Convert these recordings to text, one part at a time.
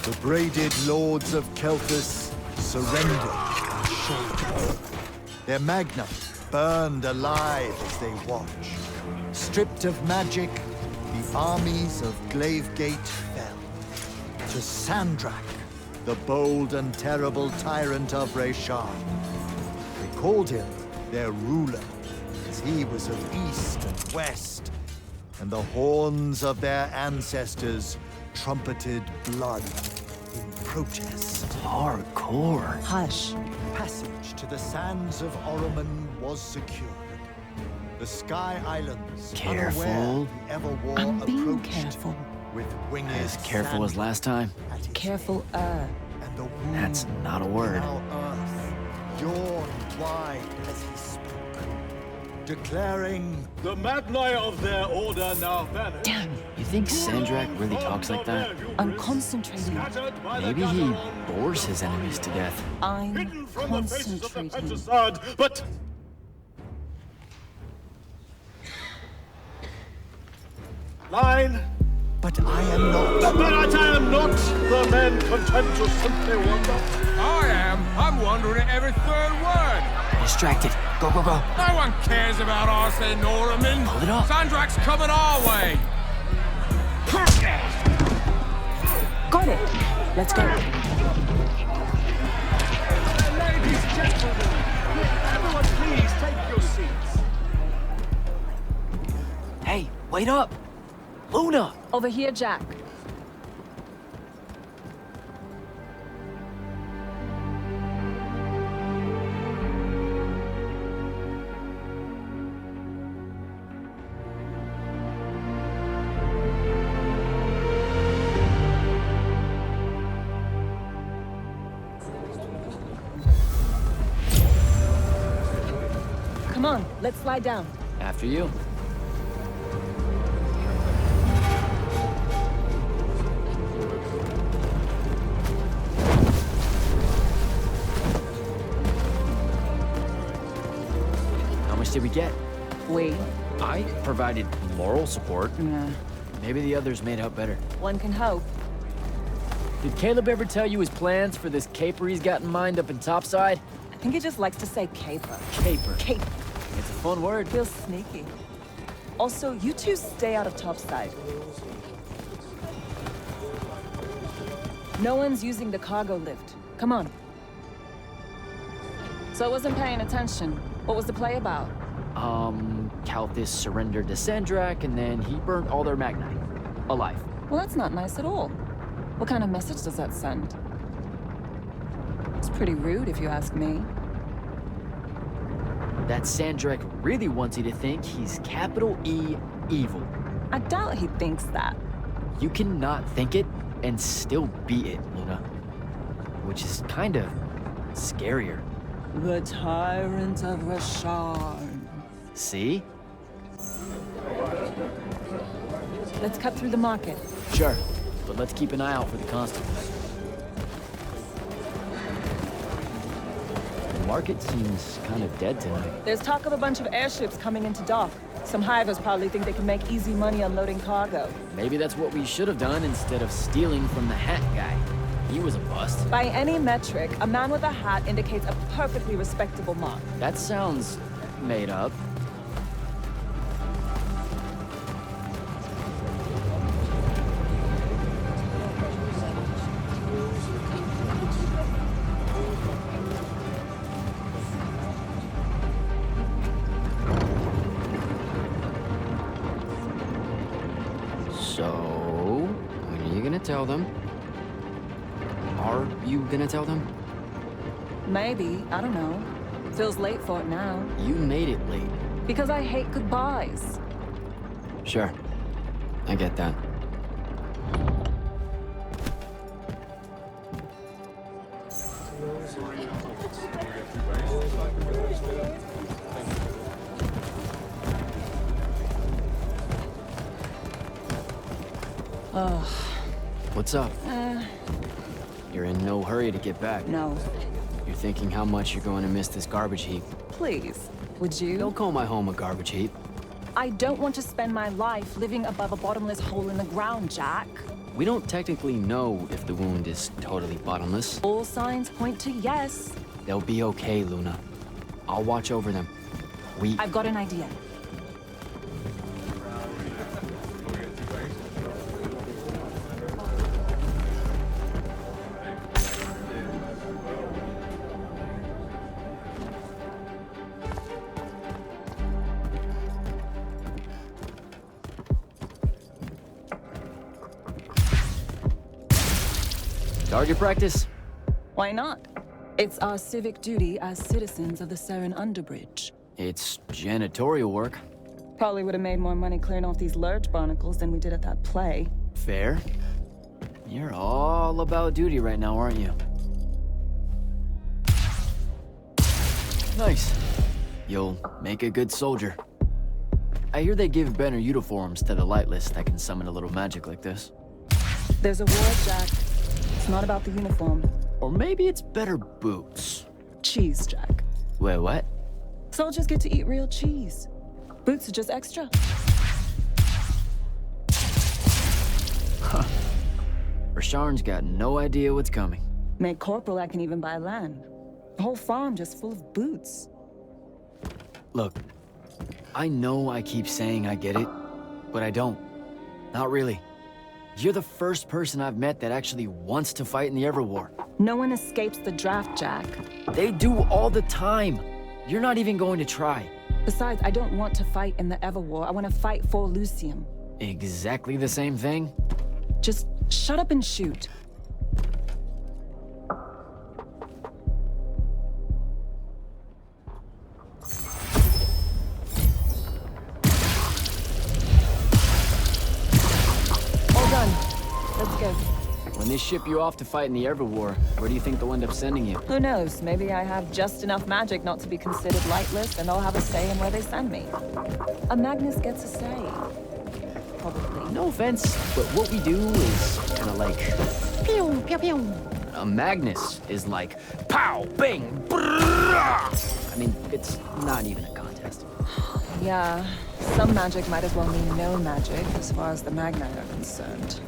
The braided lords of Kelthus surrendered our shoulders. Their magna burned alive as they watch. Stripped of magic, the armies of Glavegate fell. To Sandrak, the bold and terrible tyrant of Reshar. They called him their ruler, as he was of east and west, and the horns of their ancestors trumpeted blood in protest. Hardcore. Hush. Passage to the sands of Oromon was secured. The Sky Islands, Careful. unaware the Everwar I'm being approached careful. with winged As careful as sand last time. at his Careful, head. And the wound That's not a word. in our earth yawned wide as he spoke, declaring, The Magni of their order now vanish. Damn, You think Sandrak really talks like that? I'm concentrating. Maybe he bores his enemies to death. I'm Hidden from the faces of the concentrating. Pentasad, but... Line, but I am not. but I am not the men content to simply wonder. I am. I'm wondering every third word. Distracted. Go, go, go. No one cares about us in Norman. Pull it up. Sandrak's coming our way. Got it. Let's go. Ladies, gentlemen, everyone please take your seats. Hey, wait up. Luna. Over here, Jack. Come on, let's slide down. After you. How much did we get? We. I provided moral support. Yeah. Maybe the others made out better. One can hope. Did Caleb ever tell you his plans for this caper he's got in mind up in Topside? I think he just likes to say caper. Caper. Caper. It's a fun word. Feels sneaky. Also, you two stay out of Topside. No one's using the cargo lift. Come on. So I wasn't paying attention. What was the play about? Kalthus surrendered to Sandrak, and then he burnt all their Magni. Alive. Well, that's not nice at all. What kind of message does that send? It's pretty rude, if you ask me. That Sandrak really wants you to think he's capital E evil. I doubt he thinks that. You cannot think it and still be it, Luna. Which is kind of scarier. The tyrant of Reshar. See? Let's cut through the market. Sure, but let's keep an eye out for the constables. The market seems kind of dead tonight. There's talk of a bunch of airships coming into dock. Some hivers probably think they can make easy money unloading cargo. Maybe that's what we should have done instead of stealing from the hat guy. He was a bust. By any metric, a man with a hat indicates a perfectly respectable mark. That sounds made up. So, when are you gonna tell them? Are you gonna tell them? Maybe, I don't know. Feels late for it now. You made it late. Because I hate goodbyes. Sure. I get that. Ugh. What's up? You're in no hurry to get back. No. You're thinking how much you're going to miss this garbage heap. Please, would you? Don't call my home a garbage heap. I don't want to spend my life living above a bottomless hole in the ground, Jack. We don't technically know if the wound is totally bottomless. All signs point to yes. They'll be okay, Luna. I'll watch over them. I've got an idea. Target practice? Why not? It's our civic duty as citizens of the Seren Underbridge. It's janitorial work. Probably would have made more money clearing off these lurch barnacles than we did at that play. Fair. You're all about duty right now, aren't you? Nice. You'll make a good soldier. I hear they give better uniforms to the Lightless that can summon a little magic like this. There's a war, Jack. It's not about the uniform. Or maybe it's better boots. Cheese, Jack. Wait, what? Soldiers get to eat real cheese. Boots are just extra. Rasharn's got no idea what's coming. Made corporal, I can even buy land. The whole farm just full of boots. Look, I know I keep saying I get it, but I don't. Not really. You're the first person I've met that actually wants to fight in the Everwar. No one escapes the draft, Jack. They do all the time. You're not even going to try. Besides, I don't want to fight in the Everwar. I want to fight for Lucium. Exactly the same thing? Just shut up and shoot. All done. Let's go. When they ship you off to fight in the Everwar, where do you think they'll end up sending you? Who knows? Maybe I have just enough magic not to be considered lightless, and they'll have a say in where they send me. A Magnus gets a say. Probably. No offense, but what we do is kind of like... Pew, pew, pew. A Magnus is like... Pow! Bang! Brrrah! I mean, it's not even a contest. Yeah, some magic might as well mean no magic, as far as the Magni are concerned.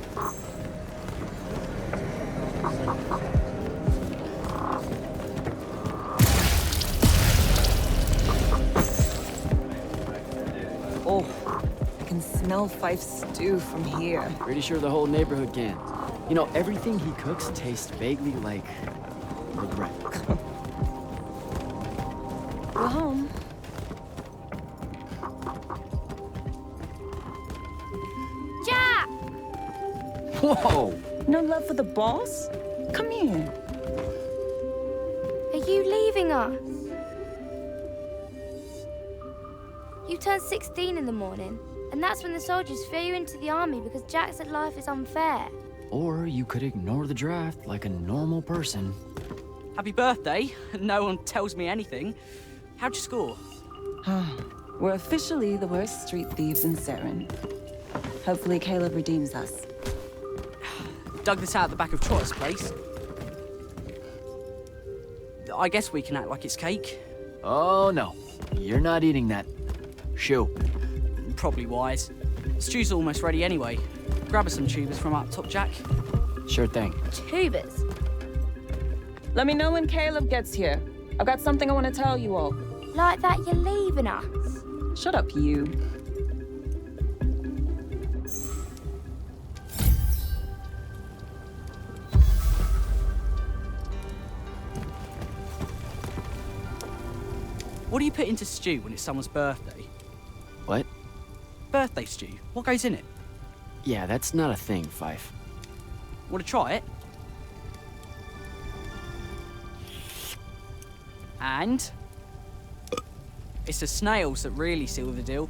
Oh, I can smell Fife's stew from here. Pretty sure the whole neighborhood can. You know, everything he cooks tastes vaguely like... regret. We're home. Jack! Whoa! No love for the boss? Come here. Are you leaving us? You turned 16 in the morning, and that's when the soldiers threw you into the army because Jack said life is unfair. Or you could ignore the draft like a normal person. Happy birthday. No one tells me anything. How'd you score? We're officially the worst street thieves in Seren. Hopefully Caleb redeems us. Dug this out at the back of Trotter's place. I guess we can act like it's cake. Oh no, you're not eating that. Shoo. Probably wise. Stew's almost ready anyway. Grab us some tubers from up top, Jack. Sure thing. Tubers. Let me know when Caleb gets here. I've got something I want to tell you all. Like that you're leaving us. Shut up, you. What do you put into stew when it's someone's birthday? What? Birthday stew. What goes in it? Yeah, that's not a thing, Fife. Want to try it? And... it's the snails that really seal the deal.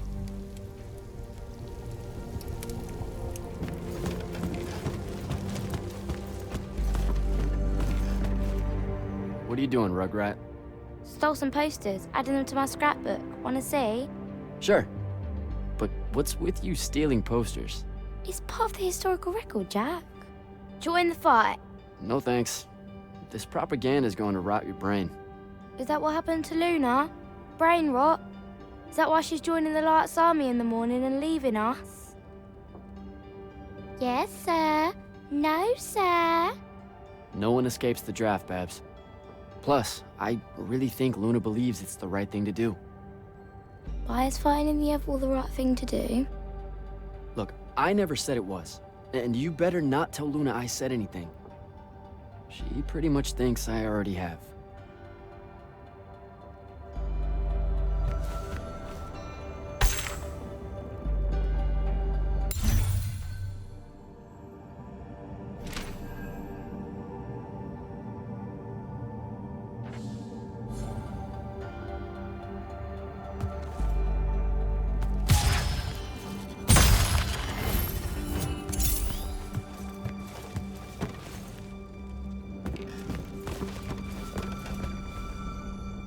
What are you doing, Rugrat? Stole some posters, added them to my scrapbook. Wanna see? Sure. But what's with you stealing posters? It's part of the historical record, Jack. Join the fight. No thanks. This propaganda's going to rot your brain. Is that what happened to Luna? Brain rot? Is that why she's joining the Light's Army in the morning and leaving us? Yes, sir. No, sir. No one escapes the draft, Babs. Plus, I really think Luna believes it's the right thing to do. Why is fighting in the Everwall the right thing to do? Look, I never said it was. And you better not tell Luna I said anything. She pretty much thinks I already have.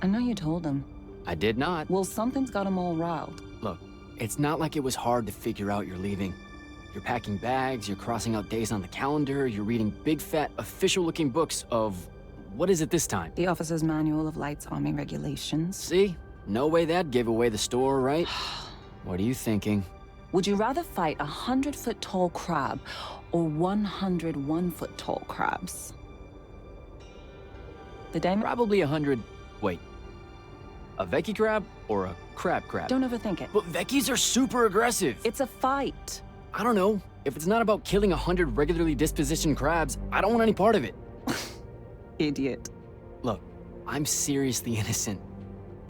I know you told him. I did not. Well, something's got him all riled. Look, it's not like it was hard to figure out you're leaving. You're packing bags, you're crossing out days on the calendar, you're reading big fat official-looking books of... what is it this time? The Officer's Manual of Light's Army Regulations. See? No way that gave away the store, right? What are you thinking? Would you rather fight 100-foot tall crab or 101-foot tall crabs? The daemon... Probably 100... Wait. A Vecchi crab or a crab crab? Don't overthink it. But Vecchis are super aggressive. It's a fight. I don't know. If it's not about killing 100 regularly dispositioned crabs, I don't want any part of it. Idiot. Look, I'm seriously innocent.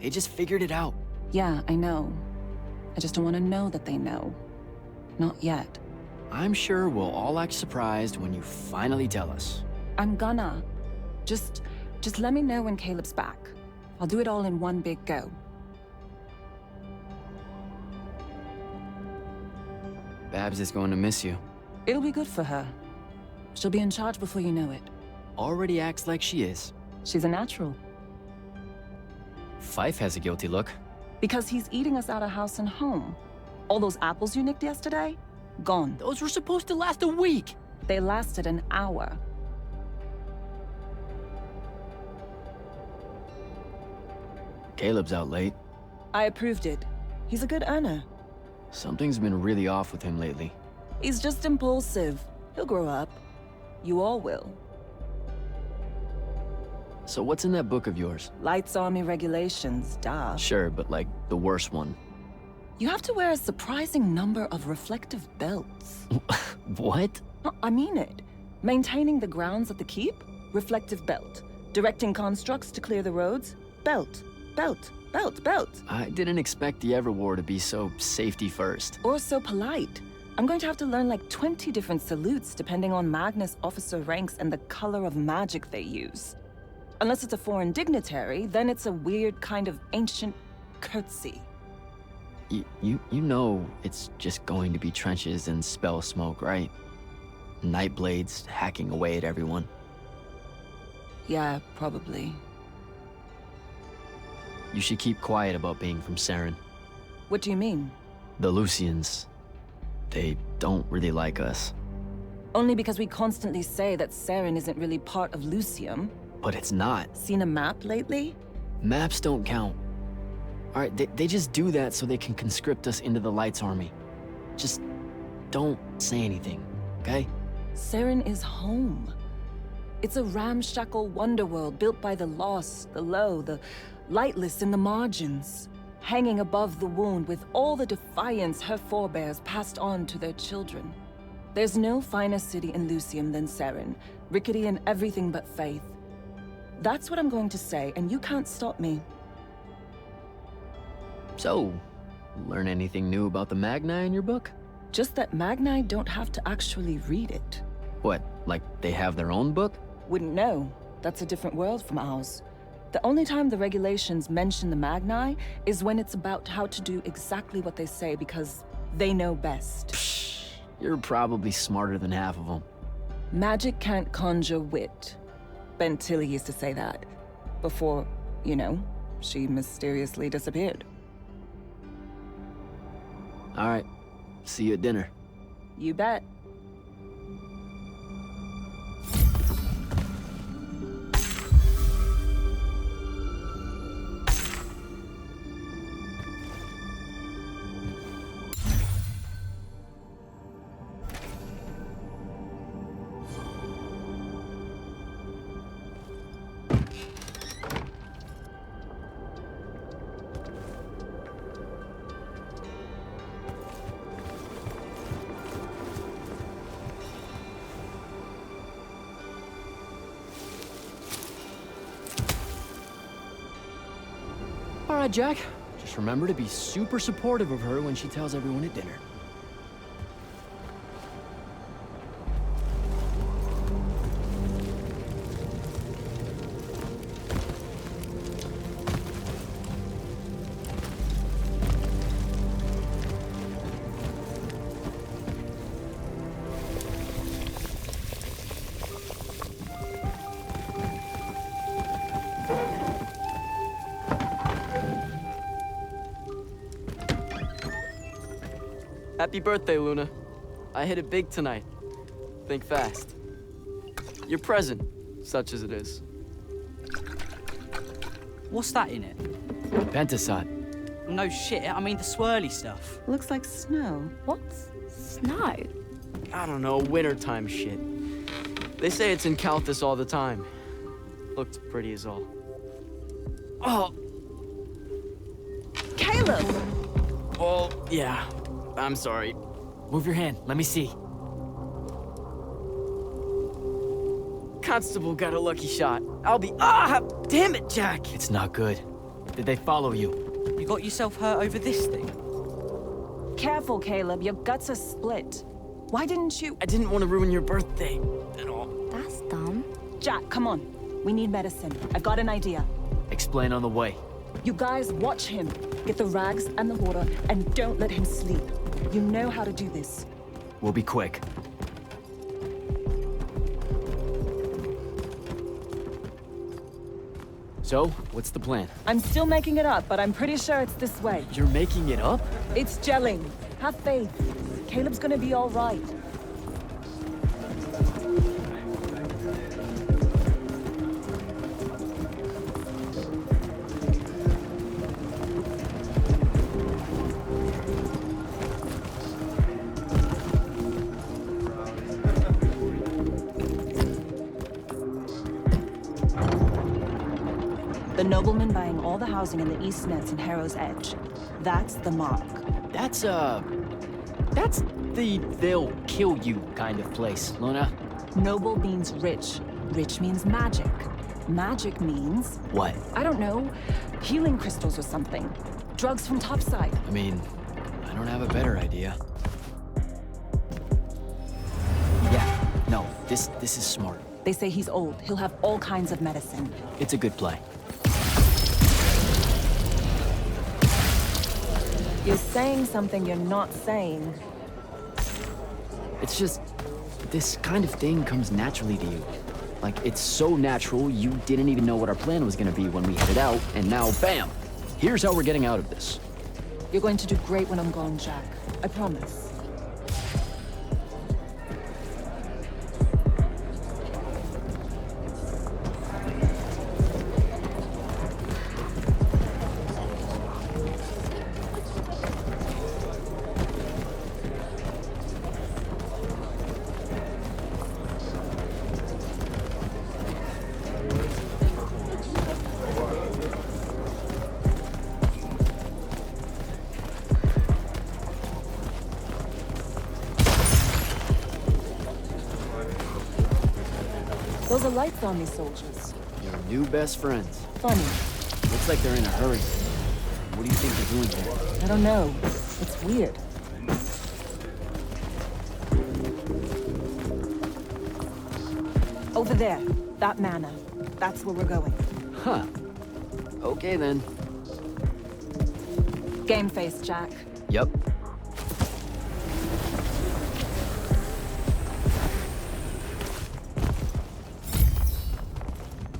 They just figured it out. Yeah, I know. I just don't want to know that they know. Not yet. I'm sure we'll all act surprised when you finally tell us. I'm gonna. Just let me know when Caleb's back. I'll do it all in one big go. Babs is going to miss you. It'll be good for her. She'll be in charge before you know it. Already acts like she is. She's a natural. Fife has a guilty look. Because he's eating us out of house and home. All those apples you nicked yesterday? Gone. Those were supposed to last a week. They lasted an hour. Caleb's out late. I approved it. He's a good earner. Something's been really off with him lately. He's just impulsive. He'll grow up. You all will. So what's in that book of yours? Light's Army Regulations, duh. Sure, but like the worst one. You have to wear a surprising number of reflective belts. What? No, I mean it. Maintaining the grounds of the keep? Reflective belt. Directing constructs to clear the roads? Belt. Belt. Belt. Belt. I didn't expect the Everwar to be so safety first. Or so polite. I'm going to have to learn like 20 different salutes depending on Magnus officer ranks and the color of magic they use. Unless it's a foreign dignitary, then it's a weird kind of ancient curtsy. You know it's just going to be trenches and spell smoke, right? Night blades hacking away at everyone. Yeah, probably. You should keep quiet about being from Saren. What do you mean? The Lucians, they don't really like us. Only because we constantly say that Saren isn't really part of Lucium. But it's not. Seen a map lately? Maps don't count. All right, they just do that so they can conscript us into the Light's Army. Just don't say anything, okay? Saren is home. It's a ramshackle wonderworld built by the lost, the low, the lightless in the margins, hanging above the wound with all the defiance her forebears passed on to their children. There's no finer city in Lucium than Saren, rickety in everything but faith. That's what I'm going to say, and you can't stop me. So, learn anything new about the Magni in your book? Just that Magni don't have to actually read it. What, like they have their own book? Wouldn't know. That's a different world from ours. The only time the regulations mention the Magni is when it's about how to do exactly what they say because they know best. Psh, you're probably smarter than half of them. Magic can't conjure wit. Ben Tilly used to say that. Before, you know, she mysteriously disappeared. All right, see you at dinner. You bet. right, Jack. Just remember to be super supportive of her when she tells everyone at dinner. Happy birthday, Luna. I hit it big tonight. Think fast. Your present, such as it is. What's that in it? Pentasod. No shit, I mean the swirly stuff. Looks like snow. What's snow? I don't know, wintertime shit. They say it's in Calthus all the time. Looked pretty as all. Oh! Caleb! Well, yeah. I'm sorry. Move your hand. Let me see. Constable got a lucky shot. I'll be— Ah! Damn it, Jack! It's not good. Did they follow you? You got yourself hurt over this thing? Careful, Caleb. Your guts are split. Why didn't you— I didn't want to ruin your birthday at all. That's dumb. Jack, come on. We need medicine. I've got an idea. Explain on the way. You guys watch him. Get the rags and the water, and don't let him sleep. You know how to do this. We'll be quick. So, what's the plan? I'm still making it up, but I'm pretty sure it's this way. You're making it up? It's gelling. Have faith. Caleb's gonna be all right. The nobleman buying all the housing in the East Nets and Harrow's Edge. That's the mark. That's the they'll kill you kind of place, Luna. Noble means rich. Rich means magic. Magic means, What? I don't know, healing crystals or something. Drugs from topside. I mean, I don't have a better idea. Yeah, no, this is smart. They say he's old. He'll have all kinds of medicine. It's a good play. You're saying something you're not saying. It's just, this kind of thing comes naturally to you. Like, it's so natural, you didn't even know what our plan was gonna be when we headed out, and now, bam! Here's how we're getting out of this. You're going to do great when I'm gone, Jack. I promise. Those are Lights Army soldiers. Your new best friends. Funny. Looks like they're in a hurry. What do you think they're doing here? I don't know. It's weird. Over there. That manor. That's where we're going. Huh. Okay then. Game face, Jack. Yep.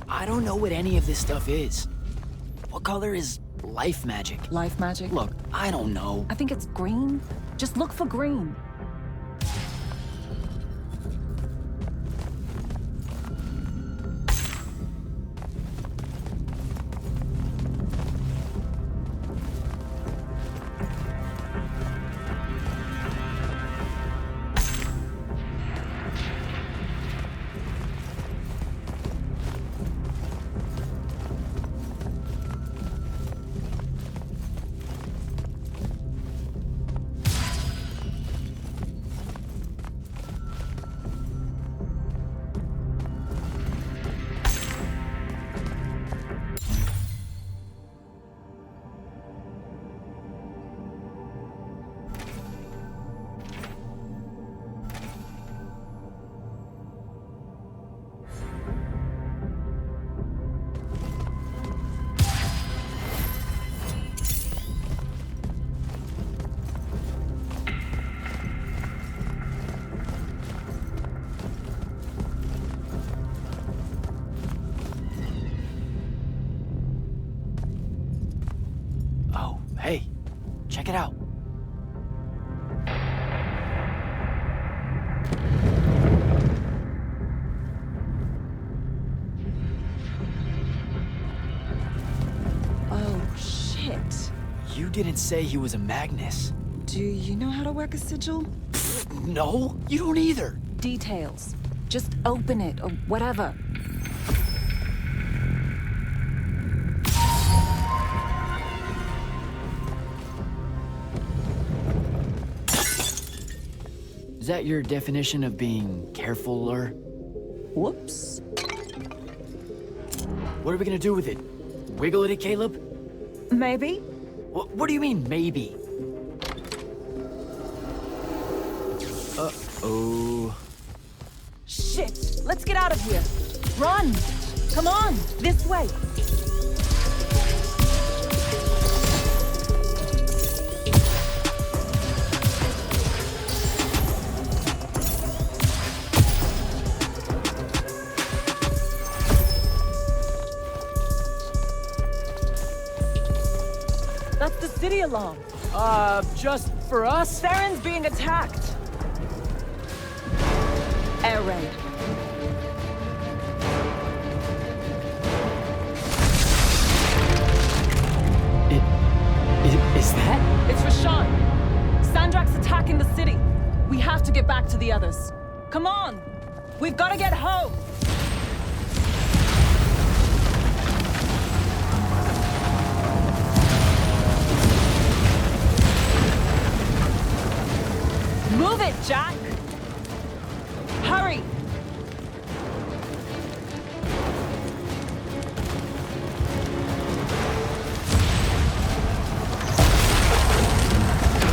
I don't know what any of this stuff is. What color is life magic? Life magic? Look, I don't know. I think it's green. Just look for green. Check it out. Oh, shit. You didn't say he was a Magnus. Do you know how to work a sigil? No, you don't either. Details. Just open it, or whatever. Is that your definition of being carefuler? Whoops. What are we gonna do with it? Wiggle it at Caleb? Maybe? What do you mean, maybe? Uh-oh. Shit! Let's get out of here! Run! Come on! This way! That's the city alarm. Just for us? Theron's being attacked. Air raid. Is that? It's Rashawn. Sandrak's attacking the city. We have to get back to the others. Come on! We've got to get home! Move it, Jack! Hurry!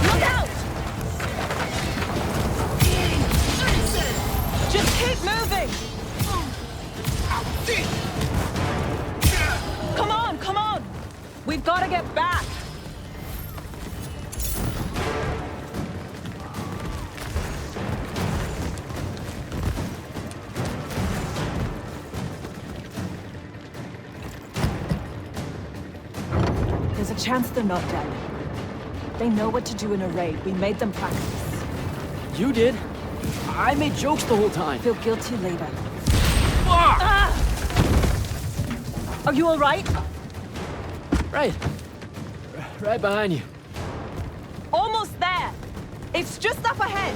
Look out! Just keep moving! Come on, come on! We've got to get back! There's a chance they're not dead. They know what to do in a raid. We made them practice. You did. I made jokes the whole time. Feel guilty later. Fuck! Ah! Are you all right? Right. Right behind you. Almost there. It's just up ahead.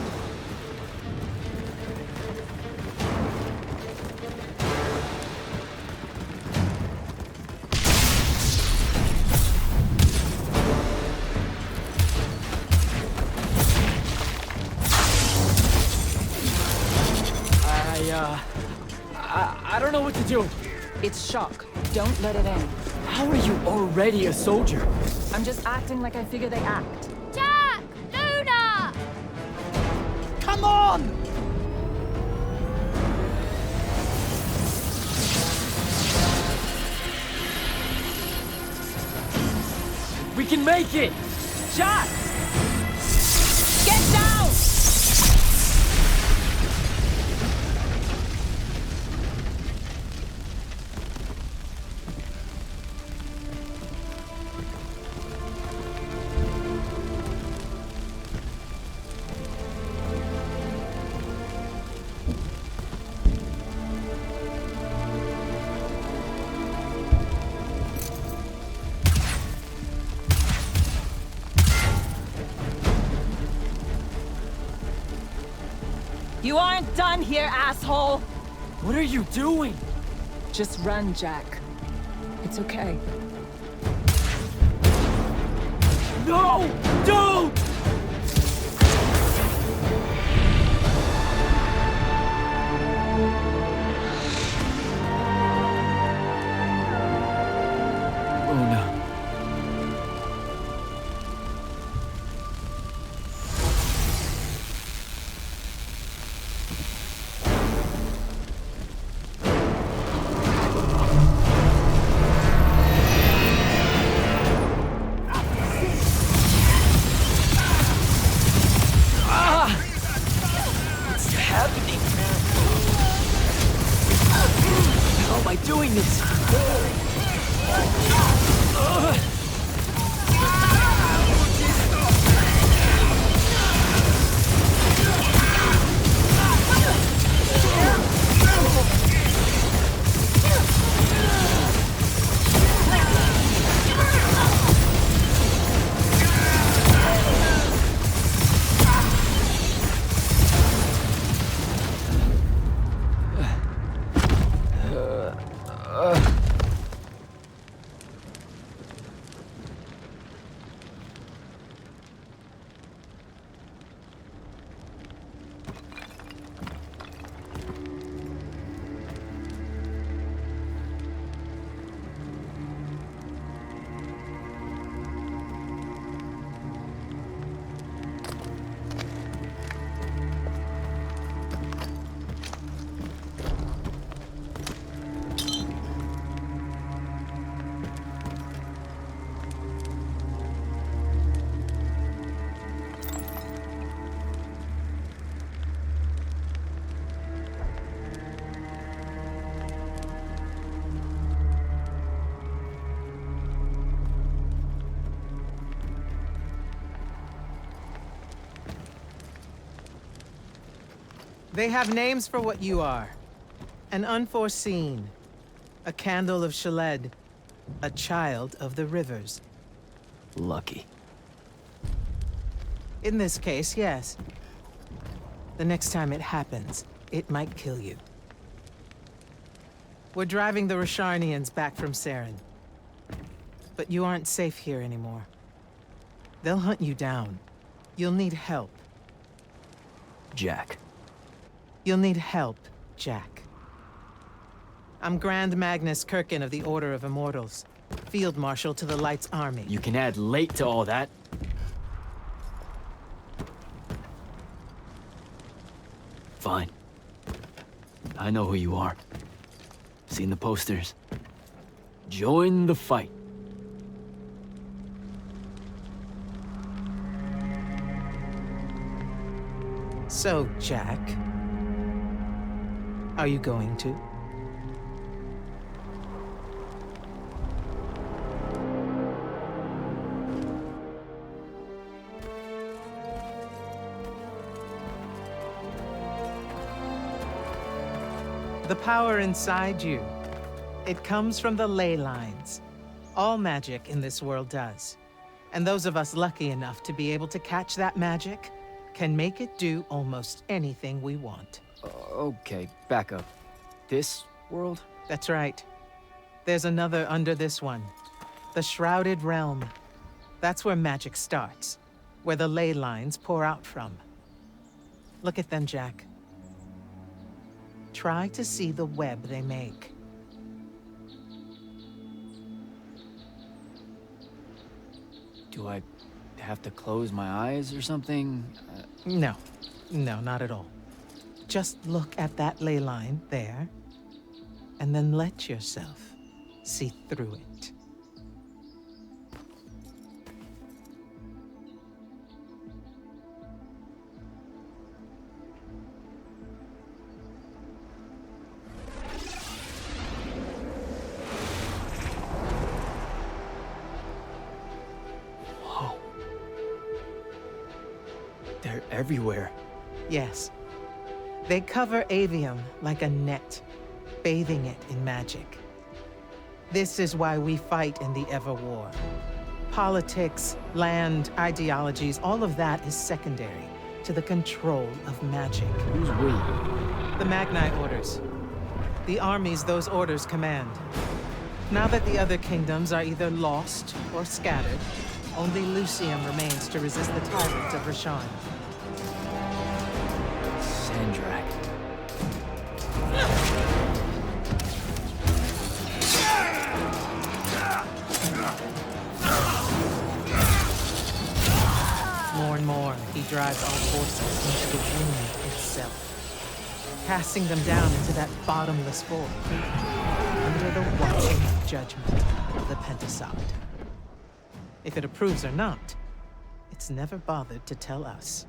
I don't know what to do. It's shock. Don't let it in. How are you already a soldier? I'm just acting like I figure they act. Jack! Luna! Come on! We can make it! Jack! Get down! You aren't done here, asshole! What are you doing? Just run, Jack. It's okay. No! Don't! Oh no. How am I doing this? They have names for what you are. An unforeseen, a candle of Shaled, a child of the rivers. Lucky. In this case, yes. The next time it happens, it might kill you. We're driving the Rasharnians back from Saren. But you aren't safe here anymore. They'll hunt you down. You'll need help. Jack. You'll need help, Jack. I'm Grand Magnus Kirkin of the Order of Immortals, Field Marshal to the Light's Army. You can add late to all that. Fine. I know who you are. Seen the posters. Join the fight. So, Jack, are you going to? The power inside you, it comes from the ley lines. All magic in this world does. And those of us lucky enough to be able to catch that magic can make it do almost anything we want. Okay, back up. This world? That's right. There's another under this one. The Shrouded Realm. That's where magic starts. Where the ley lines pour out from. Look at them, Jack. Try to see the web they make. Do I have to close my eyes or something? No, not at all. Just look at that ley line there, and then let yourself see through it. They're everywhere. Yes. They cover Aveum like a net, bathing it in magic. This is why we fight in the Everwar. Politics, land, ideologies, all of that is secondary to the control of magic. Who's we? The Magnite orders. The armies those orders command. Now that the other kingdoms are either lost or scattered, only Lucium remains to resist the tyrant of Rasharn. Sandrak. More and more, he drives our forces into the womb itself, casting them down into that bottomless void, under the watching judgment of the Pentasod. If it approves or not, it's never bothered to tell us.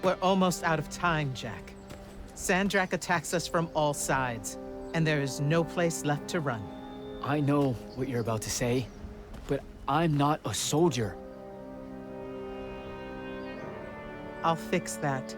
We're almost out of time, Jack. Sandrak attacks us from all sides, and there is no place left to run. I know what you're about to say, but I'm not a soldier. I'll fix that.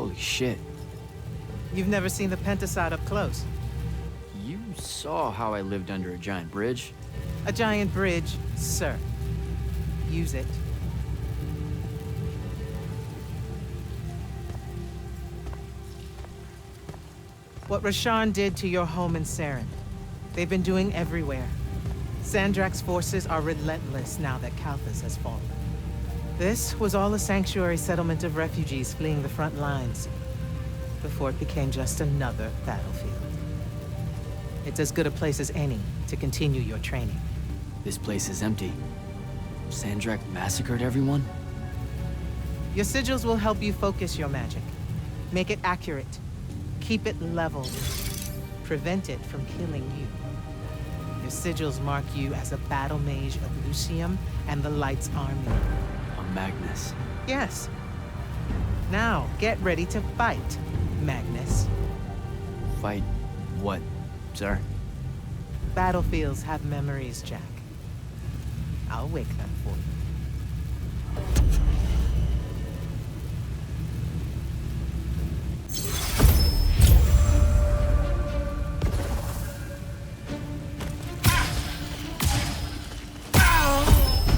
Holy shit. You've never seen the Pentasod up close. You saw how I lived under a giant bridge. A giant bridge, sir. Use it. What Rasharn did to your home in Saren, they've been doing everywhere. Sandrak's forces are relentless now that Kalthus has fallen. This was all a sanctuary settlement of refugees fleeing the front lines, before it became just another battlefield. It's as good a place as any to continue your training. This place is empty. Sandrak massacred everyone? Your sigils will help you focus your magic. Make it accurate. Keep it level. Prevent it from killing you. Your sigils mark you as a battle mage of Lucium and the Light's army. A Magnus. Yes. Now, get ready to fight, Magnus. Fight what, sir? Battlefields have memories, Jack. I'll wake them for you.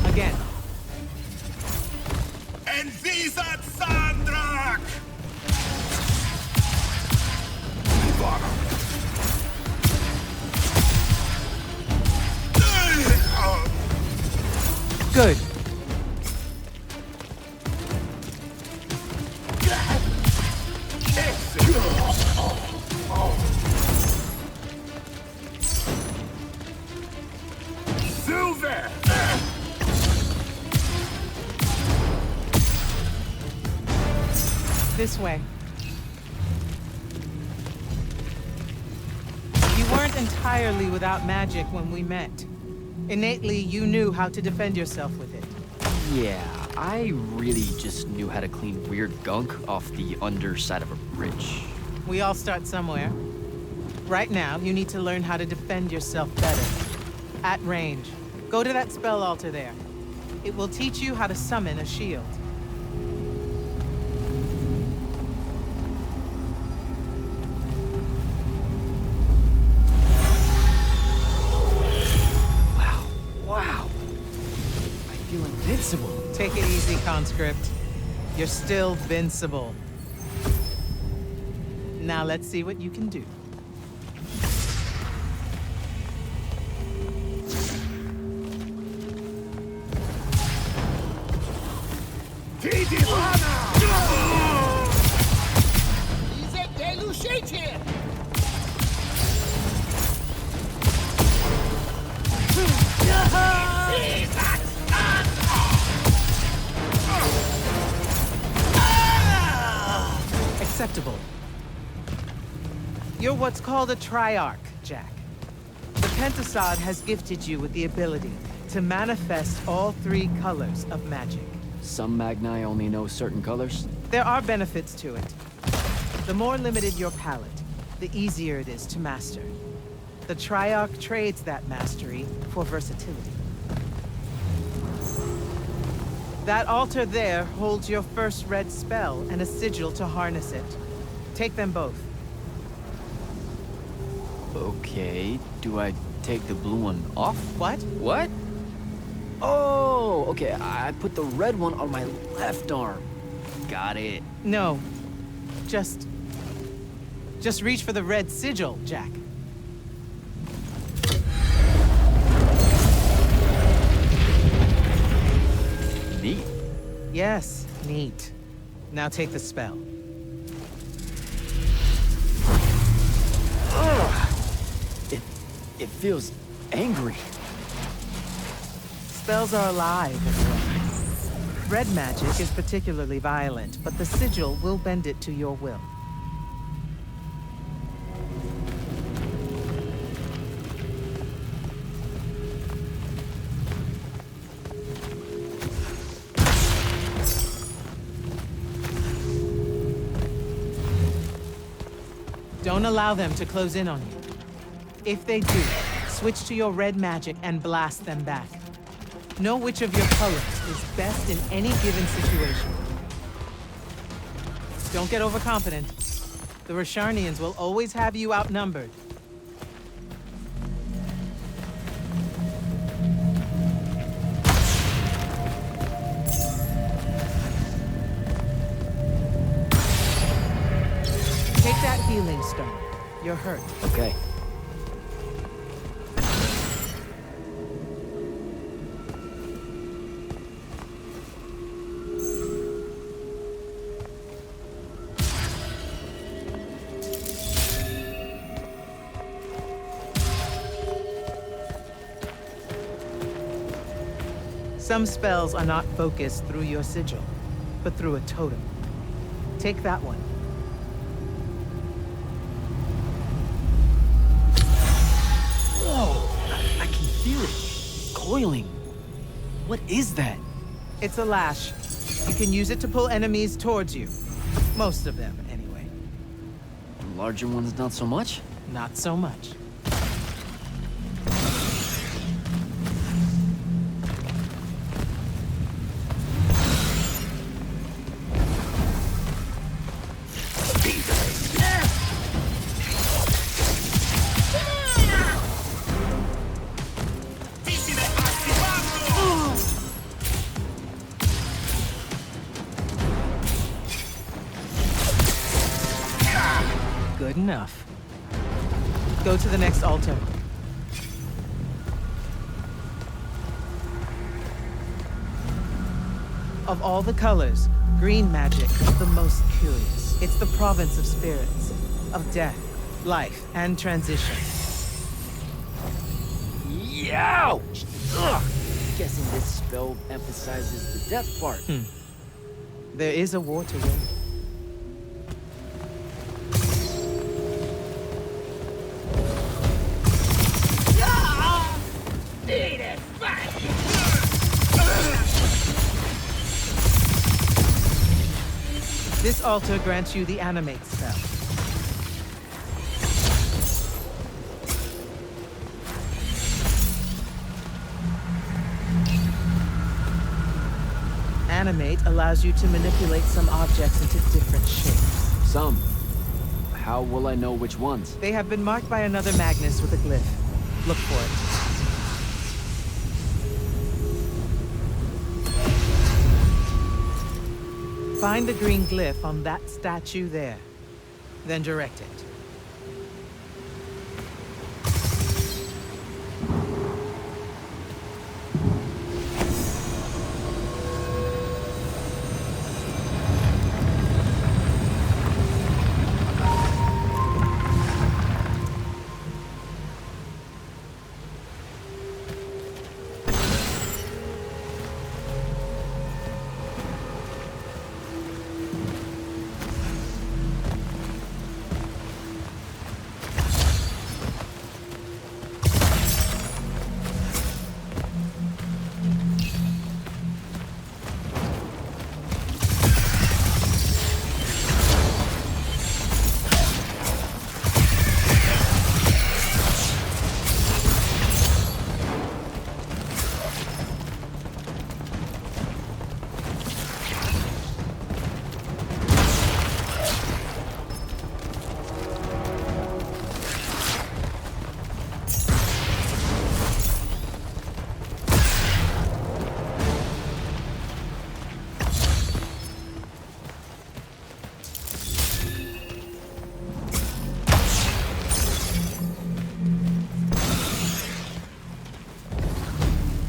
Again. And these are Sandrak! Good. Silver! This way. You weren't entirely without magic when we met. Innately, you knew how to defend yourself with it. Yeah, I really just knew how to clean weird gunk off the underside of a bridge. We all start somewhere. Right now, you need to learn how to defend yourself better. At range. Go to that spell altar there. It will teach you how to summon a shield. Wow. I feel invincible. Take it easy, conscript. You're still vincible. Now let's see what you can do. Acceptable. You're what's called a triarch, Jack. The Pentasod has gifted you with the ability to manifest all three colors of magic. Some Magni only know certain colors. There are benefits to it. The more limited your palette, the easier it is to master. The Triarch trades that mastery for versatility. That altar there holds your first red spell and a sigil to harness it. Take them both. Okay, do I take the blue one off? What? What? Oh, okay, I put the red one on my left arm. Got it. No. Just reach for the red sigil, Jack. Neat. Yes, neat. Now take the spell. Ugh. It feels angry. Spells are alive, everyone. Red magic is particularly violent, but the sigil will bend it to your will. Don't allow them to close in on you. If they do, switch to your red magic and blast them back. Know which of your colors is best in any given situation. Don't get overconfident. The Rasharnians will always have you outnumbered. Take that healing stone. You're hurt. Okay. Some spells are not focused through your sigil, but through a totem. Take that one. Whoa! I can feel it. Coiling. What is that? It's a lash. You can use it to pull enemies towards you. Most of them, anyway. Larger ones, not so much? Not so much. Good enough. Go to the next altar. Of all the colors, green magic is the most curious. It's the province of spirits, of death, life, and transition. Youch! Ugh! Guessing this spell emphasizes the death part. There is a war to win. This altar grants you the animate spell. Animate allows you to manipulate some objects into different shapes. Some. How will I know which ones? They have been marked by another Magnus with a glyph. Look for it. Find the green glyph on that statue there. Then direct it.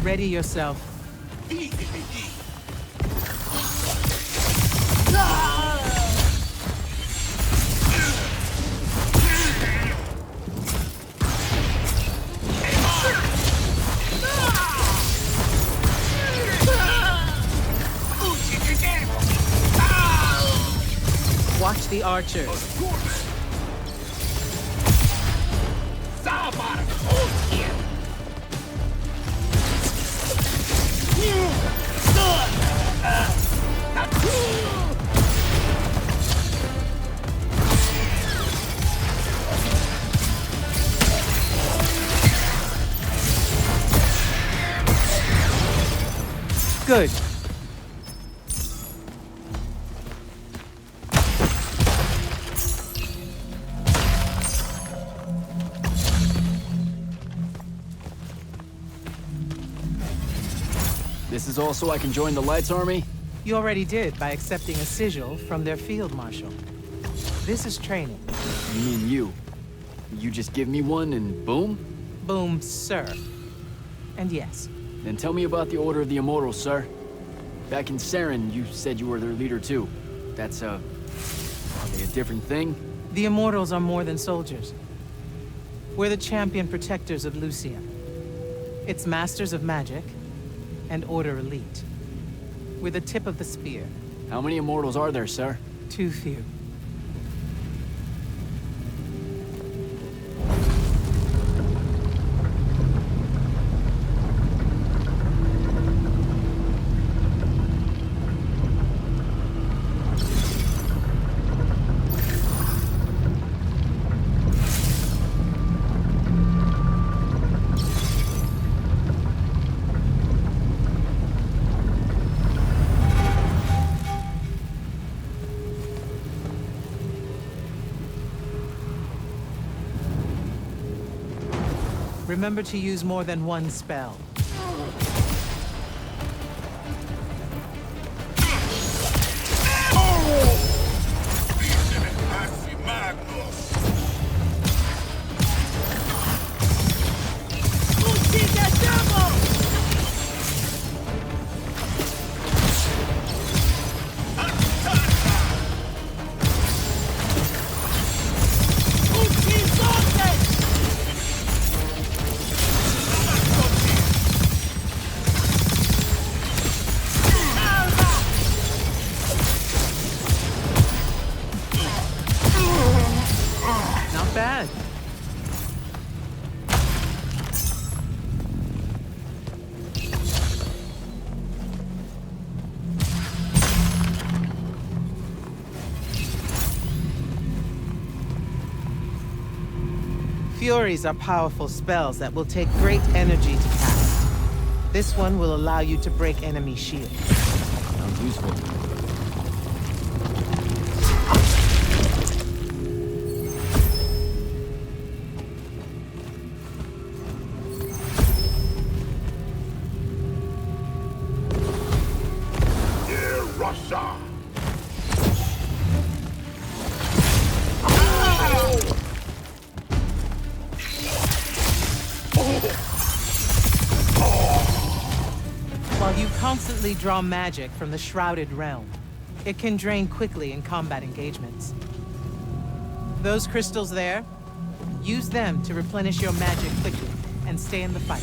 Ready yourself. Watch the archers. Good. This is also I can join the Lights Army? You already did by accepting a sigil from their field marshal. This is training. You mean you? You just give me one and boom? Boom, sir. And yes, Then tell me about the Order of the Immortals, sir. Back in Saren, you said you were their leader too. That's, are they a different thing? the Immortals are more than soldiers. We're the champion protectors of Lucia. It's masters of magic and Order elite. We're the tip of the spear. How many Immortals are there, sir? Too few. Remember to use more than one spell. Not bad. Furies are powerful spells that will take great energy to cast. This one will allow you to break enemy shields. Sounds useful. Russia! While you constantly draw magic from the Shrouded Realm, it can drain quickly in combat engagements. Those crystals there, use them to replenish your magic quickly and stay in the fight.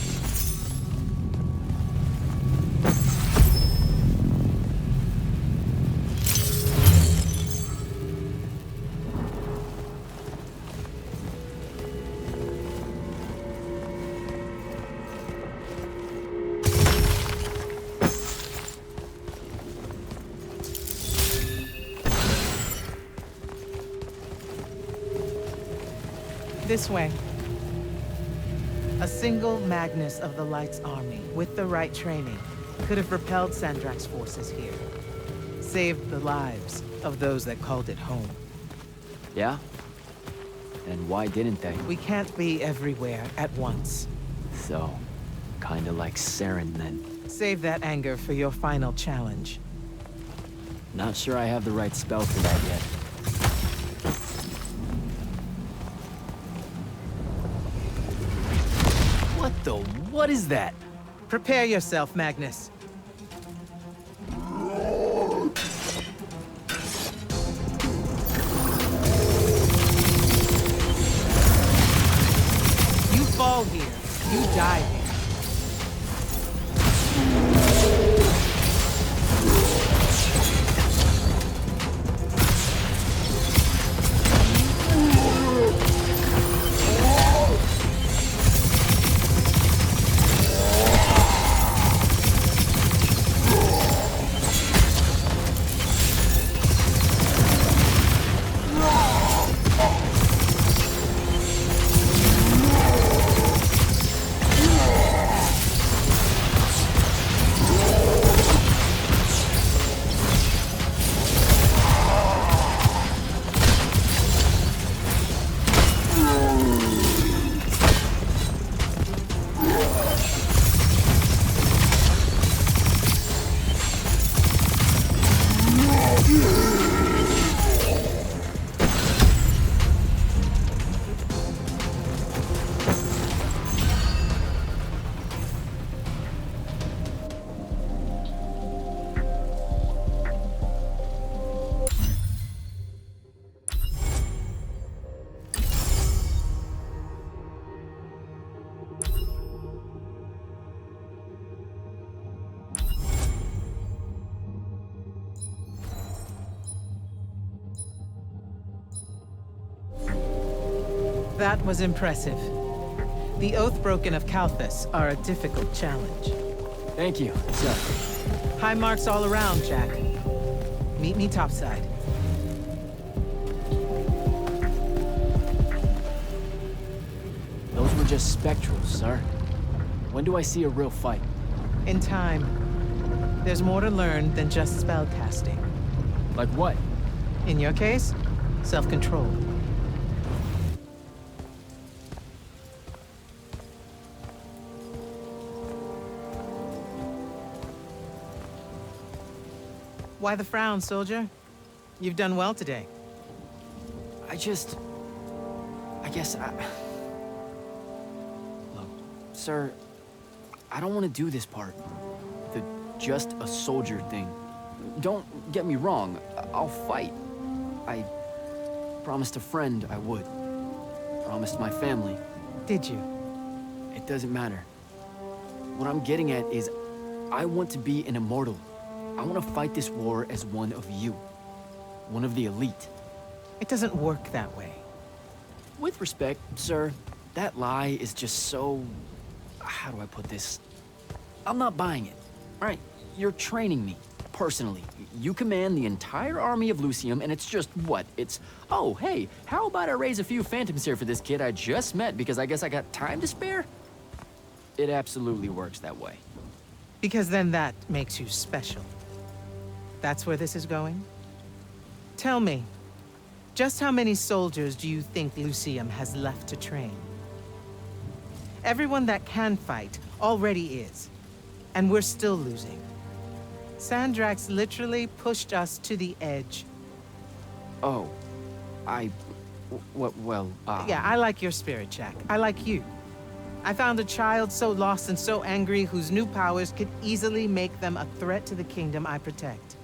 This way. A single Magnus of the Light's army, with the right training, could have repelled Sandrak's forces here. Saved the lives of those that called it home. Yeah? And why didn't they? We can't be everywhere at once. So, kinda like Saren then. Save that anger for your final challenge. Not sure I have the right spell for that yet. What is that? Prepare yourself, Magnus. You fall here, you die here. That was impressive. The Oathbroken of Kalthus are a difficult challenge. Thank you, sir. High marks all around, Jack. Meet me topside. Those were just spectrals, sir. When do I see a real fight? In time. There's more to learn than just spell casting. Like what? In your case, self-control. Why the frown, soldier? You've done well today. I guess Look, sir, I don't want to do this part. The just a soldier thing. Don't get me wrong, I'll fight. I promised a friend I would. Promised my family. Did you? It doesn't matter. What I'm getting at is, I want to be an immortal. I want to fight this war as one of you. One of the elite. It doesn't work that way. With respect, sir, that lie is just so... How do I put this? I'm not buying it. All right, you're training me, personally. You command the entire army of Lucium, and it's just what? It's, oh, hey, how about I raise a few phantoms here for this kid I just met because I guess I got time to spare? It absolutely works that way. Because then that makes you special. That's where this is going? Tell me, just how many soldiers do you think Lucium has left to train? Everyone that can fight already is, and we're still losing. Sandrax literally pushed us to the edge. Oh, Yeah, I like your spirit, Jack. I like you. I found a child so lost and so angry whose new powers could easily make them a threat to the kingdom I protect.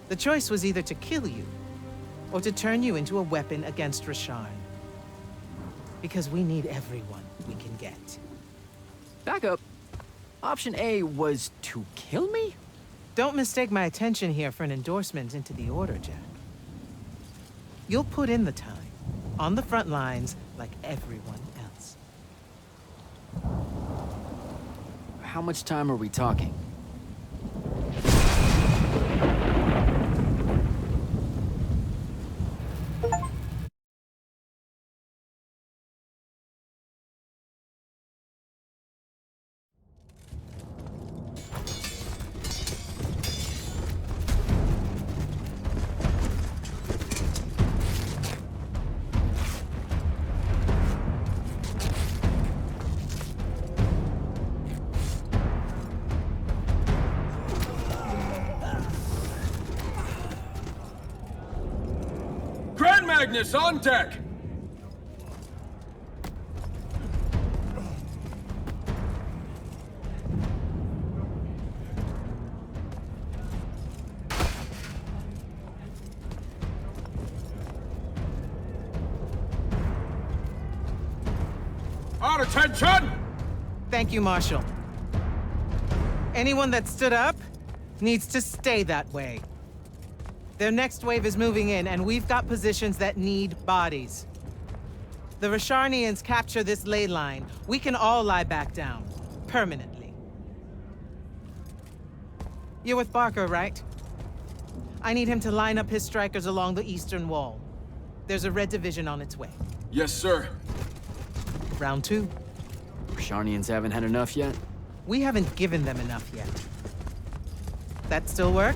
The choice was either to kill you, or to turn you into a weapon against Rasharn. Because we need everyone we can get. Back up. Option A was to kill me? Don't mistake my attention here for an endorsement into the Order, Jack. You'll put in the time, on the front lines, like everyone else. How much time are we talking? Magnus on deck! Our attention! Thank you, Marshal. Anyone that stood up needs to stay that way. Their next wave is moving in, and we've got positions that need bodies. The Rasharnians capture this ley line, we can all lie back down. Permanently. You're with Barker, right? I need him to line up his strikers along the eastern wall. There's a red division on its way. Yes, sir. Round 2. Rasharnians haven't had enough yet? We haven't given them enough yet. That still work?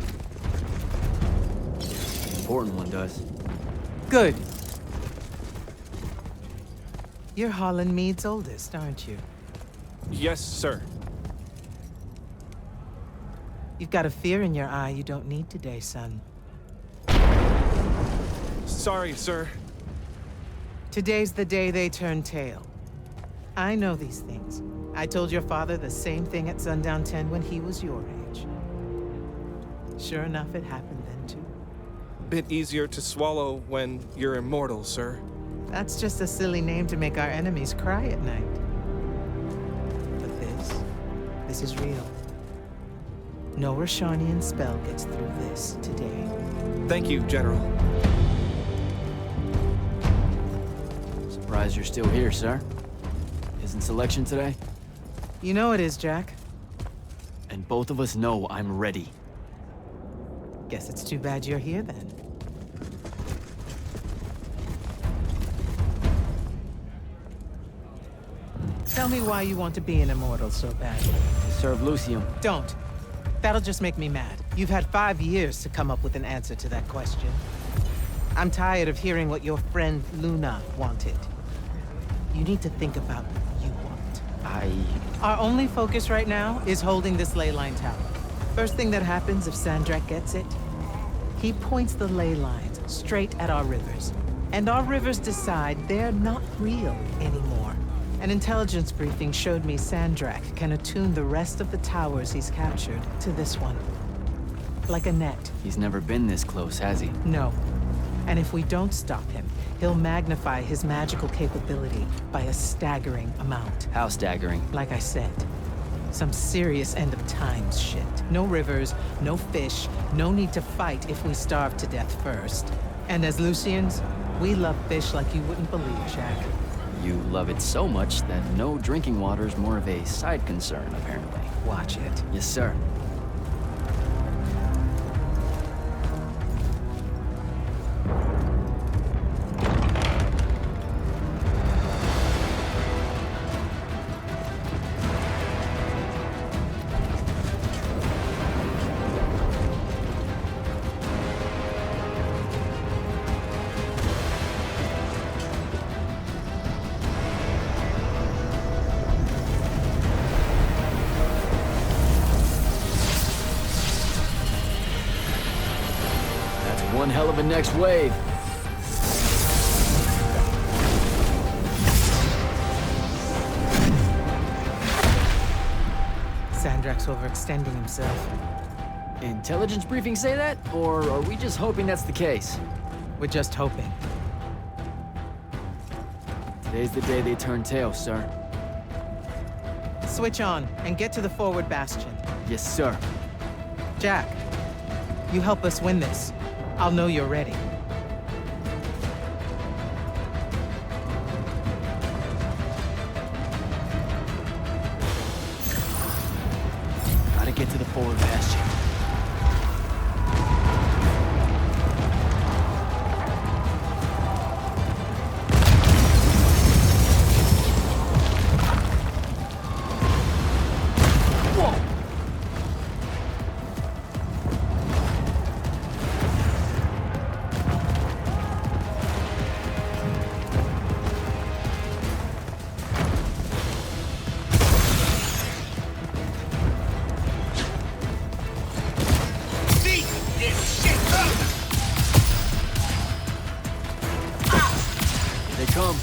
Important one does. Good. You're Holland Mead's oldest, aren't you? Yes, sir. You've got a fear in your eye you don't need today, son. Sorry, sir. Today's the day they turn tail. I know these things. I told your father the same thing at Sundown 10 when he was your age. Sure enough, it happened then too. Bit easier to swallow when you're immortal, sir. That's just a silly name to make our enemies cry at night. But this is real. No Rashanian spell gets through this today. Thank you, General. Surprised you're still here, sir. Isn't selection today? You know it is, Jack. And both of us know I'm ready. Guess it's too bad you're here then. Tell me why you want to be an immortal so badly. To serve Lucium. Don't. That'll just make me mad. You've had 5 years to come up with an answer to that question. I'm tired of hearing what your friend Luna wanted. You need to think about what you want. Our only focus right now is holding this ley line tower. First thing that happens if Sandrak gets it, he points the ley lines straight at our rivers. And our rivers decide they're not real anymore. An intelligence briefing showed me Sandrak can attune the rest of the towers he's captured to this one. Like a net. He's never been this close, has he? No. And if we don't stop him, he'll magnify his magical capability by a staggering amount. How staggering? Like I said, some serious end of times shit. No rivers, no fish, no need to fight if we starve to death first. And as Lucians, we love fish like you wouldn't believe, Jack. You love it so much that no drinking water is more of a side concern, apparently. Watch it. Yes, sir. One hell of a next wave. Sandrak's overextending himself. Intelligence briefings say that? Or are we just hoping that's the case? We're just hoping. Today's the day they turn tail, sir. Switch on and get to the forward bastion. Yes, sir. Jack, you help us win this. I'll know you're ready. Gotta get to the forward bastion. They come.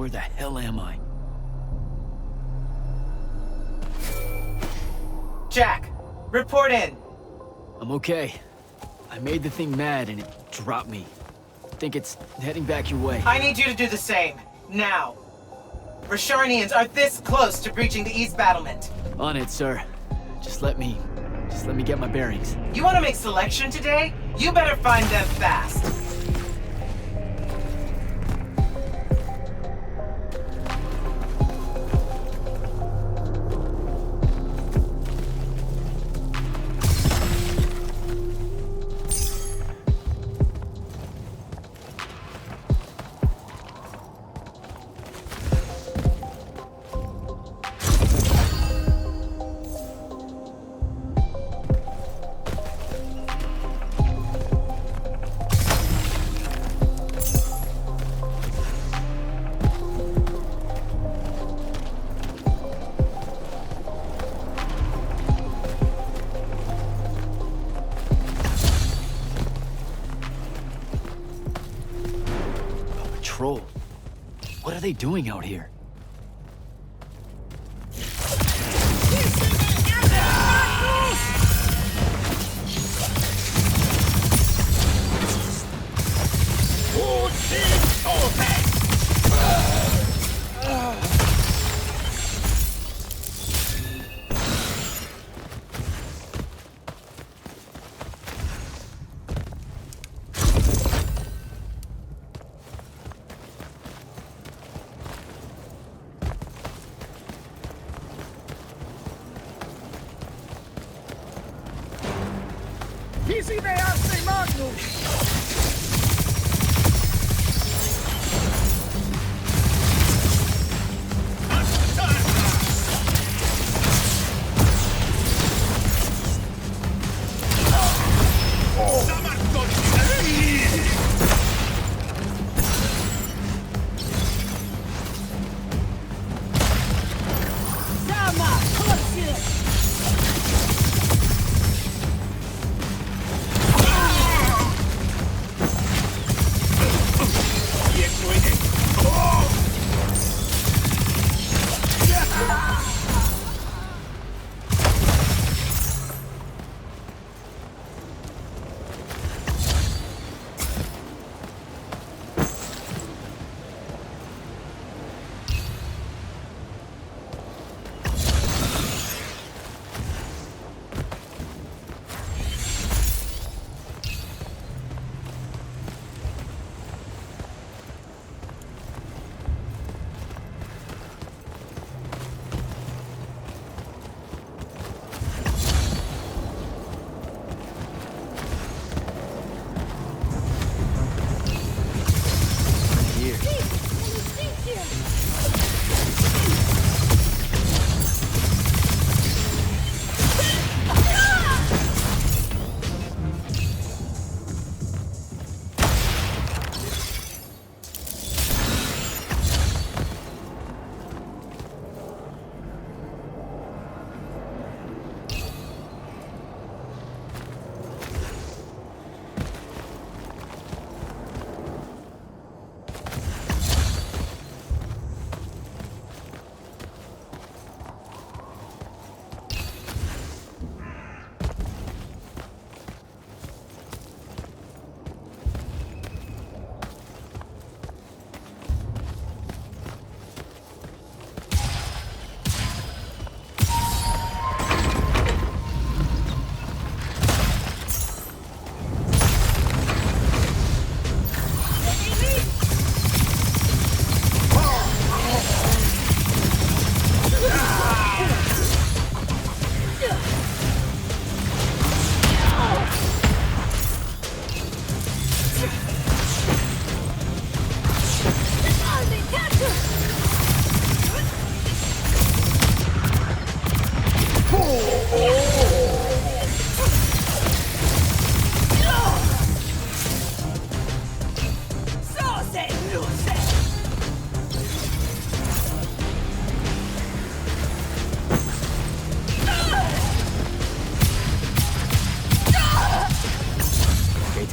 Where the hell am I? Jack, report in. I'm okay. I made the thing mad and it dropped me. Think it's heading back your way. I need you to do the same, now. Rasharnians are this close to breaching the East battlement. On it, sir. Just let me get my bearings. You want to make selection today? You better find them fast. Patrol. What are they doing out here? Easy they are, say Magnus!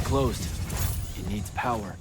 Closed. It needs power.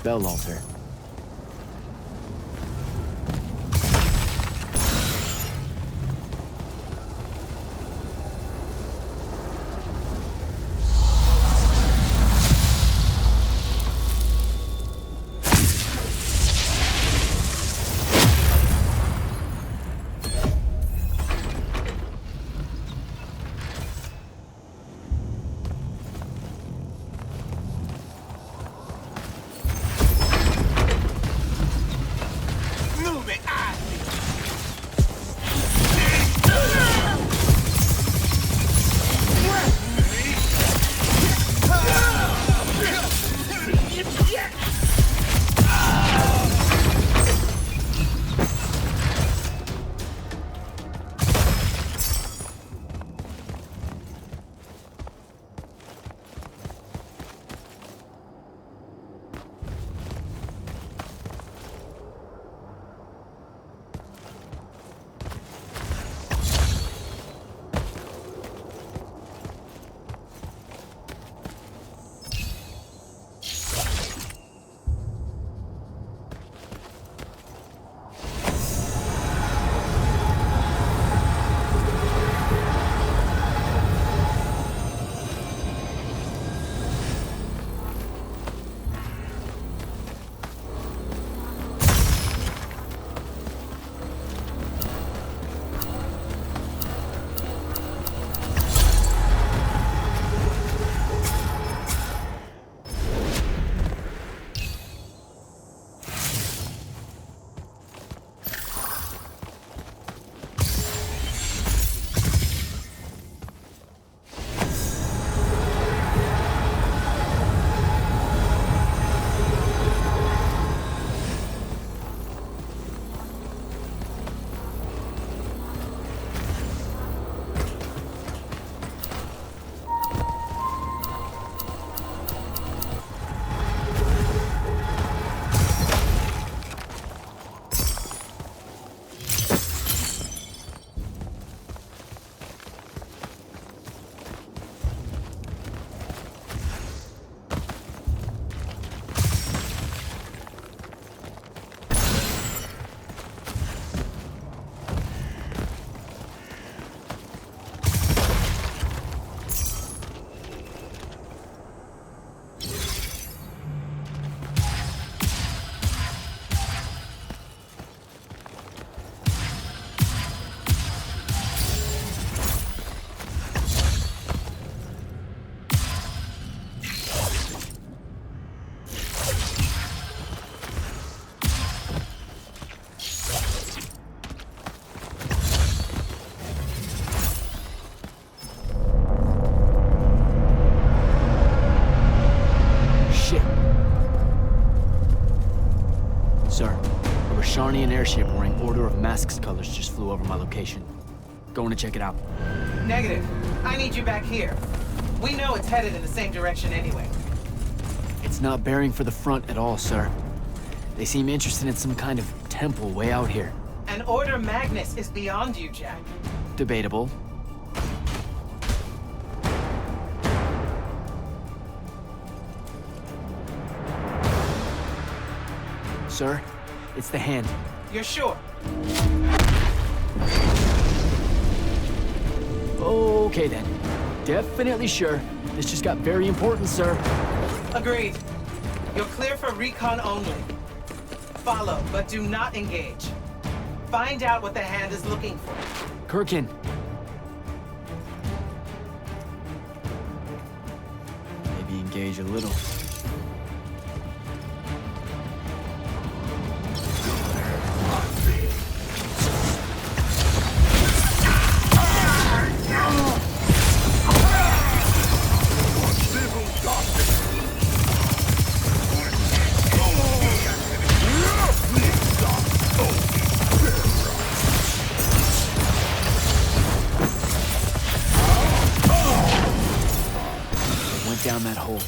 spell altar. Sharnian airship wearing Order of Masks colors just flew over my location. Going to check it out. Negative. I need you back here. We know it's headed in the same direction anyway. It's not bearing for the front at all, sir. They seem interested in some kind of temple way out here. An Order Magnus is beyond you, Jack. Debatable. Sir, it's the hand. You're sure? Okay then. Definitely sure. This just got very important, sir. Agreed. You're clear for recon only. Follow, but do not engage. Find out what the hand is looking for. Kirkin. Maybe engage a little. Down that hole.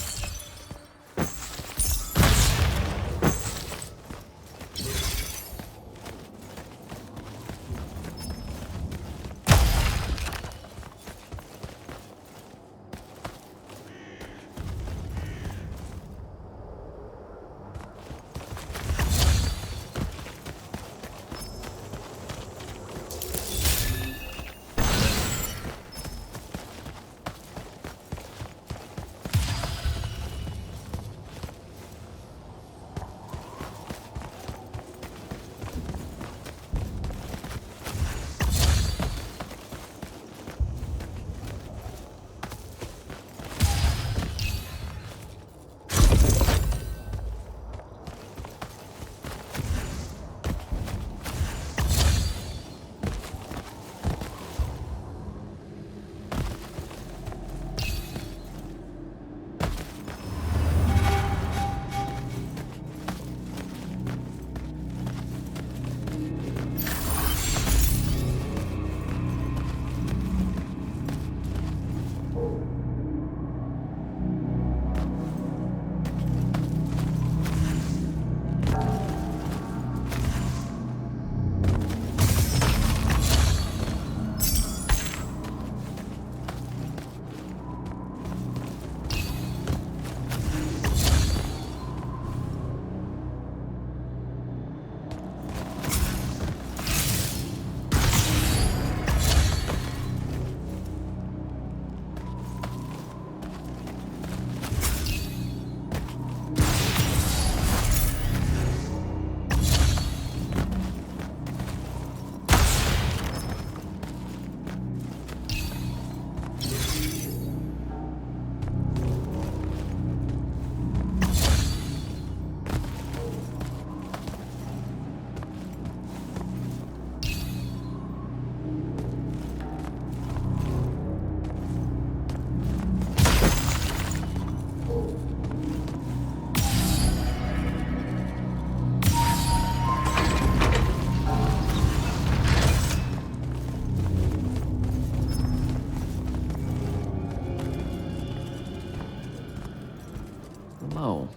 Hello.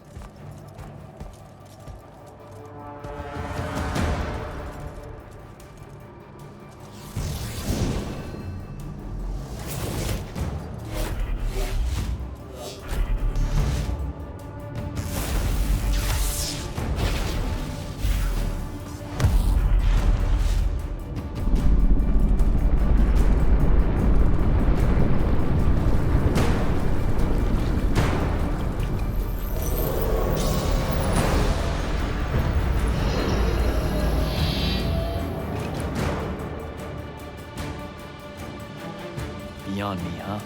Beyond me, huh?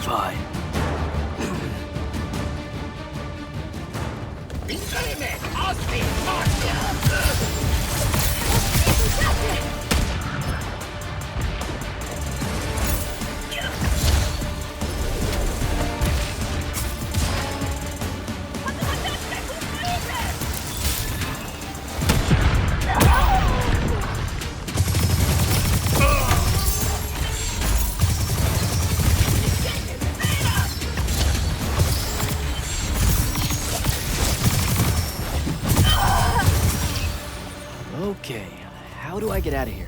Fine. Okay, how do I get out of here?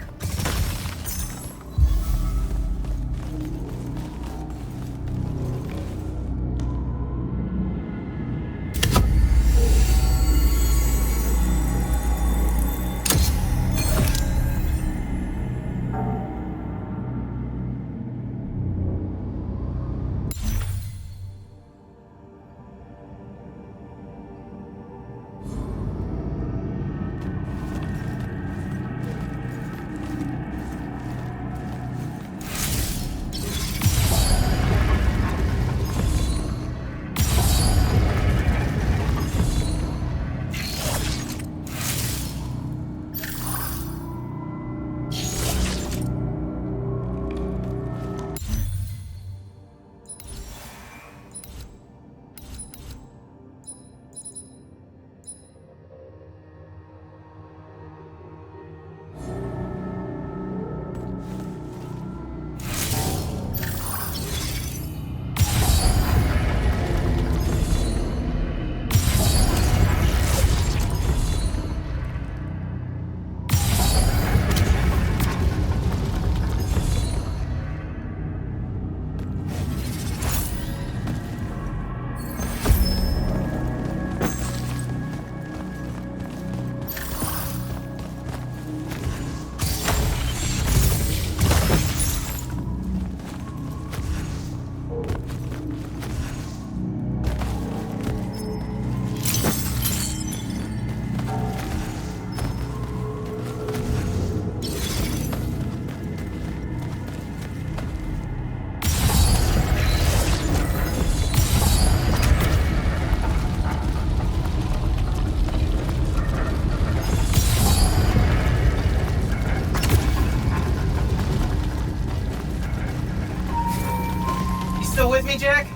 Still with me, Jack?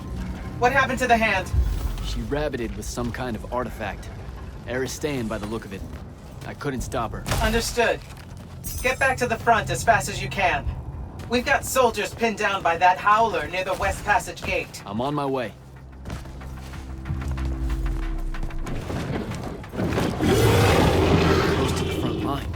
What happened to the hand? She rabbited with some kind of artifact. Aristean by the look of it. I couldn't stop her. Understood. Get back to the front as fast as you can. We've got soldiers pinned down by that howler near the West Passage gate. I'm on my way. Close to the front line.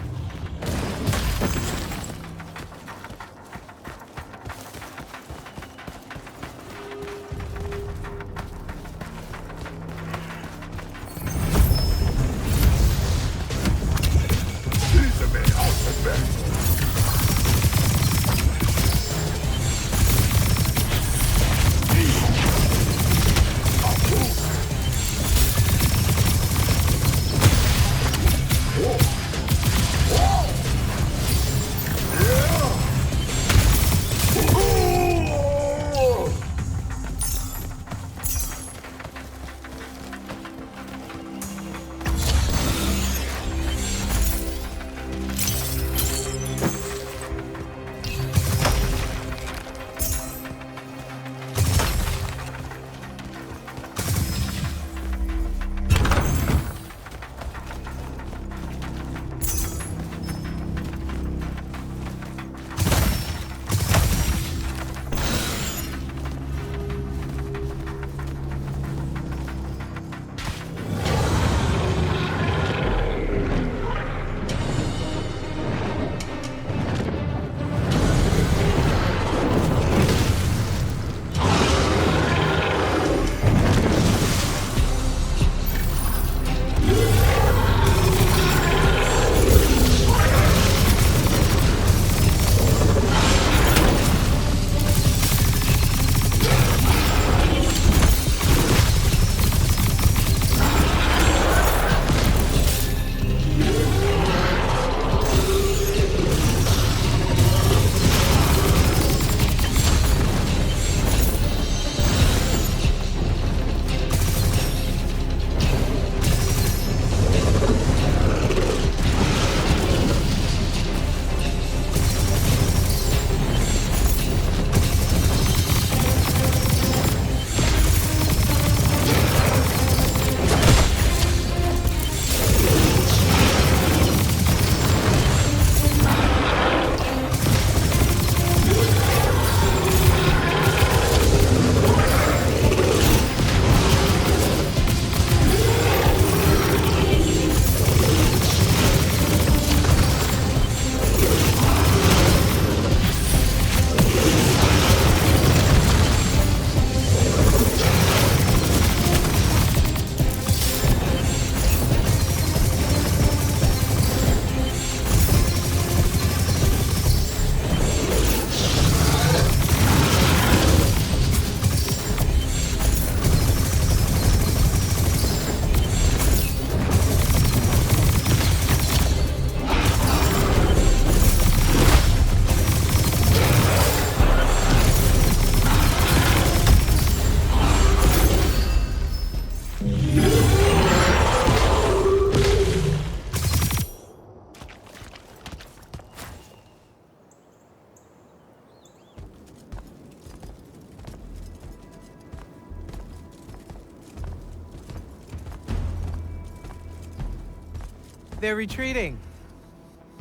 They're retreating.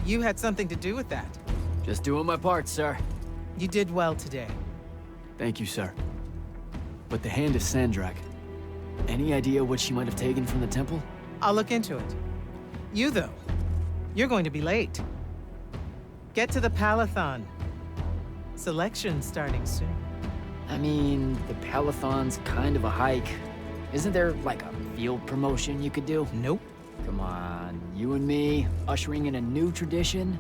You had something to do with that. Just doing my part, sir. You did well today. Thank you, sir. But the hand is Sandrak. Any idea what she might have taken from the temple? I'll look into it. You, though, you're going to be late. Get to the Palathon. Selection's starting soon. I mean, the Palathon's kind of a hike. Isn't there, like, a field promotion you could do? Nope. Come on, you and me, ushering in a new tradition?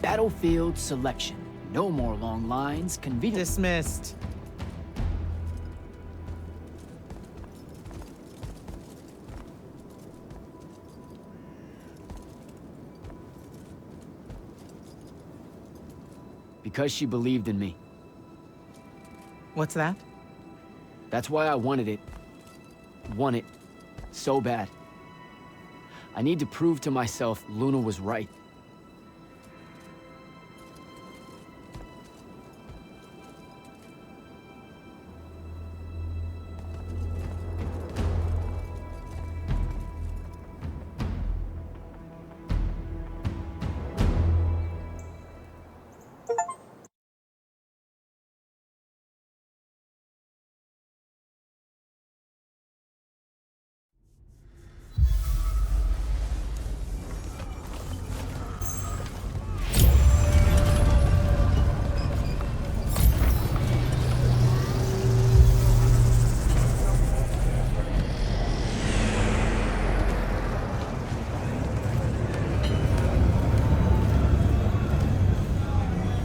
Battlefield selection. No more long lines, convenient. Dismissed. Because she believed in me. What's that? That's why I wanted it. Want it. So bad. I need to prove to myself Luna was right.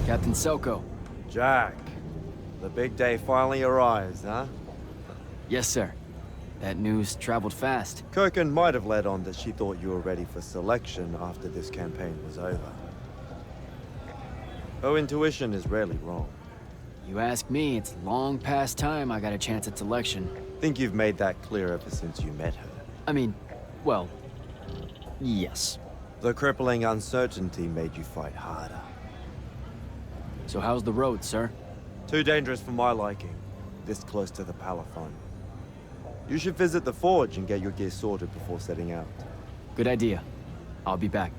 Captain Selko. Jack, the big day finally arrives, huh? Yes, sir. That news traveled fast. Kirkin might have led on that she thought you were ready for selection after this campaign was over. Her intuition is rarely wrong. You ask me, it's long past time I got a chance at selection. Think you've made that clear ever since you met her. I mean, well, yes. The crippling uncertainty made you fight harder. So how's the road, sir? Too dangerous for my liking, this close to the Palathon. You should visit the forge and get your gear sorted before setting out. Good idea. I'll be back.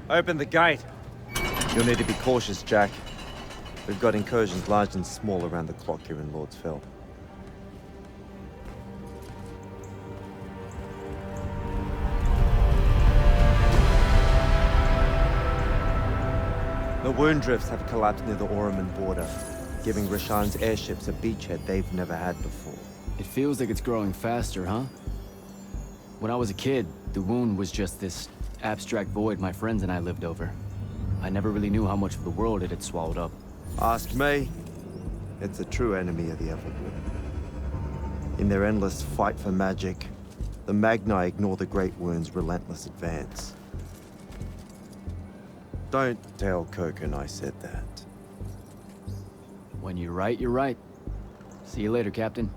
Open the gate. You'll need to be cautious, Jack. We've got incursions large and small around the clock here in Lord's Fell. The wound drifts have collapsed near the Oraman border, giving Rashan's airships a beachhead they've never had before. It feels like it's growing faster, huh? When I was a kid, the wound was just this abstract void my friends and I lived over. I never really knew how much of the world it had swallowed up. Ask me. It's a true enemy of the Everwood. In their endless fight for magic, the Magni ignore the Great Wound's relentless advance. Don't tell Kirkin I said that. When you're right, you're right. See you later, Captain.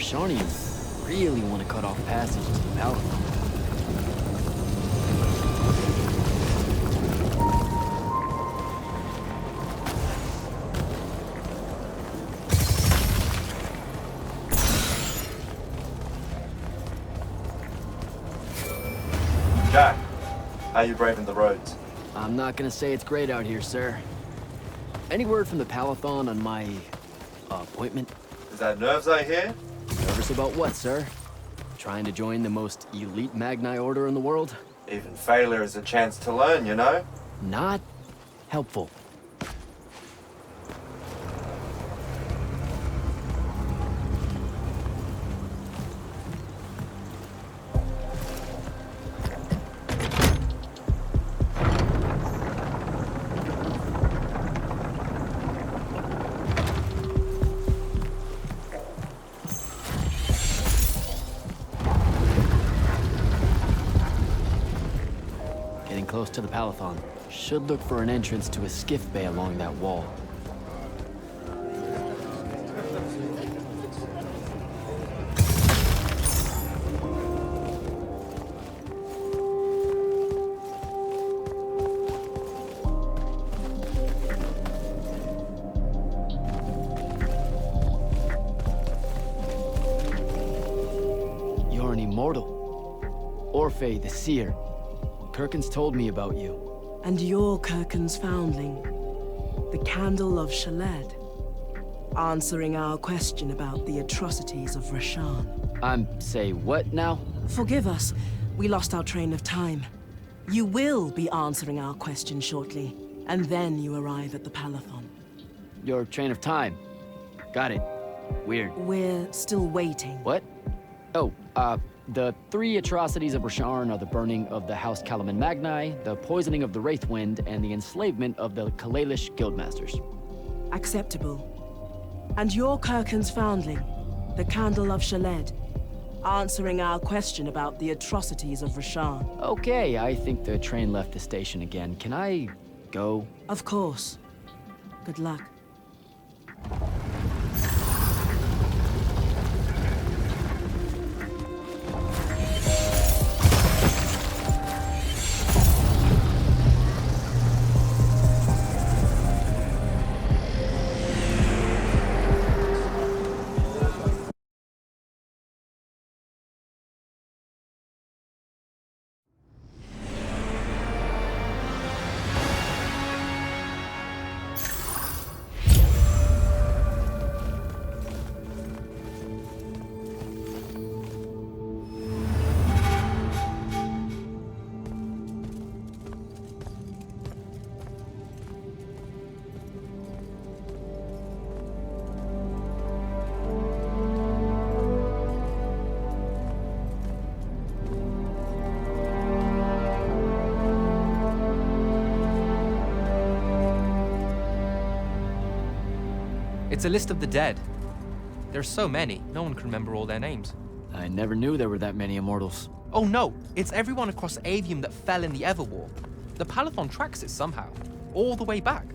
Rashanians really want to cut off passage to the Palatine. Jack, how you braving the roads? I'm not gonna say it's great out here, sir. Any word from the Palatine on my appointment? Is that nerves I hear? Nervous about what, sir? Trying to join the most elite Magni order in the world? Even failure is a chance to learn, you know? Not helpful. Close to the Palatine. Should look for an entrance to a skiff bay along that wall. You're an immortal. Orphe the Seer. Kirkin's told me about you. And you're Kirkin's foundling, the Candle of Shaled, answering our question about the atrocities of Rashan. Say what now? Forgive us, we lost our train of time. You will be answering our question shortly, and then you arrive at the Palatine. Your train of time. Got it. Weird. We're still waiting. What? Oh, the 3 atrocities of Rasharn are the burning of the House Kalaman Magni, the poisoning of the Wraithwind, and the enslavement of the Kalalish Guildmasters. Acceptable. And you're Kirkin's foundling, the Candle of Shaled, answering our question about the atrocities of Rasharn. Okay, I think the train left the station again. Can I go? Of course. Good luck. It's a list of the dead. There's so many, no one can remember all their names. I never knew there were that many immortals. Oh no, it's everyone across Aveum that fell in the Everwar. The Palatine tracks it somehow, all the way back.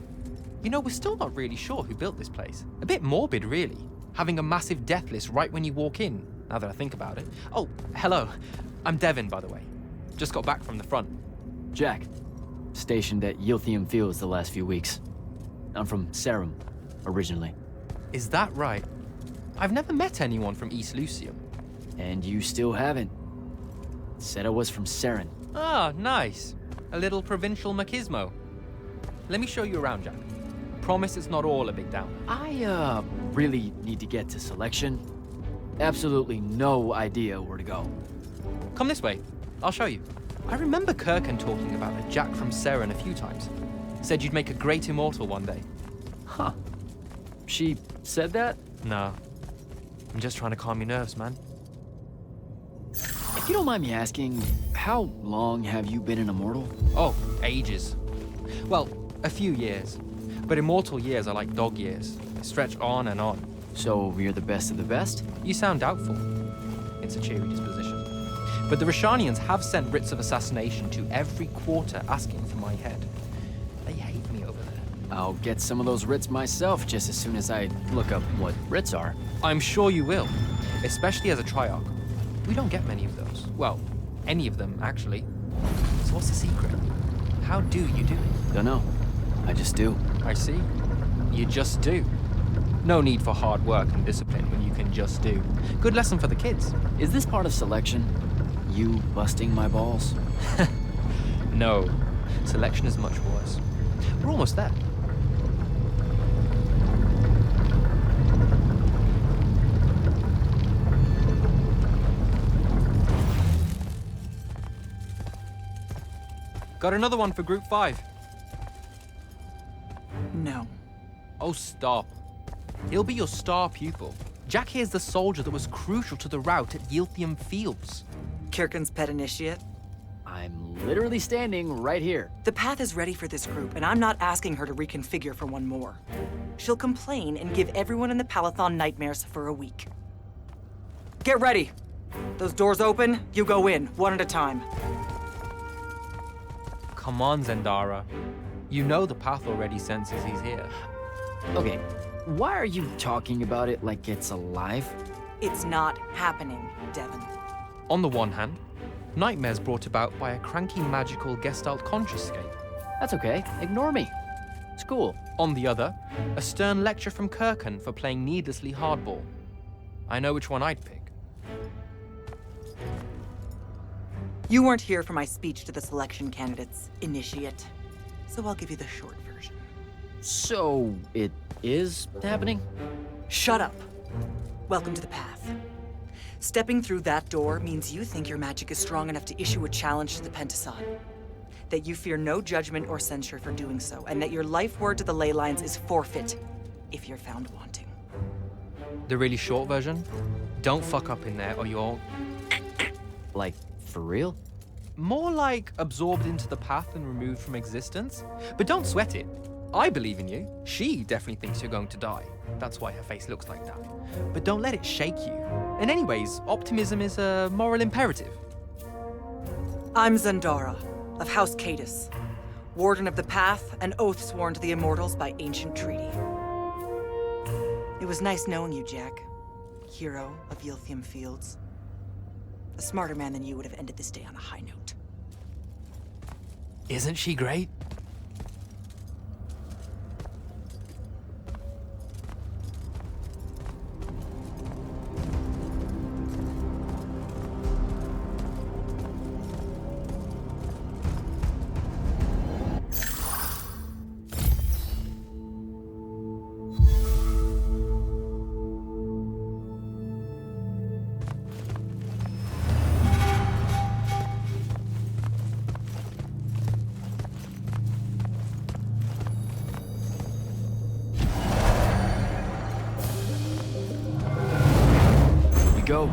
You know, we're still not really sure who built this place. A bit morbid, really. Having a massive death list right when you walk in, now that I think about it. Oh, hello. I'm Devin, by the way. Just got back from the front. Jack. Stationed at Yilthium Fields the last few weeks. I'm from Serum, originally. Is that right? I've never met anyone from East Lucium. And you still haven't. Said I was from Seren. Ah, nice. A little provincial machismo. Let me show you around, Jack. Promise it's not all a big down. I, really need to get to selection. Absolutely no idea where to go. Come this way. I'll show you. I remember Kirkin talking about a Jack from Seren a few times. Said you'd make a great immortal one day. Huh. She said that? No. I'm just trying to calm your nerves, man. If you don't mind me asking, how long have you been an immortal? Oh, ages. Well, a few years. But immortal years are like dog years. They stretch on and on. So you're the best of the best? You sound doubtful. It's a cheery disposition. But the Rashanians have sent writs of assassination to every quarter asking for my head. They hate me over there. I'll get some of those writs myself just as soon as I look up what writs are. I'm sure you will. especially as a Triarch. We don't get many of those. Well, any of them, actually. So what's the secret? How do you do it? Don't know. I just do. I see. You just do. No need for hard work and discipline when you can just do. Good lesson for the kids. Is this part of selection? You busting my balls? No. Selection is much worse. We're almost there. Got another one for Group 5. No. Oh, stop. He'll be your star pupil. Jack here's the soldier that was crucial to the rout at Yilthium Fields. Kirkin's pet initiate? I'm literally standing right here. The path is ready for this group, and I'm not asking her to reconfigure for one more. She'll complain and give everyone in the Palathon nightmares for a week. Get ready. Those doors open, you go in, one at a time. Come on, Zendara. You know the path already senses he's here. Okay, why are you talking about it like it's alive? It's not happening, Devon. On the one hand, nightmares brought about by a cranky magical Gestalt consciouscape. That's okay, ignore me. It's cool. On the other, a stern lecture from Kirkin for playing needlessly hardball. I know which one I'd pick. You weren't here for my speech to the selection candidates, initiate. So I'll give you the short version. So, it is happening? Shut up. Welcome to the path. Stepping through that door means you think your magic is strong enough to issue a challenge to the Pentason. That you fear no judgment or censure for doing so, and that your life word to the ley lines is forfeit if you're found wanting. The really short version? Don't fuck up in there or you're... Like, for real? More like absorbed into the path and removed from existence. But don't sweat it. I believe in you. She definitely thinks you're going to die. That's why her face looks like that. But don't let it shake you. And anyways, optimism is a moral imperative. I'm Zendara, of House Cadus, Warden of the Path, and oath sworn to the Immortals by ancient treaty. It was nice knowing you, Jack. Hero of Yilthium Fields. A smarter man than you would have ended this day on a high note. Isn't she great? Go.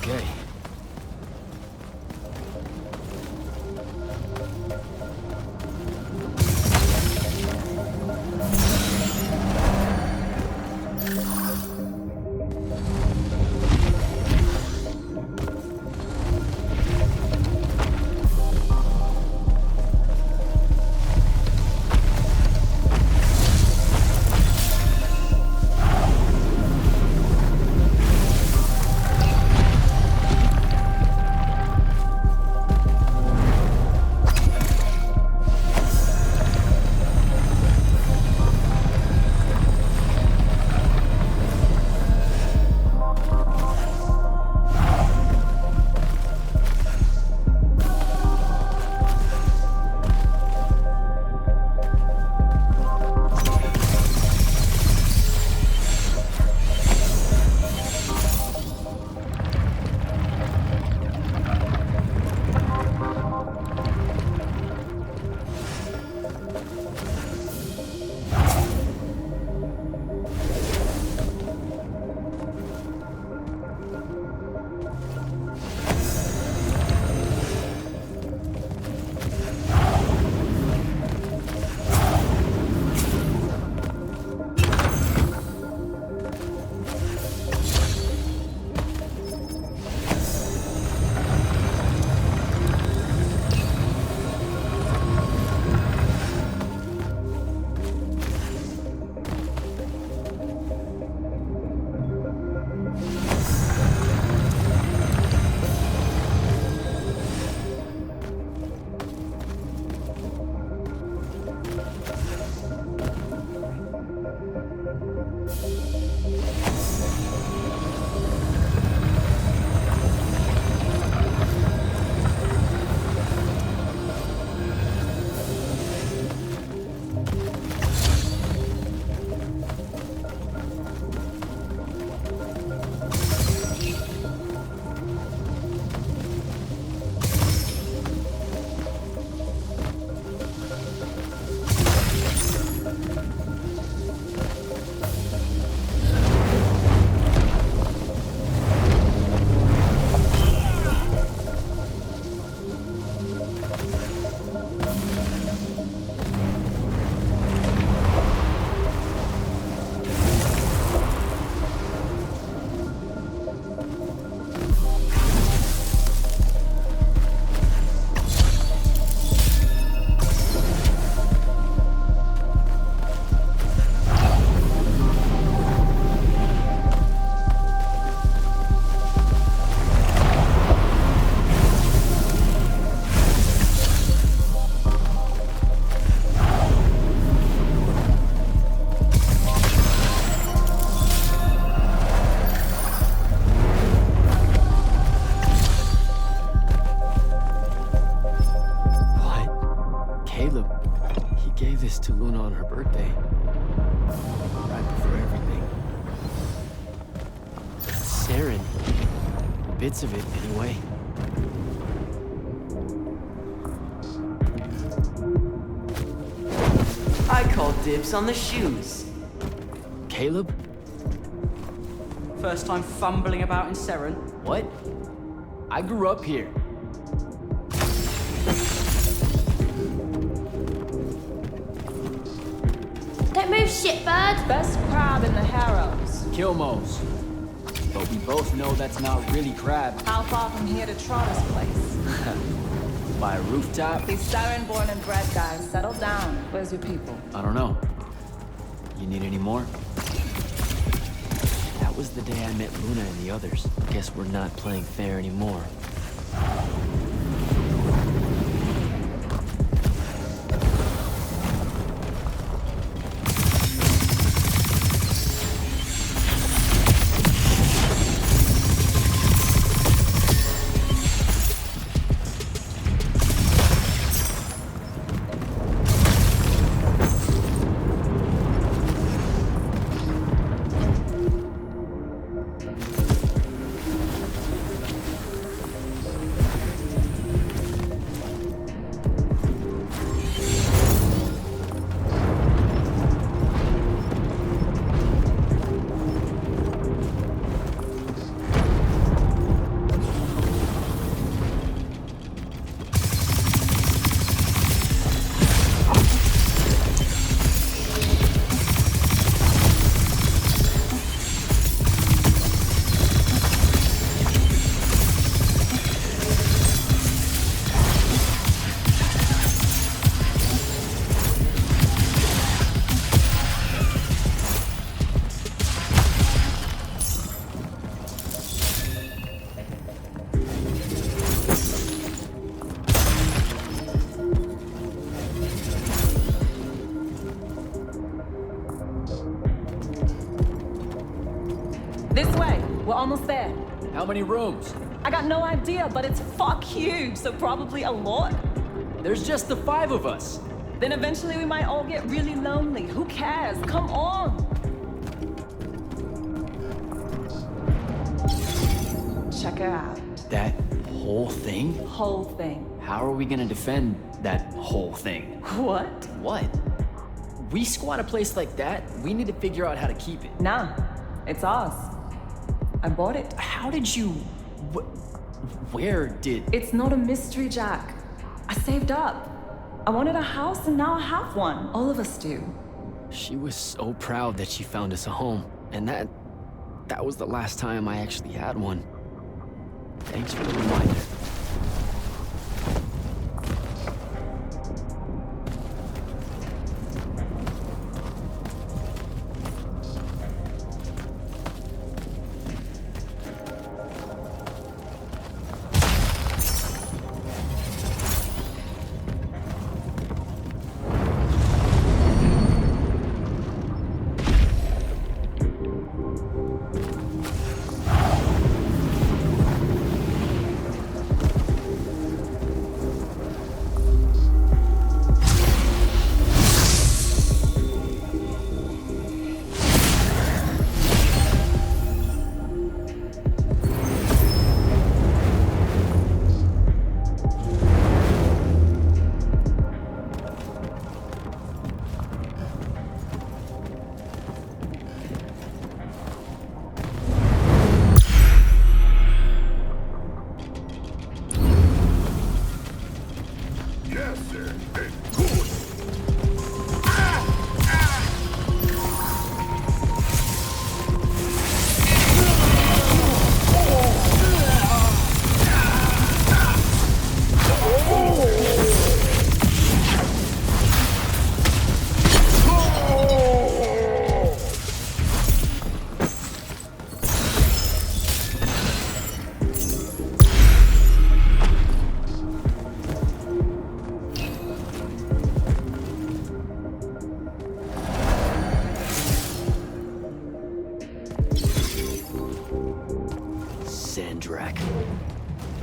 Okay. To Luna on her birthday. Right before everything. Saren. Bits of it, anyway. I call dibs on the shoes. Caleb? First time fumbling about in Seren. What? I grew up here. Don't move, shitbird! Best crab in the Harrows. Kilmos. But we both know that's not really crab. How far from here to Trotter's place? By a rooftop? These Siren born and bred guys, settle down. Where's your people? I don't know. You need any more? That was the day I met Luna and the others. Guess we're not playing fair anymore. Almost there. How many rooms? I got no idea, but it's fuck huge, so probably a lot. There's just the 5 of us. Then eventually we might all get really lonely. Who cares? Come on! Check her out. That whole thing? Whole thing. How are we gonna defend that whole thing? What? What? We squat a place like that, we need to figure out how to keep it. Nah, it's ours. I bought it. How did you... Where did... It's not a mystery, Jack. I saved up. I wanted a house and now I have one. All of us do. She was so proud that she found us a home. And that was the last time I actually had one. Thanks for the reminder.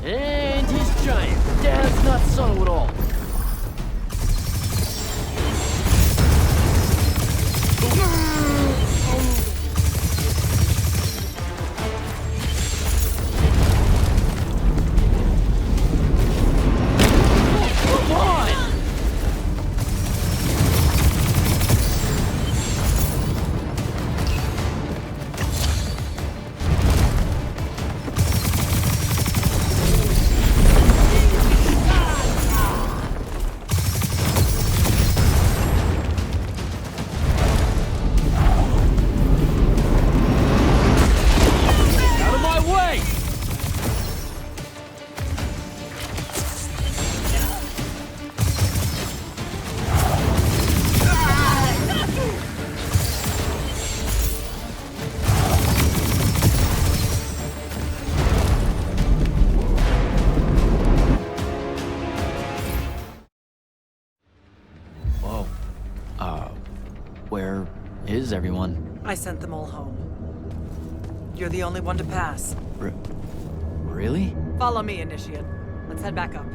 And he's giant. Dad's not subtle at all. Come on! Where is everyone? I sent them all home. You're the only one to pass. Really? Follow me, Initiate. Let's head back up.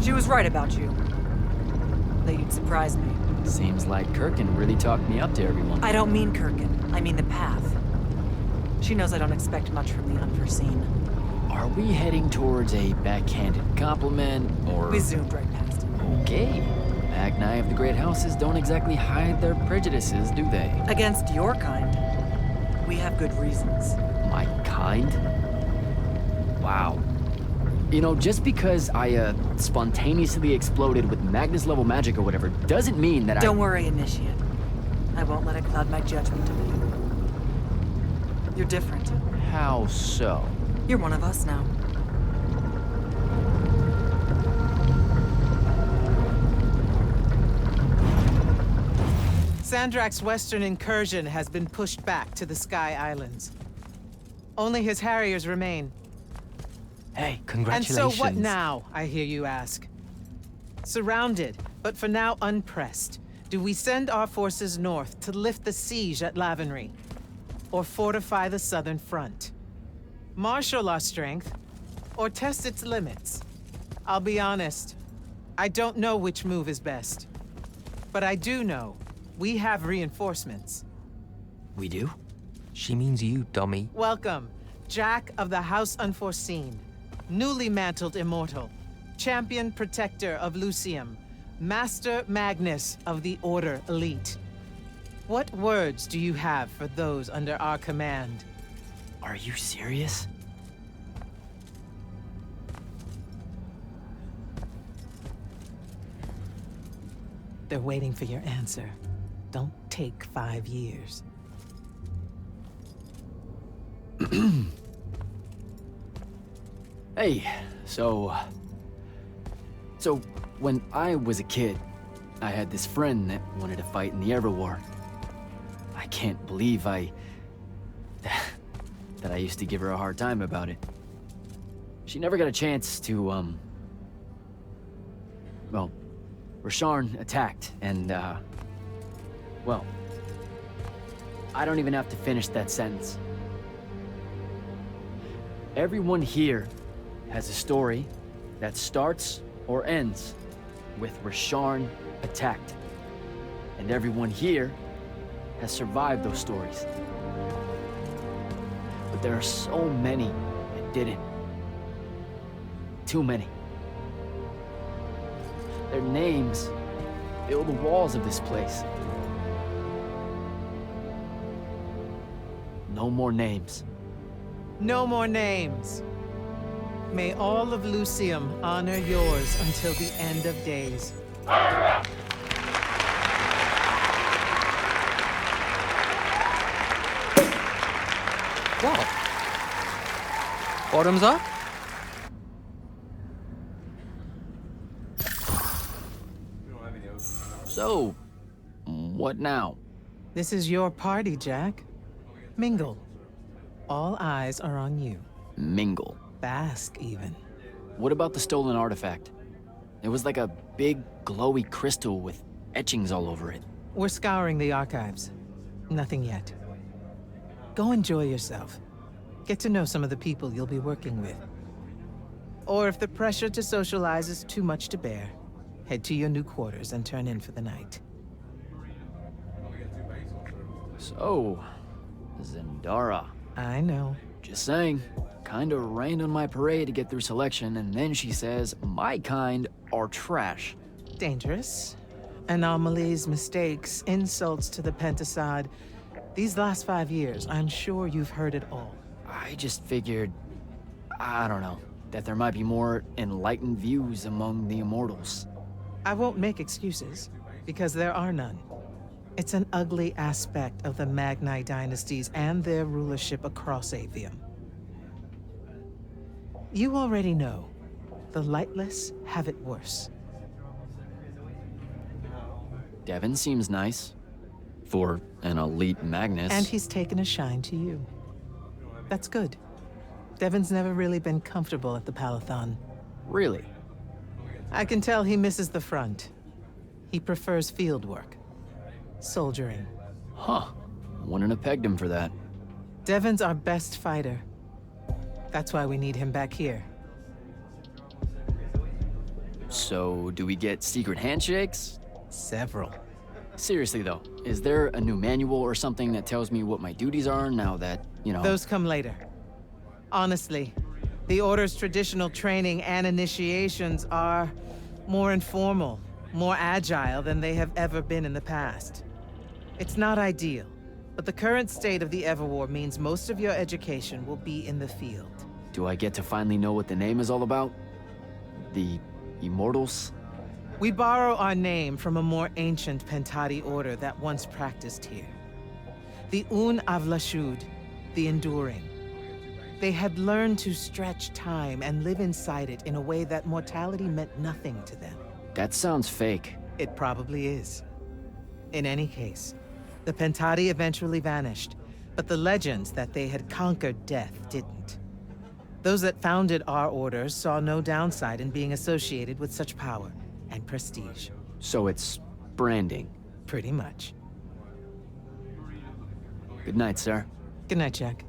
She was right about you. That you'd surprise me. Seems like Kirkin really talked me up to everyone. I don't mean Kirkin. I mean the path. She knows I don't expect much from the unforeseen. Are we heading towards a backhanded compliment, or...? We zoomed right past it. Okay. Magni of the Great Houses don't exactly hide their prejudices, do they? Against your kind, we have good reasons. My kind? Wow. You know, just because I, spontaneously exploded with Magnus-level magic or whatever, doesn't mean that Don't worry, Initiate. I won't let it cloud my judgment of you. You're different. How so? You're one of us now. Sandrak's western incursion has been pushed back to the Sky Islands. Only his Harriers remain. Hey, congratulations. And so what now, I hear you ask? Surrounded, but for now unpressed, do we send our forces north to lift the siege at Lavenry? Or fortify the southern front? Marshal our strength, or test its limits? I'll be honest, I don't know which move is best. But I do know we have reinforcements. We do? She means you, dummy. Welcome, Jack of the House Unforeseen, newly mantled immortal, champion protector of Lucium, Master Magnus of the Order Elite. What words do you have for those under our command? Are you serious? They're waiting for your answer. Don't take 5 years. Hey, so when I was a kid, I had this friend that wanted to fight in the Everwar. I can't believe that I used to give her a hard time about it. She never got a chance to, well, Rasharn attacked, and, well, I don't even have to finish that sentence. Everyone here has a story that starts or ends with Rasharn attacked. And everyone here has survived those stories. But there are so many that didn't. Too many. Their names fill the walls of this place. No more names. No more names. May all of Lucium honor yours until the end of days. Wow. Bottoms up? So, what now? This is your party, Jack. Mingle. All eyes are on you. Mingle. Bask, even. What about the stolen artifact? It was like a big, glowy crystal with etchings all over it. We're scouring the archives. Nothing yet. Go enjoy yourself. Get to know some of the people you'll be working with. Or if the pressure to socialize is too much to bear, head to your new quarters and turn in for the night. So, Zendara. I know. Just saying. Kinda rained on my parade to get through selection, and then she says my kind are trash. Dangerous. Anomalies, mistakes, insults to the Pentasod. These last 5 years, I'm sure you've heard it all. I just figured, I don't know, that there might be more enlightened views among the Immortals. I won't make excuses, because there are none. It's an ugly aspect of the Magni dynasties and their rulership across Aveum. You already know, the lightless have it worse. Devin seems nice. For an elite Magnus. And he's taken a shine to you. That's good. Devin's never really been comfortable at the Palathon. Really? I can tell he misses the front. He prefers field work. Soldiering. Huh. Wouldn't have pegged him for that. Devin's our best fighter. That's why we need him back here. So, do we get secret handshakes? Several. Seriously though, is there a new manual or something that tells me what my duties are now that, you know... Those come later. Honestly, the Order's traditional training and initiations are more informal, more agile than they have ever been in the past. It's not ideal, but the current state of the Everwar means most of your education will be in the field. Do I get to finally know what the name is all about? The Immortals? We borrow our name from a more ancient Pentati order that once practiced here. The Un Avlashud, the Enduring. They had learned to stretch time and live inside it in a way that mortality meant nothing to them. That sounds fake. It probably is. In any case, the Pentati eventually vanished, but the legends that they had conquered death didn't. Those that founded our orders saw no downside in being associated with such power and prestige. So it's branding. Pretty much. Good night, sir. Good night, Jack.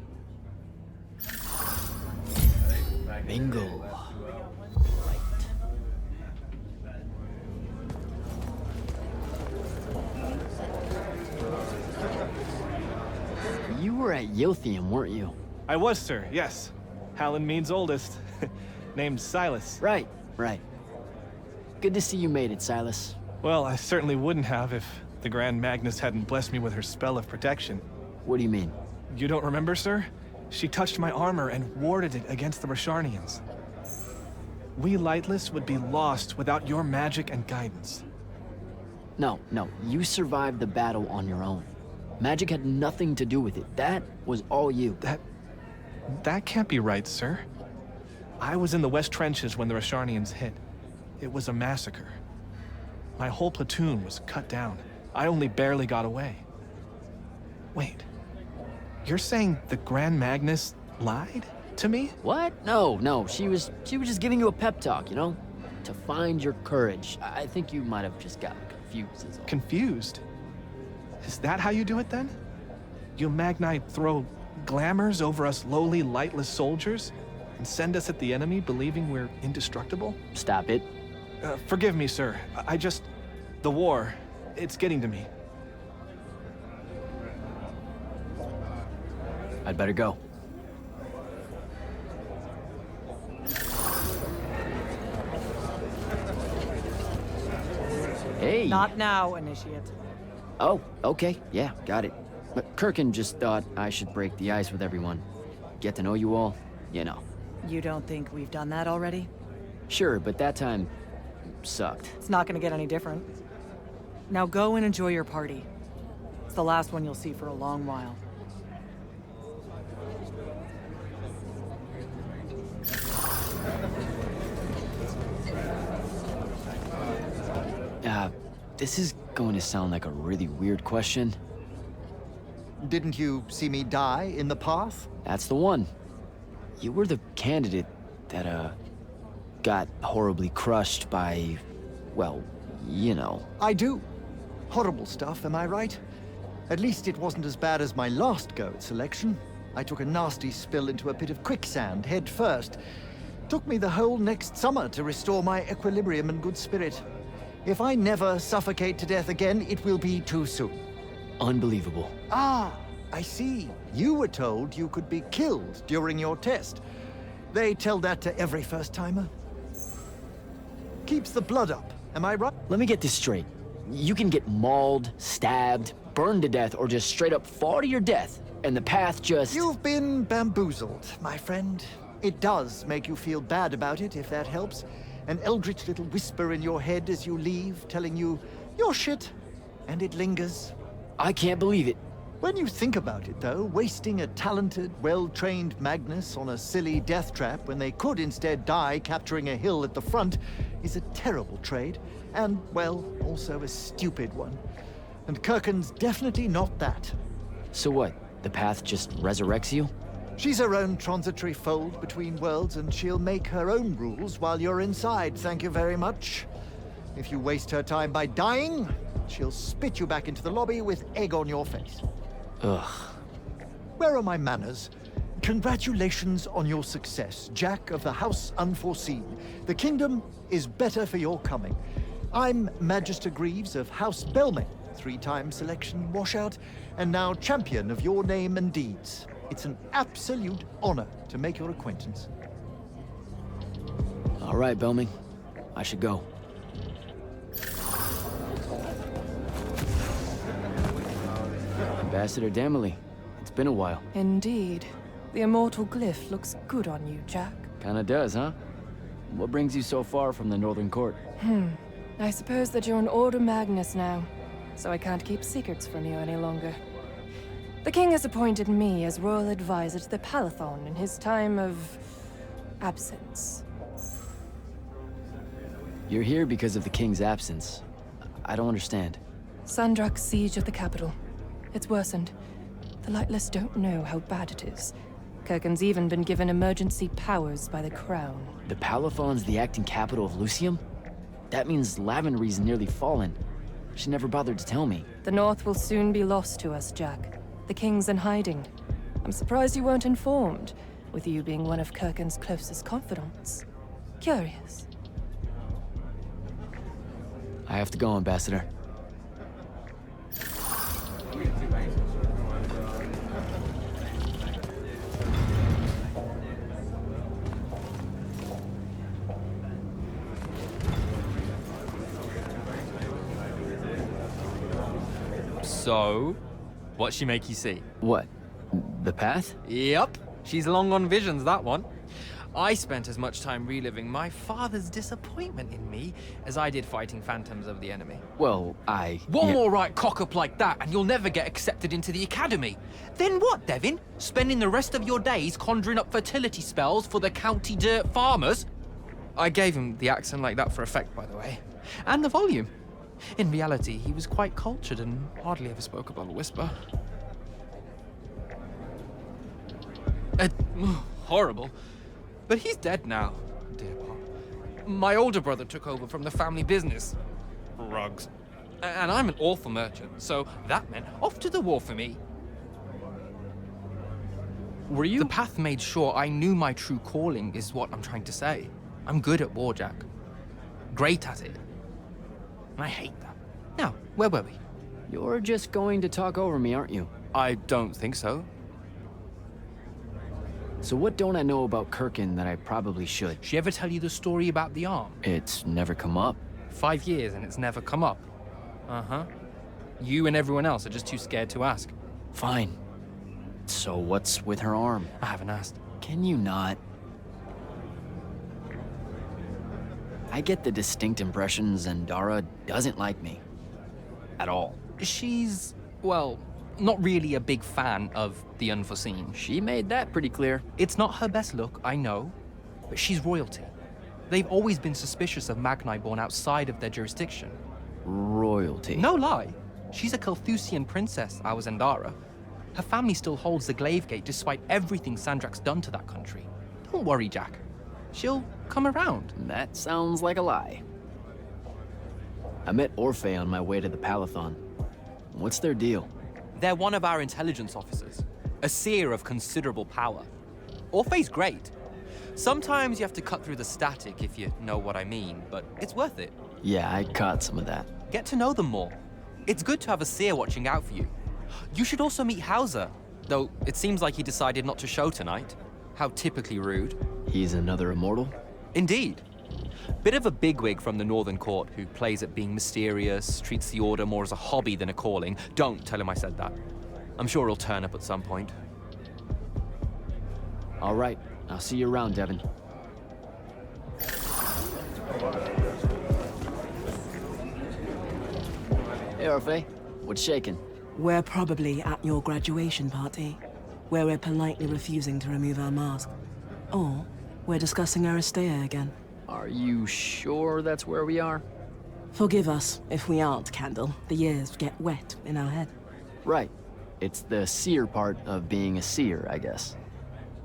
Bingo. You were at Yothium, weren't you? I was, sir, yes. Hallen means oldest. Named Silas. Right. Good to see you made it, Silas. Well, I certainly wouldn't have if the Grand Magnus hadn't blessed me with her spell of protection. What do you mean? You don't remember, sir? She touched my armor and warded it against the Rasharnians. We Lightless would be lost without your magic and guidance. No, you survived the battle on your own. Magic had nothing to do with it. That was all you. That can't be right, sir. I was in the West Trenches when the Rasharnians hit. It was a massacre. My whole platoon was cut down. I only barely got away. Wait. You're saying the Grand Magnus lied to me? What? No. She was just giving you a pep talk, you know? To find your courage. I think you might have just gotten confused is all. Confused? Is that how you do it then? You Magni throw glamours over us lowly, lightless soldiers and send us at the enemy believing we're indestructible? Stop it. Forgive me, sir. The war, it's getting to me. I'd better go. Hey. Not now, Initiate. Oh, okay. Yeah, got it. But Kirkin just thought I should break the ice with everyone. Get to know you all, you know. You don't think we've done that already? Sure, but that time sucked. It's not gonna get any different. Now go and enjoy your party. It's the last one you'll see for a long while. This is going to sound like a really weird question. Didn't you see me die in the path? That's the one. You were the candidate that, got horribly crushed by, well, you know. I do. Horrible stuff, am I right? At least it wasn't as bad as my last go at selection. I took a nasty spill into a pit of quicksand head first. Took me the whole next summer to restore my equilibrium and good spirit. If I never suffocate to death again, it will be too soon. Unbelievable. Ah, I see. You were told you could be killed during your test. They tell that to every first-timer. Keeps the blood up, am I right? Let me get this straight. You can get mauled, stabbed, burned to death, or just straight up fall to your death, and the path just... You've been bamboozled, my friend. It does make you feel bad about it, if that helps. An eldritch little whisper in your head as you leave, telling you, you're shit, and it lingers. I can't believe it. When you think about it, though, wasting a talented, well-trained Magnus on a silly death trap when they could instead die capturing a hill at the front is a terrible trade, and, well, also a stupid one. And Kirkin's definitely not that. So what? The path just resurrects you? She's her own transitory fold between worlds, and she'll make her own rules while you're inside, thank you very much. If you waste her time by dying, she'll spit you back into the lobby with egg on your face. Ugh. Where are my manners? Congratulations on your success, Jack of the House Unforeseen. The kingdom is better for your coming. I'm Magister Greaves of House Belmay, 3-time selection washout, and now champion of your name and deeds. It's an absolute honor to make your acquaintance. All right, Belming. I should go. Ambassador Damley, it's been a while. Indeed. The immortal glyph looks good on you, Jack. Kinda does, huh? What brings you so far from the Northern Court? I suppose that you're an Order Magnus now, so I can't keep secrets from you any longer. The king has appointed me as royal advisor to the Palathon in his time of... absence. You're here because of the king's absence. I don't understand. Sandrak's siege of the capital. It's worsened. The Lightless don't know how bad it is. Kirkin's even been given emergency powers by the Crown. The Palathon's the acting capital of Lucium? That means Lavenary's nearly fallen. She never bothered to tell me. The North will soon be lost to us, Jack. The King's in hiding. I'm surprised you weren't informed, with you being one of Kirkin's closest confidants. Curious. I have to go, Ambassador. So, what'd she make you see? What? The path? Yep. She's long on visions, that one. I spent as much time reliving my father's disappointment in me as I did fighting phantoms of the enemy. Well, One more right cock-up like that and you'll never get accepted into the academy. Then what, Devin? Spending the rest of your days conjuring up fertility spells for the county dirt farmers? I gave him the accent like that for effect, by the way. And the volume. In reality, he was quite cultured and hardly ever spoke above a whisper. Horrible. But he's dead now, dear Pop. My older brother took over from the family business. Rugs. And I'm an awful merchant, so that meant off to the war for me. Were you? The path made sure I knew my true calling is what I'm trying to say. I'm good at war, Jack. Great at it. And I hate that. Now, where were we? You're just going to talk over me, aren't you? I don't think so. So what don't I know about Kirkin that I probably should? She ever tell you the story about the arm? It's never come up. 5 years and it's never come up. Uh-huh. You and everyone else are just too scared to ask. Fine. So what's with her arm? I haven't asked. Can you not? I get the distinct impression Zendara doesn't like me. At all. She's, well, not really a big fan of the unforeseen. She made that pretty clear. It's not her best look, I know, but she's royalty. They've always been suspicious of Magni born outside of their jurisdiction. Royalty? No lie. She's a Kelthusian princess, our Zendara. Her family still holds the Glaive Gate despite everything Sandrak's done to that country. Don't worry, Jack. She'll come around. That sounds like a lie. I met Orphe on my way to the Palathon. What's their deal? They're one of our intelligence officers, a seer of considerable power. Orphe's great. Sometimes you have to cut through the static, if you know what I mean, but it's worth it. Yeah, I caught some of that. Get to know them more. It's good to have a seer watching out for you. You should also meet Hauser, though it seems like he decided not to show tonight. How typically rude. He's another immortal? Indeed. Bit of a bigwig from the Northern Court who plays at being mysterious, treats the Order more as a hobby than a calling. Don't tell him I said that. I'm sure he'll turn up at some point. All right. I'll see you around, Devin. Hey, Orphe. What's shaking? We're probably at your graduation party, where we're politely refusing to remove our mask. Or we're discussing Aristea again. Are you sure that's where we are? Forgive us if we aren't, Candle. The years get wet in our head. Right. It's the seer part of being a seer, I guess.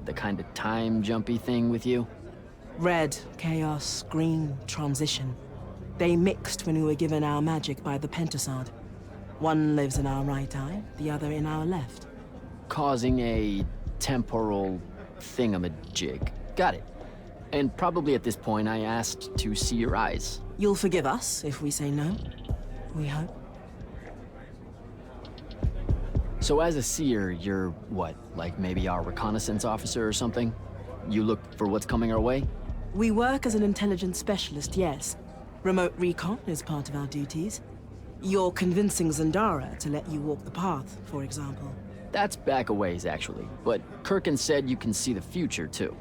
The kind of time-jumpy thing with you? Red, chaos, green, transition. They mixed when we were given our magic by the Pentasod. One lives in our right eye, the other in our left. Causing a temporal thingamajig. Got it. And probably at this point I asked to see your eyes. You'll forgive us if we say no, we hope. So as a seer, you're what, like maybe our reconnaissance officer or something? You look for what's coming our way? We work as an intelligence specialist, yes. Remote recon is part of our duties. You're convincing Zendara to let you walk the path, for example. That's back a ways, actually. But Kirkin said you can see the future, too.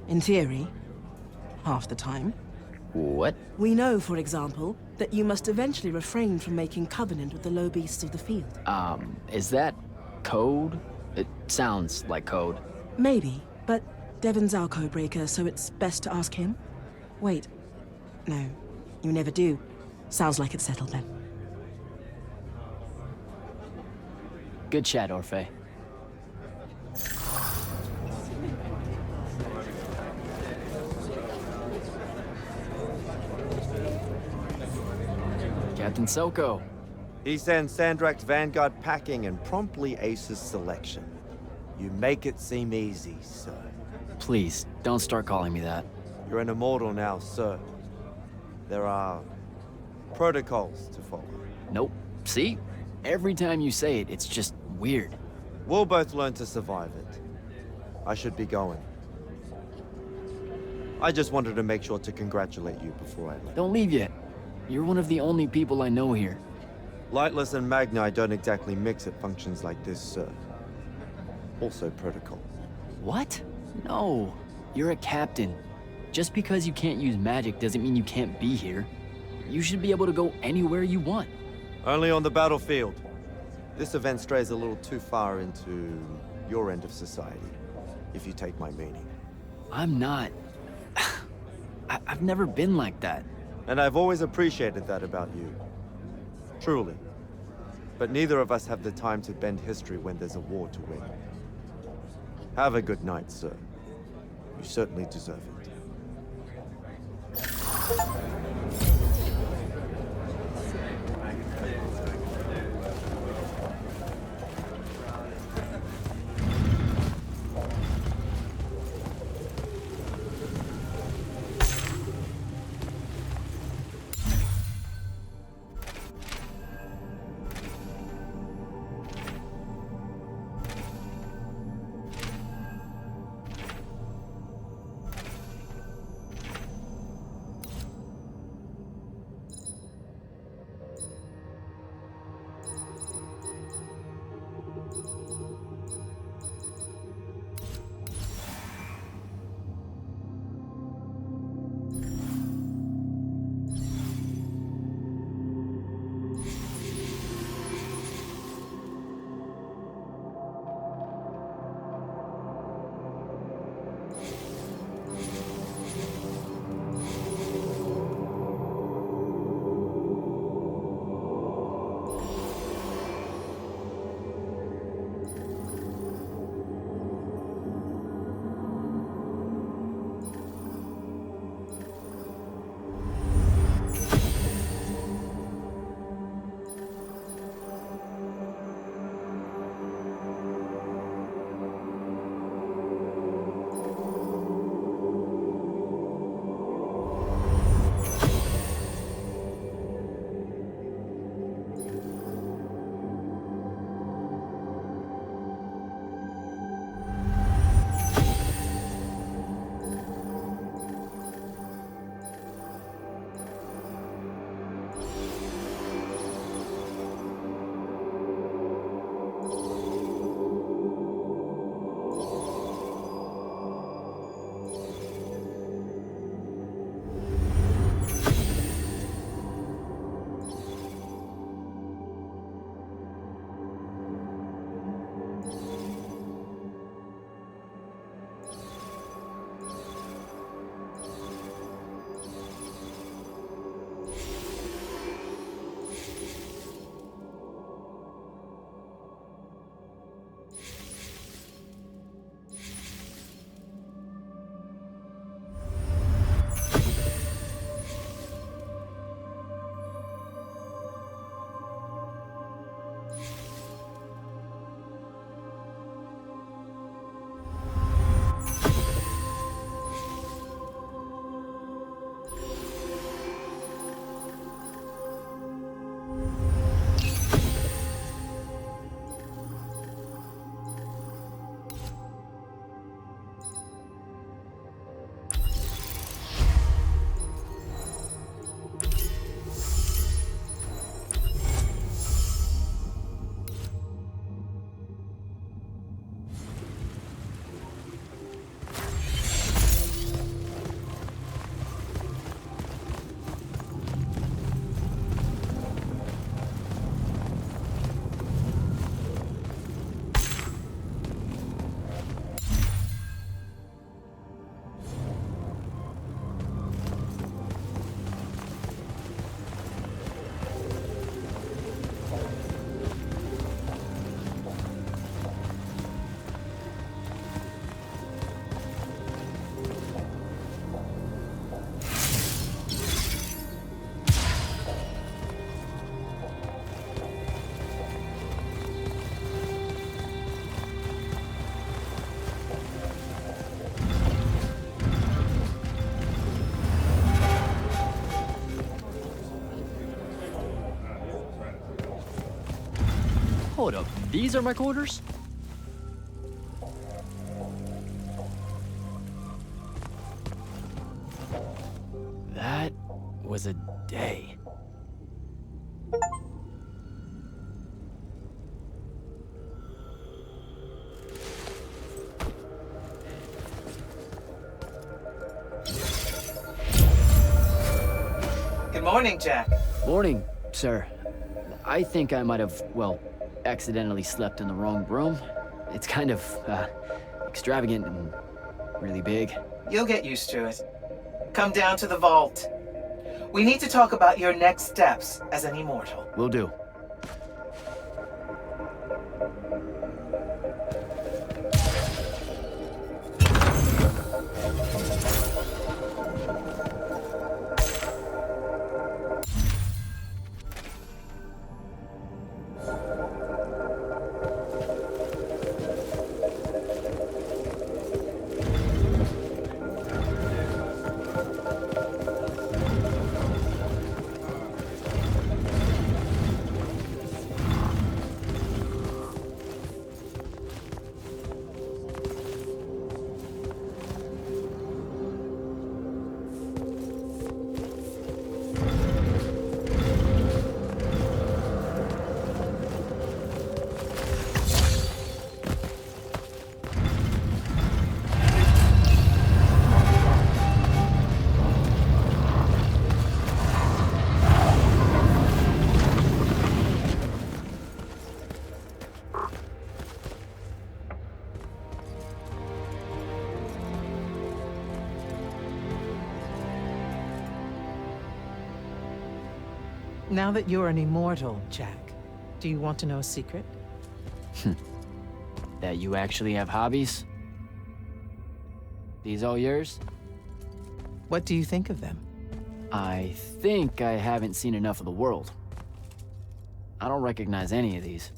In theory. Half the time. What? We know, for example, that you must eventually refrain from making covenant with the low beasts of the field. Is that code? It sounds like code. Maybe, but Devin's our codebreaker, so it's best to ask him. Wait. No, you never do. Sounds like it's settled then. Good chat, Orphe. Captain Soko. He sends Sandrak's vanguard packing and promptly aces selection. You make it seem easy, sir. Please, don't start calling me that. You're an immortal now, sir. There are protocols to follow. Nope. See? Every time you say it, it's just weird. We'll both learn to survive it. I should be going. I just wanted to make sure to congratulate you before I left. Don't leave yet. You're one of the only people I know here. Lightless and Magni don't exactly mix at functions like this, sir. Also protocol. What? No. You're a captain. Just because you can't use magic doesn't mean you can't be here. You should be able to go anywhere you want. Only on the battlefield. This event strays a little too far into your end of society, if you take my meaning. I'm not. I've never been like that. And I've always appreciated that about you. Truly. But neither of us have the time to bend history when there's a war to win. Have a good night, sir. You certainly deserve it. Hold up, these are my quarters? That was a day. Good morning, Jack. Morning, sir. I think I might have, well, accidentally slept in the wrong room. It's kind of, extravagant and really big. You'll get used to it. Come down to the vault. We need to talk about your next steps as an immortal. Will do. Now that you're an immortal, Jack, do you want to know a secret? That you actually have hobbies? These all yours? What do you think of them? I think I haven't seen enough of the world. I don't recognize any of these.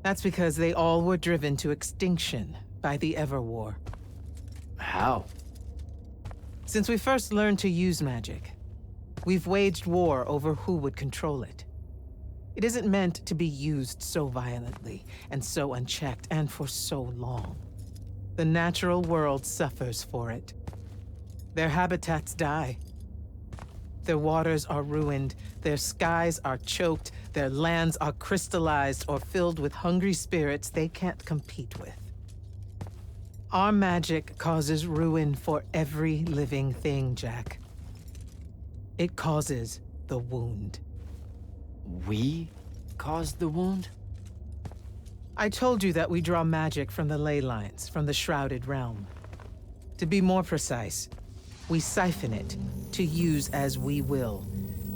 That's because they all were driven to extinction by the Everwar. How? Since we first learned to use magic, we've waged war over who would control it. It isn't meant to be used so violently and so unchecked and for so long. The natural world suffers for it. Their habitats die. Their waters are ruined, their skies are choked, their lands are crystallized or filled with hungry spirits they can't compete with. Our magic causes ruin for every living thing, Jack. It causes the wound. We caused the wound? I told you that we draw magic from the ley lines, from the Shrouded Realm. To be more precise, we siphon it to use as we will,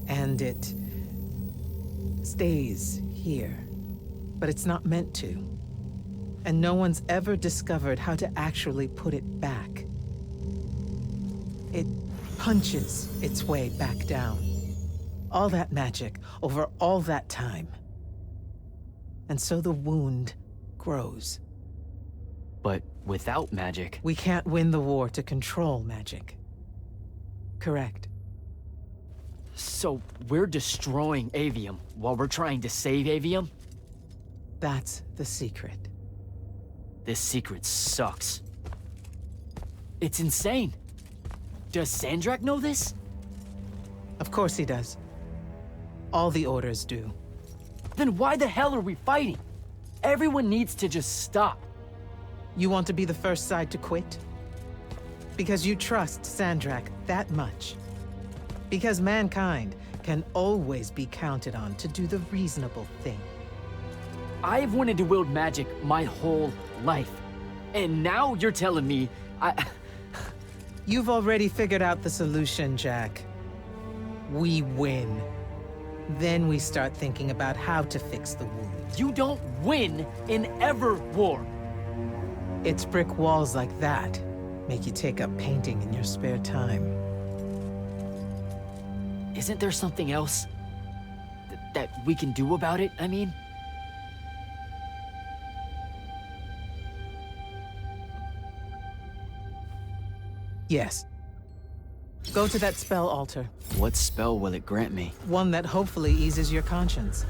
and it stays here. But it's not meant to. And no one's ever discovered how to actually put it back. It punches its way back down. All that magic over all that time. And so the wound grows. But without magic... We can't win the war to control magic. Correct. So we're destroying Aveum while we're trying to save Aveum? That's the secret. This secret sucks. It's insane. Does Sandrak know this? Of course he does. All the orders do. Then why the hell are we fighting? Everyone needs to just stop. You want to be the first side to quit? Because you trust Sandrak that much. Because mankind can always be counted on to do the reasonable thing. I've wanted to wield magic my whole life. And now you're telling me You've already figured out the solution, Jack. We win. Then we start thinking about how to fix the wound. You don't win in Everwar. It's brick walls like that make you take up painting in your spare time. Isn't there something else that we can do about it, I mean? Yes. Go to that spell altar. What spell will it grant me? One that hopefully eases your conscience.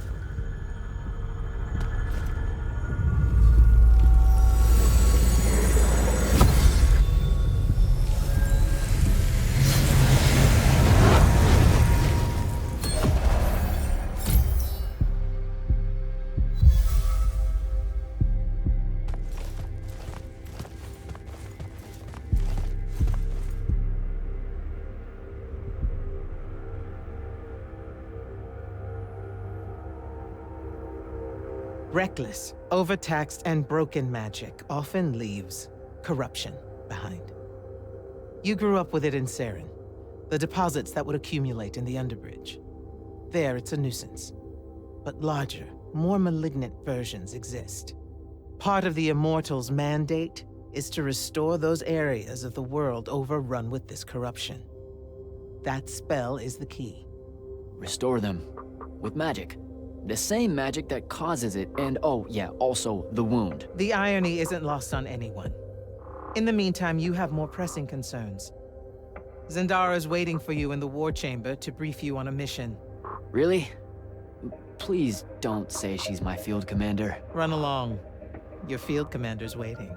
Reckless, overtaxed, and broken magic often leaves corruption behind. You grew up with it in Saren, the deposits that would accumulate in the Underbridge. There, it's a nuisance. But larger, more malignant versions exist. Part of the Immortals' mandate is to restore those areas of the world overrun with this corruption. That spell is the key. Restore them. With magic. The same magic that causes it, and oh yeah, also the wound. The irony isn't lost on anyone. In the meantime, you have more pressing concerns. Zendara's waiting for you in the war chamber to brief you on a mission. Really? Please don't say she's my field commander. Run along. Your field commander's waiting.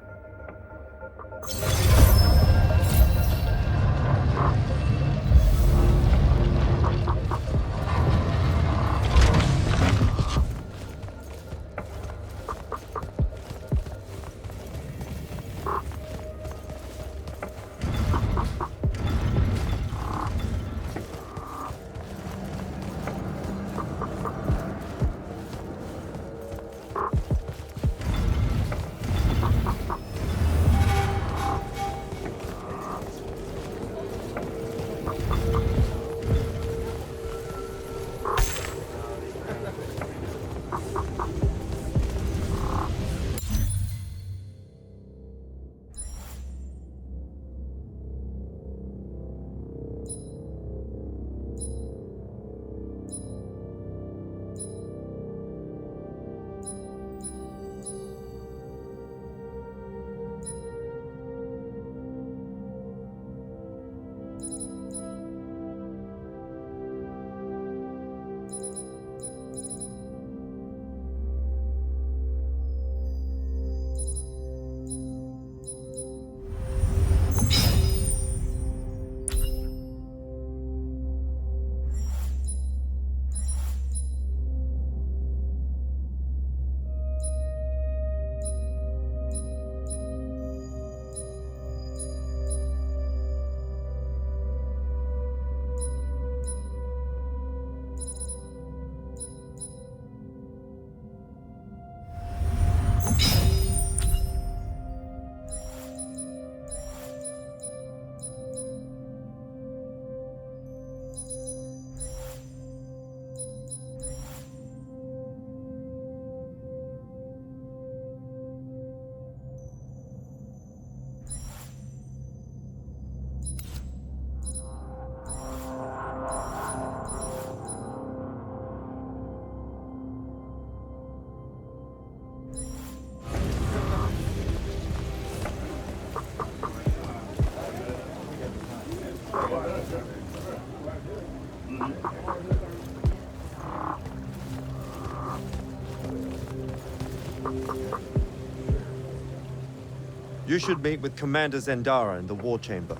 You should meet with Commander Zendara in the war chamber.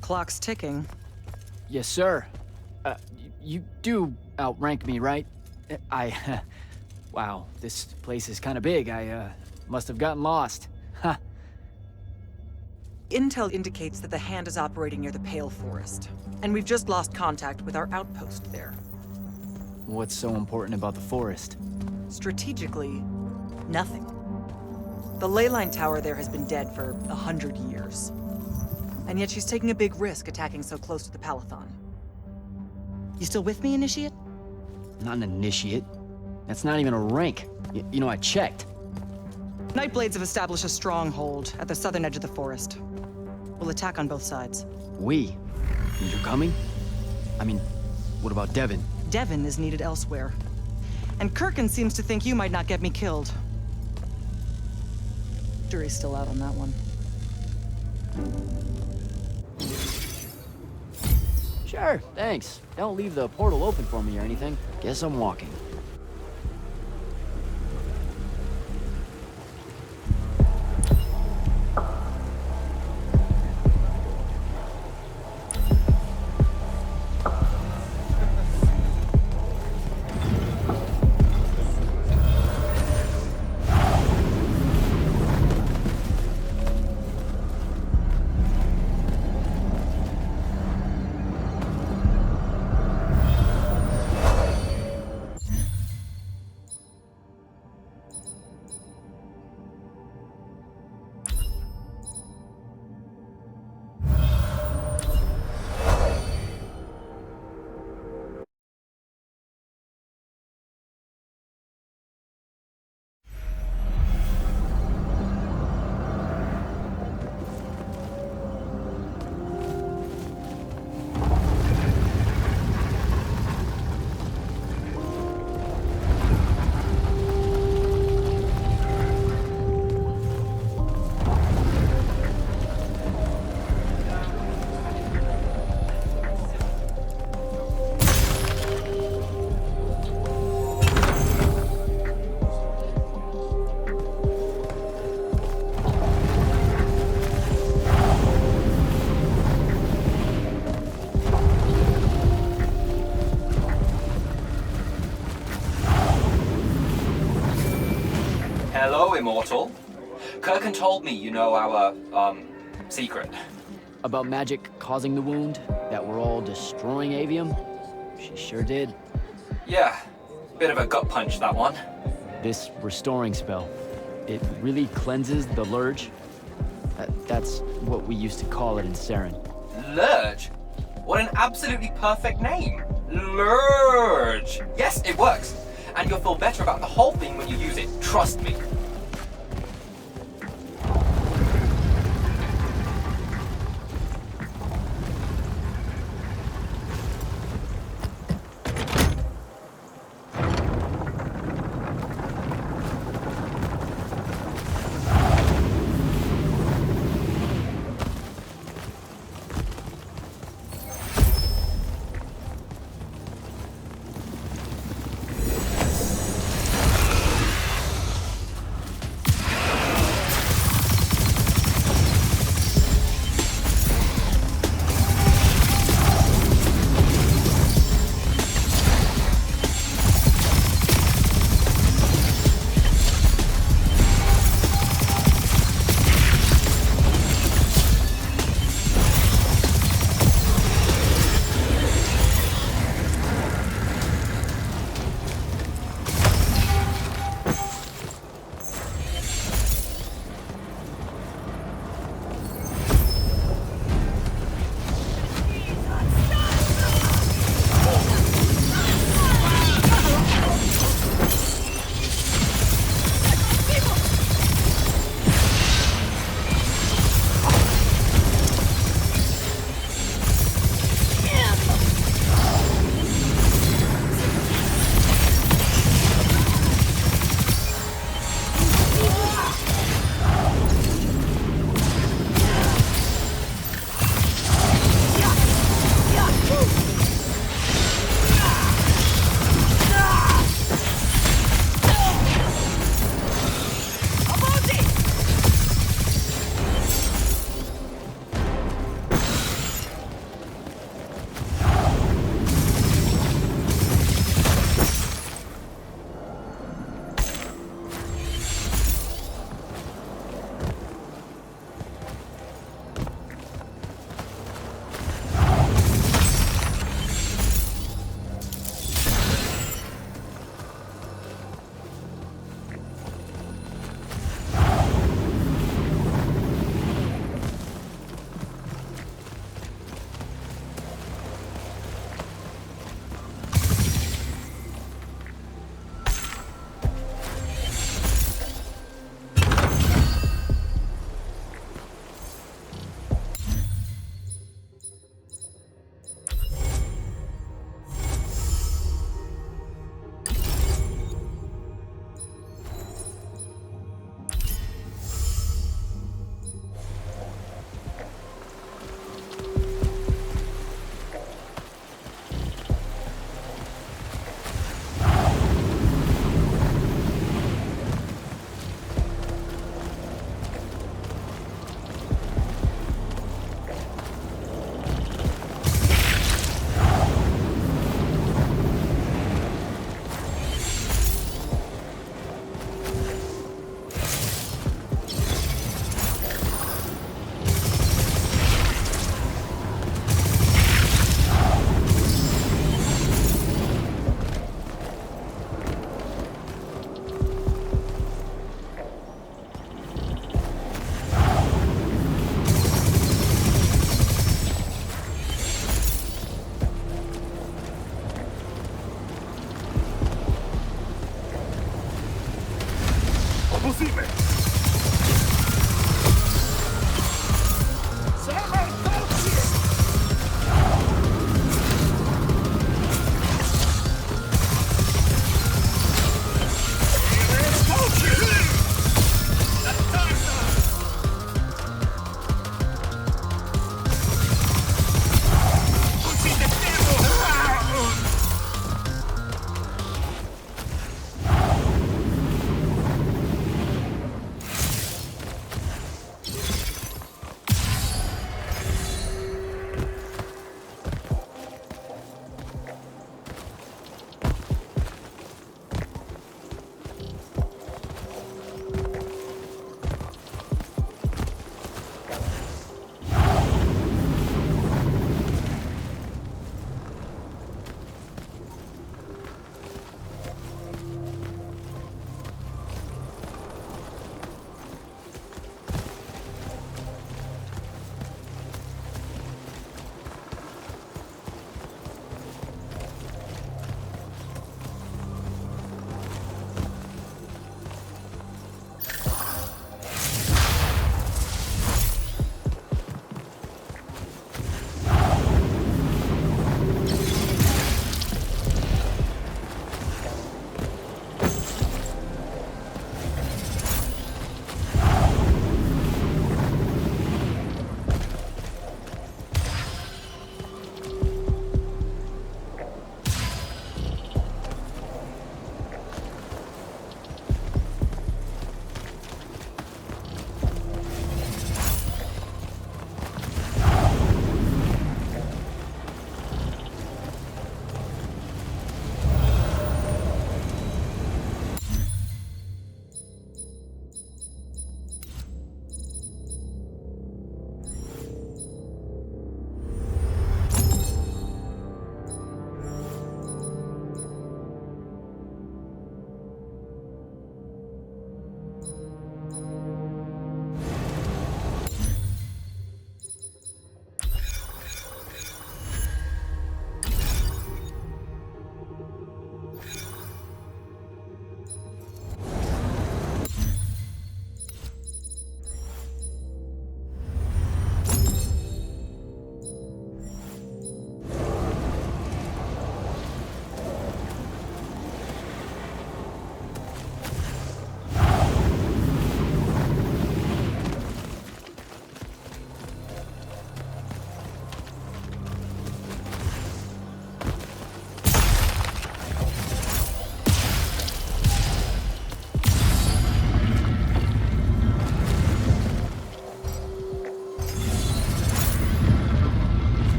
Clock's ticking. Yes, sir. You do outrank me, right? Wow, this place is kind of big. I must have gotten lost. Ha. Intel indicates that the Hand is operating near the Pale Forest, and we've just lost contact with our outpost there. What's so important about the forest? Strategically, nothing. The ley line tower there has been dead for 100 years. And yet she's taking a big risk attacking so close to the Palathon. You still with me, Initiate? Not an initiate. That's not even a rank. You know, I checked. Nightblades have established a stronghold at the southern edge of the forest. We'll attack on both sides. We? You're coming? I mean, what about Devin? Devin is needed elsewhere. And Kirkin seems to think you might not get me killed. Jury's still out on that one. Sure, thanks. Don't leave the portal open for me or anything. Guess I'm walking. Hello, Immortal. Kirkin told me you know our, secret. About magic causing the wound? That we're all destroying Aveum? She sure did. Yeah, bit of a gut punch, that one. This restoring spell, it really cleanses the Lurge? That's what we used to call it in Saren. Lurge? What an absolutely perfect name. Lurge. Yes, it works. And you'll feel better about the whole thing when you use it. Trust me.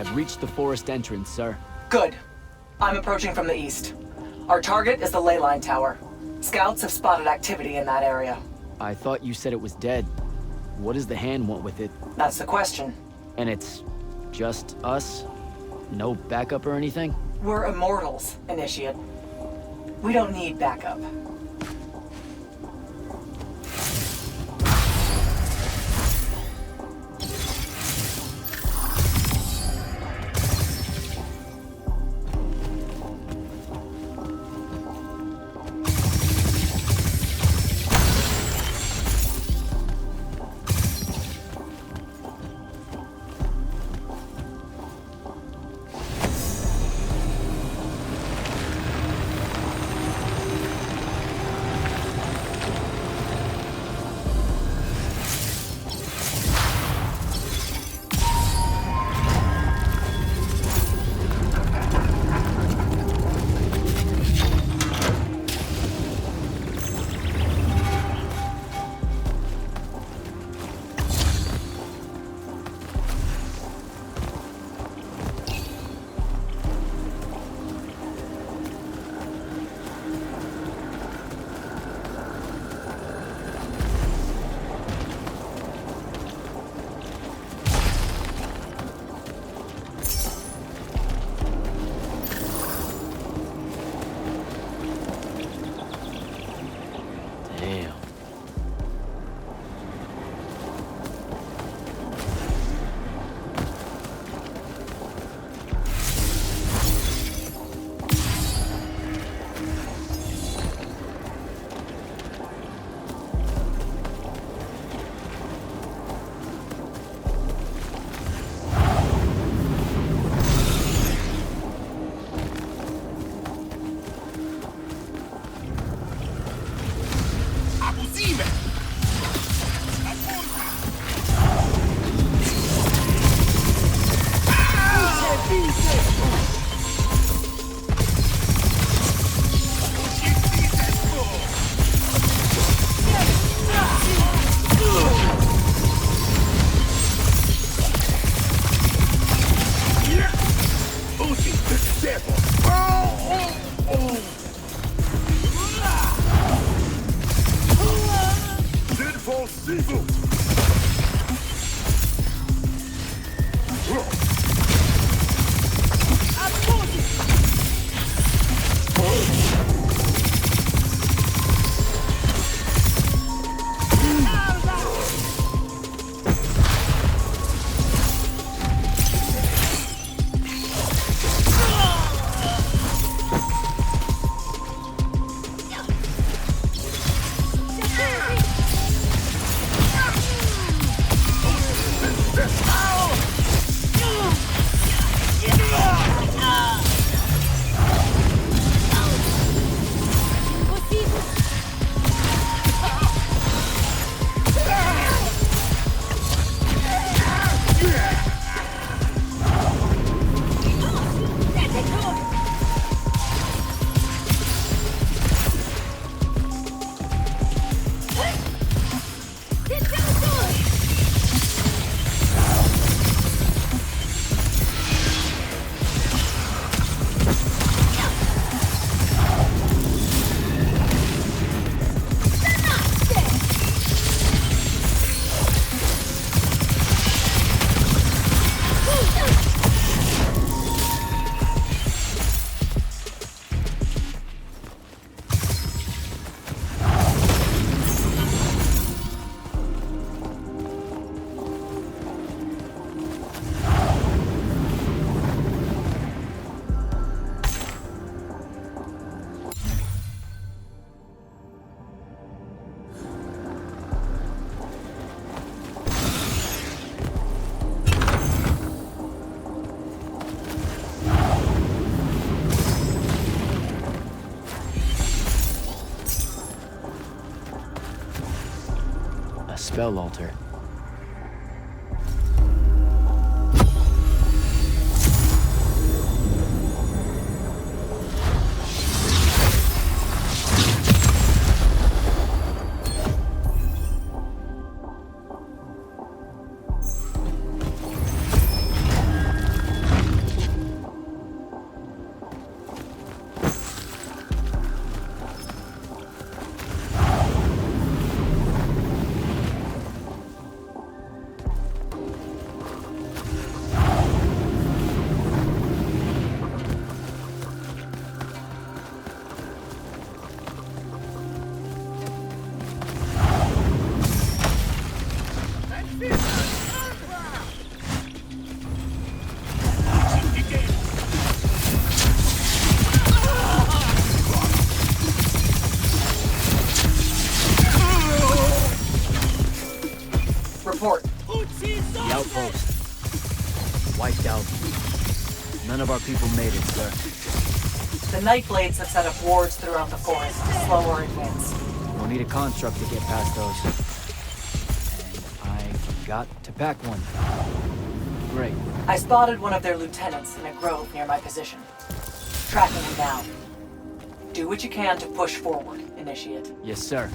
I've reached the forest entrance, sir. Good. I'm approaching from the east. Our target is the ley line tower. Scouts have spotted activity in that area. I thought you said it was dead. What does the hand want with it? That's the question. And it's just us? No backup or anything? We're Immortals, Initiate. We don't need backup. Spell altar. The outpost. Wiped out. None of our people made it, sir. The Nightblades have set up wards throughout the forest to slow our advance. We'll need a construct to get past those. And I forgot to pack one. Great. I spotted one of their lieutenants in a grove near my position. Tracking him down. Do what you can to push forward, Initiate. Yes, sir.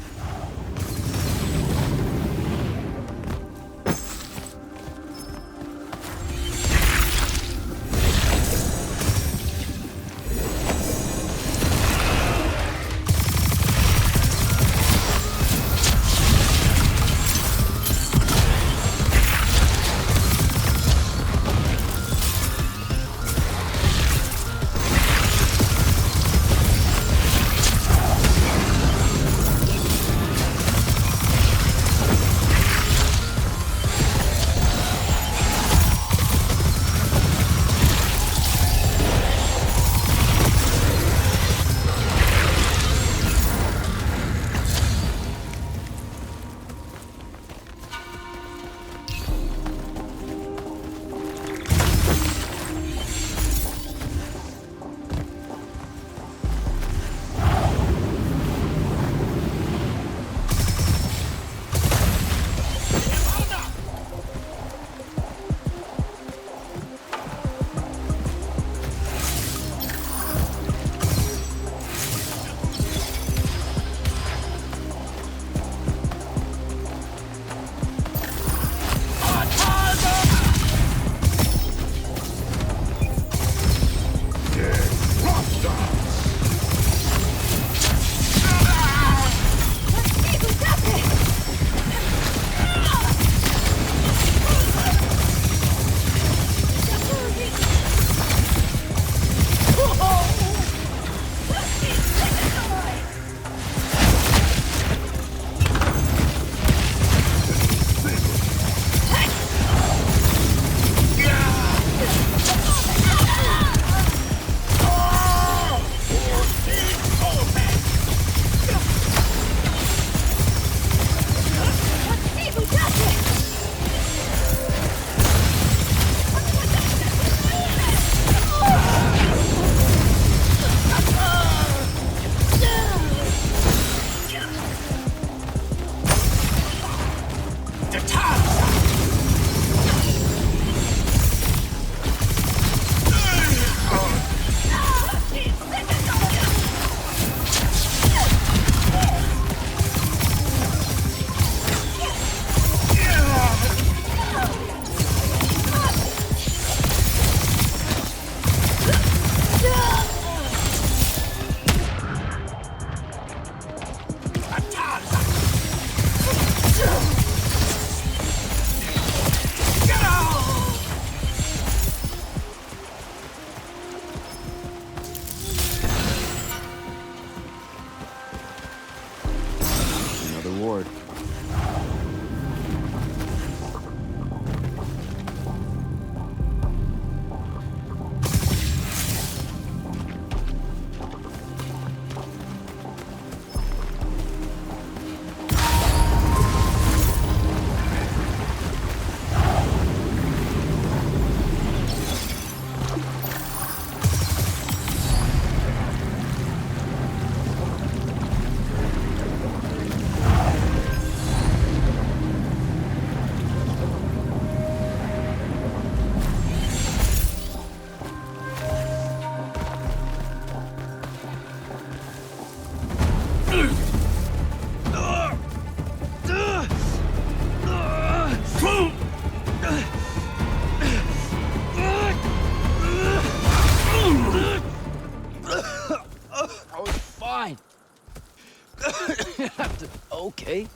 Okay.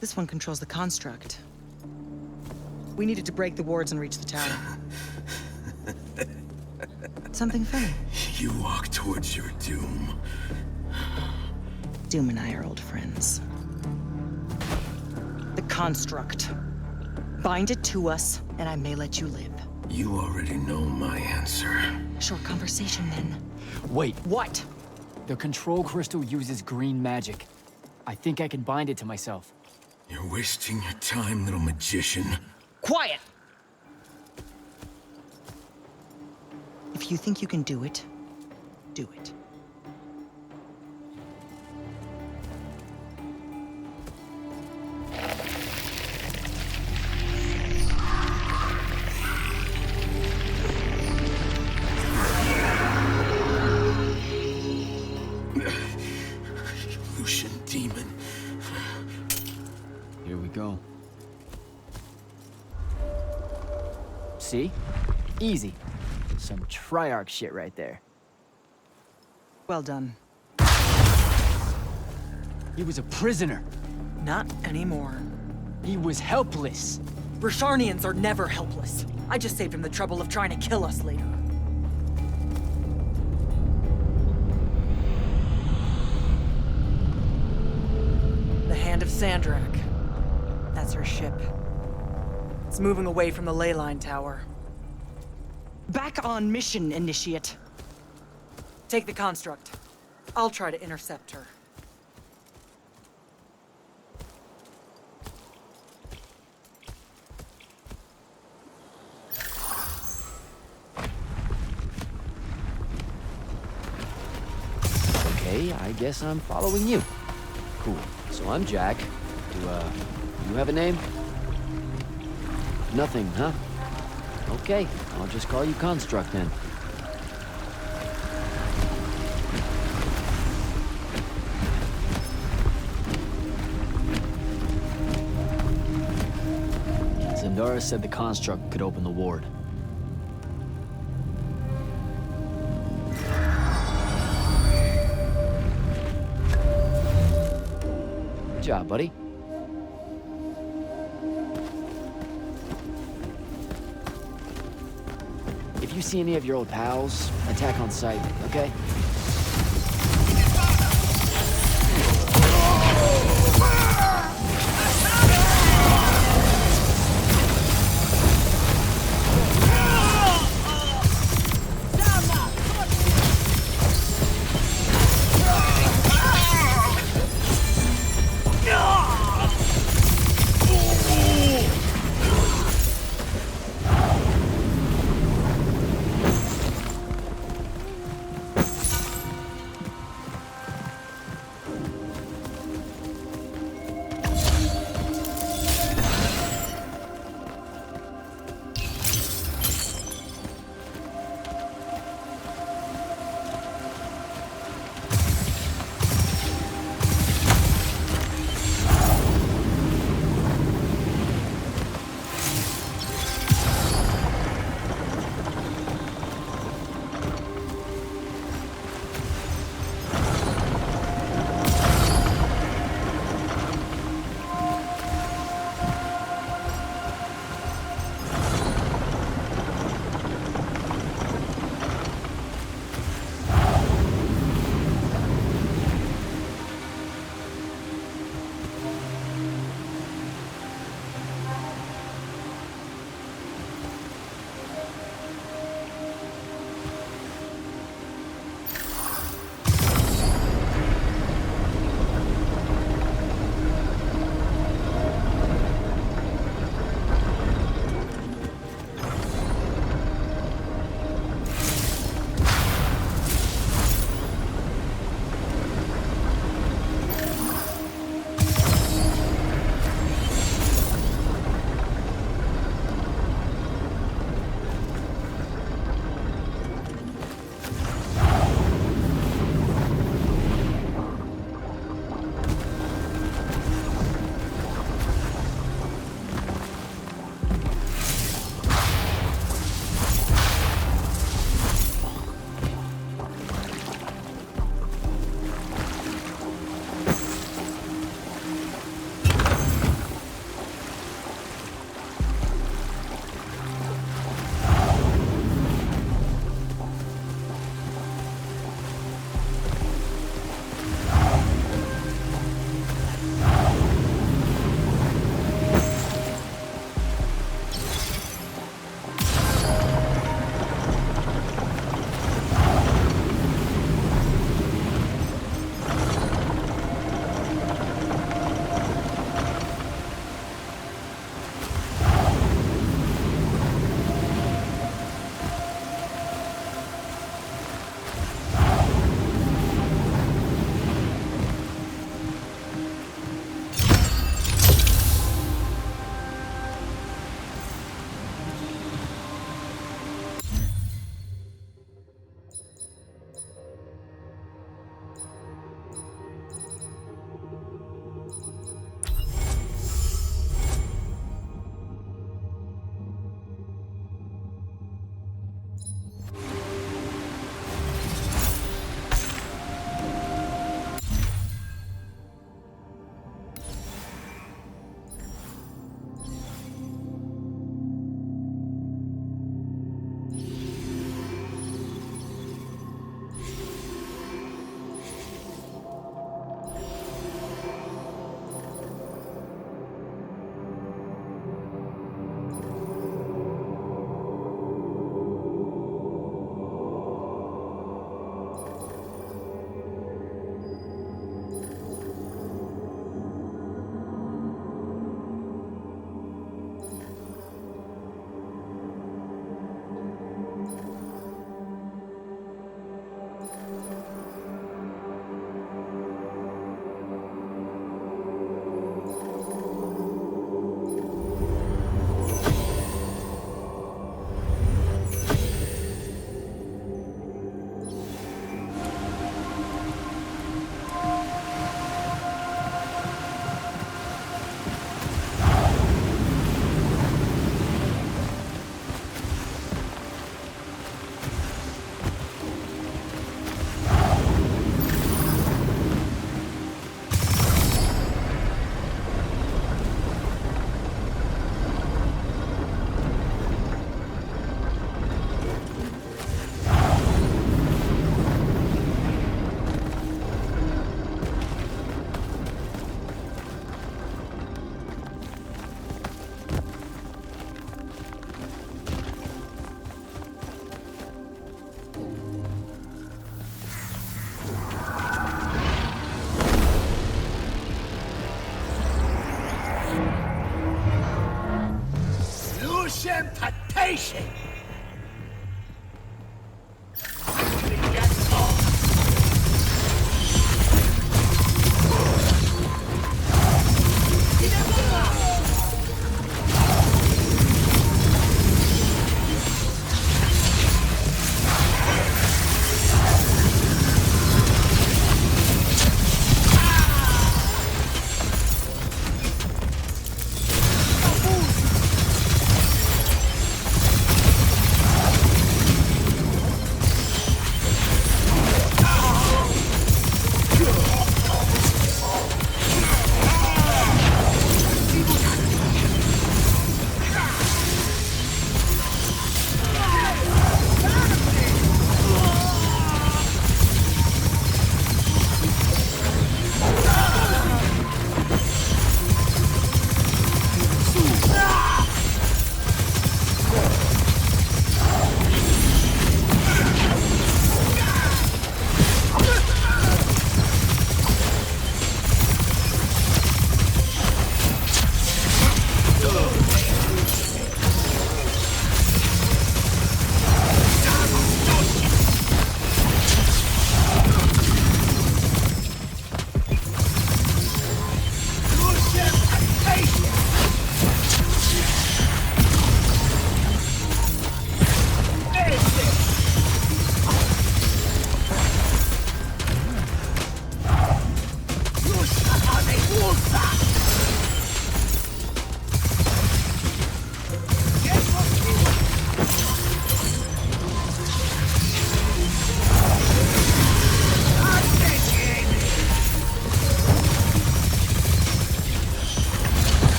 This one controls the construct. We needed to break the wards and reach the tower. Something funny. You walk towards your doom. Doom and I are old friends. The construct. Bind it to us, and I may let you live. You already know my answer. Short conversation, then. Wait. What? The control crystal uses green magic. I think I can bind it to myself. You're wasting your time, little magician. Quiet! If you think you can do it, do it. Lucian demon. Here we go. See? Easy. Some Triarch shit right there. Well done. He was a prisoner. Not anymore. He was helpless. Rosharnians are never helpless. I just saved him the trouble of trying to kill us later. The Hand of Sandrak. That's her ship. It's moving away from the ley line tower. Back on mission, Initiate. Take the construct. I'll try to intercept her. Okay, I guess I'm following you. Cool. So I'm Jack. Do you have a name? Nothing, huh? Okay, I'll just call you Construct then. Zendara said the Construct could open the ward. Good job, buddy. If you see any of your old pals, attack on sight, okay?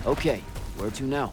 Okay, where to now?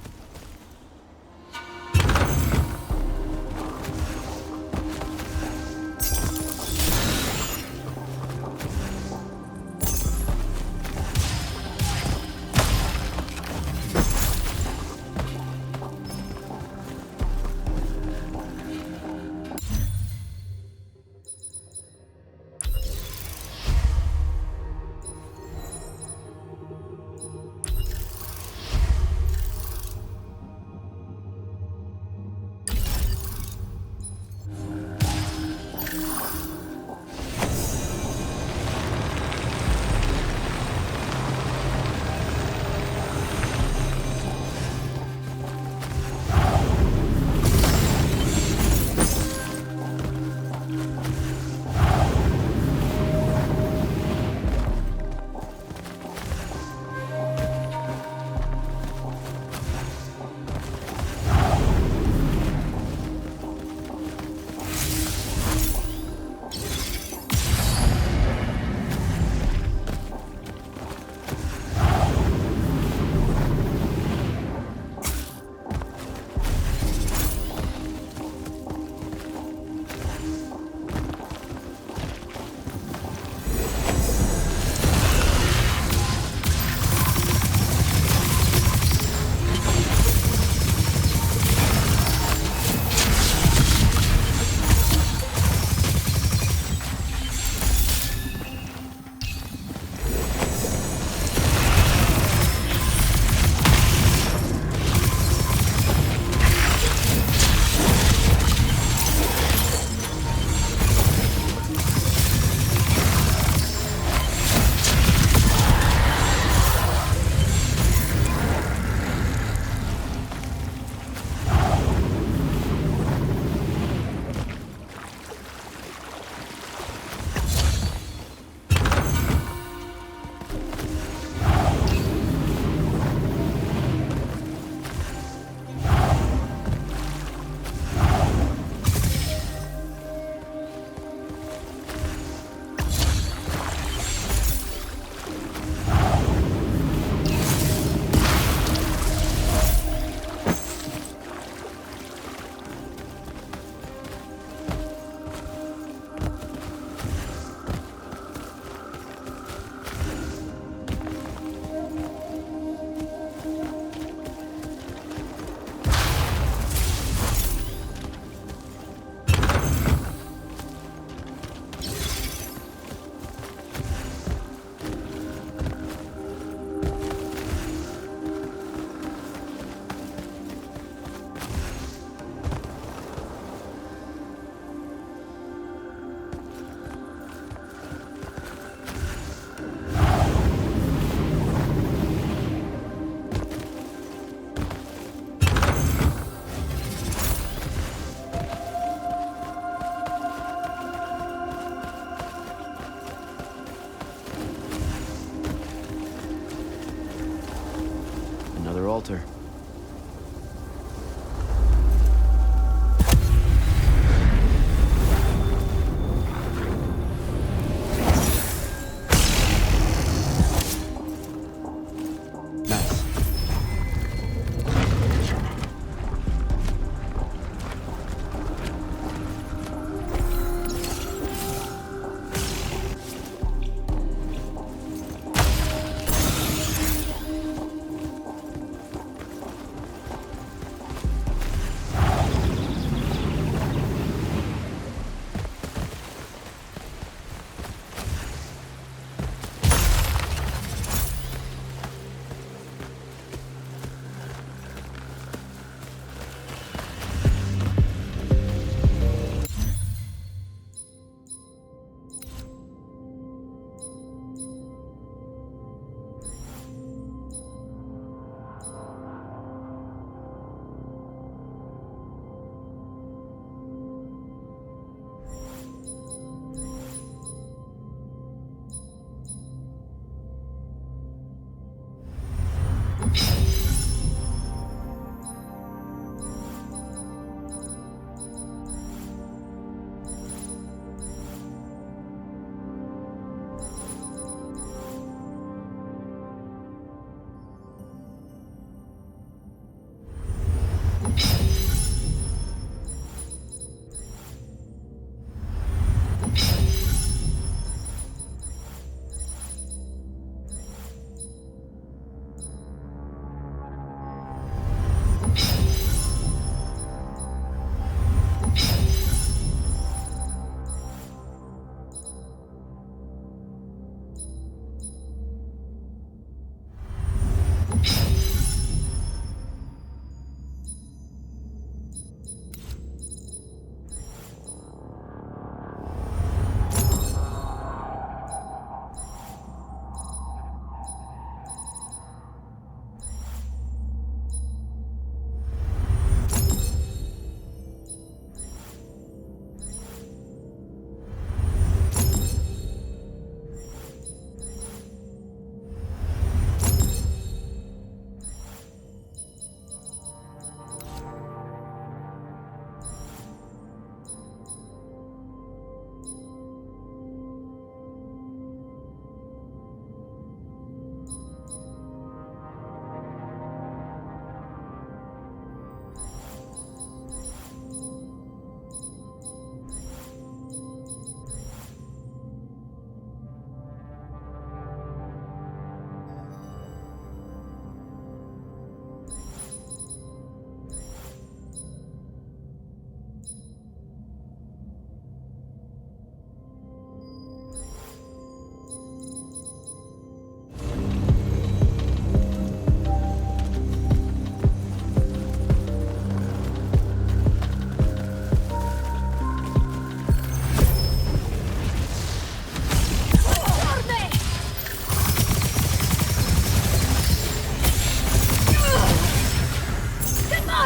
altar.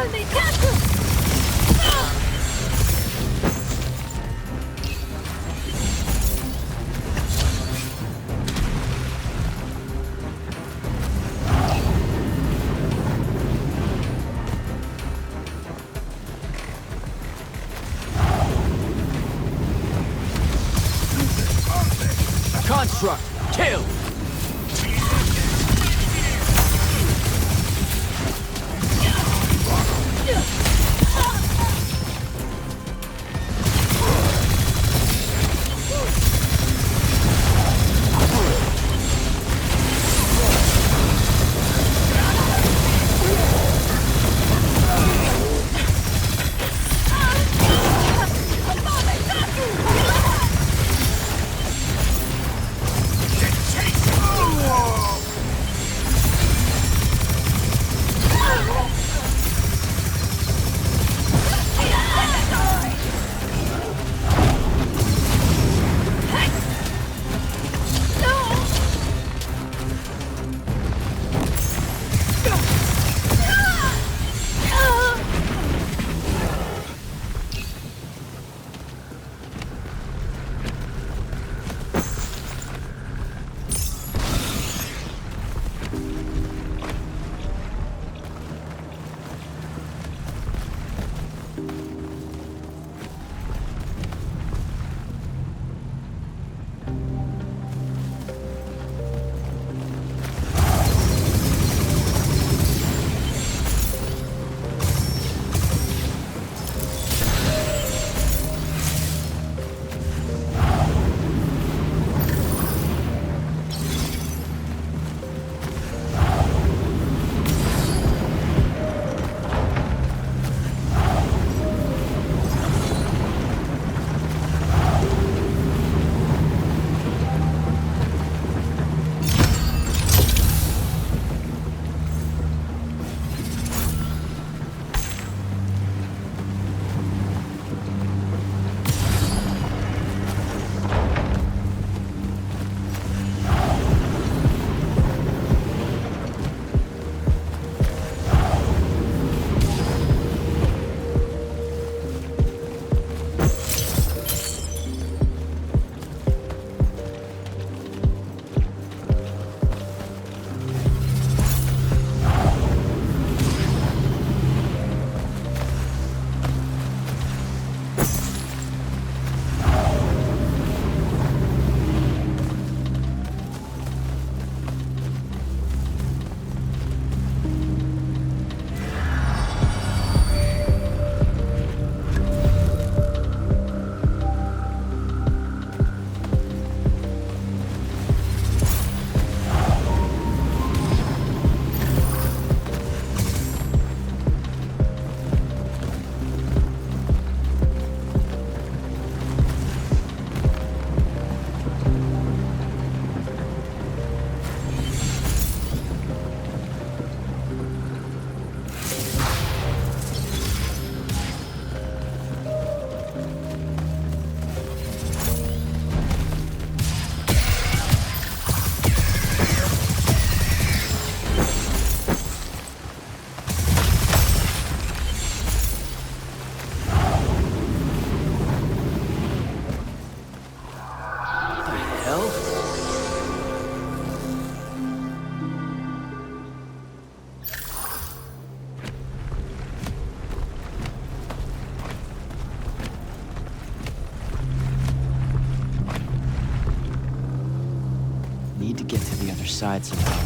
Nice. Construct, kill! Take get to the other side somehow.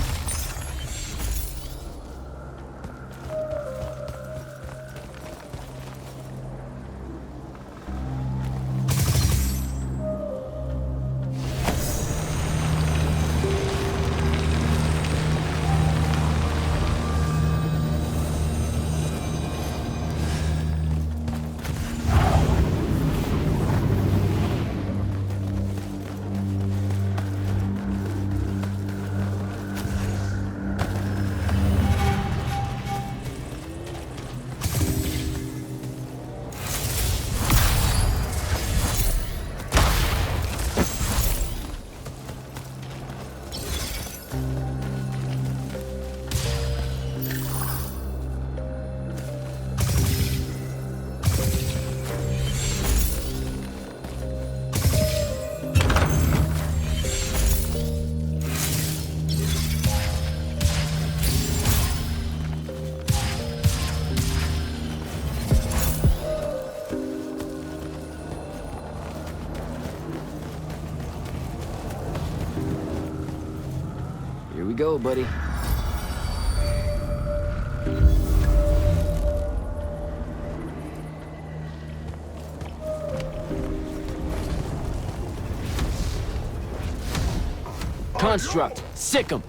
Here we go, buddy. Construct, sick 'em.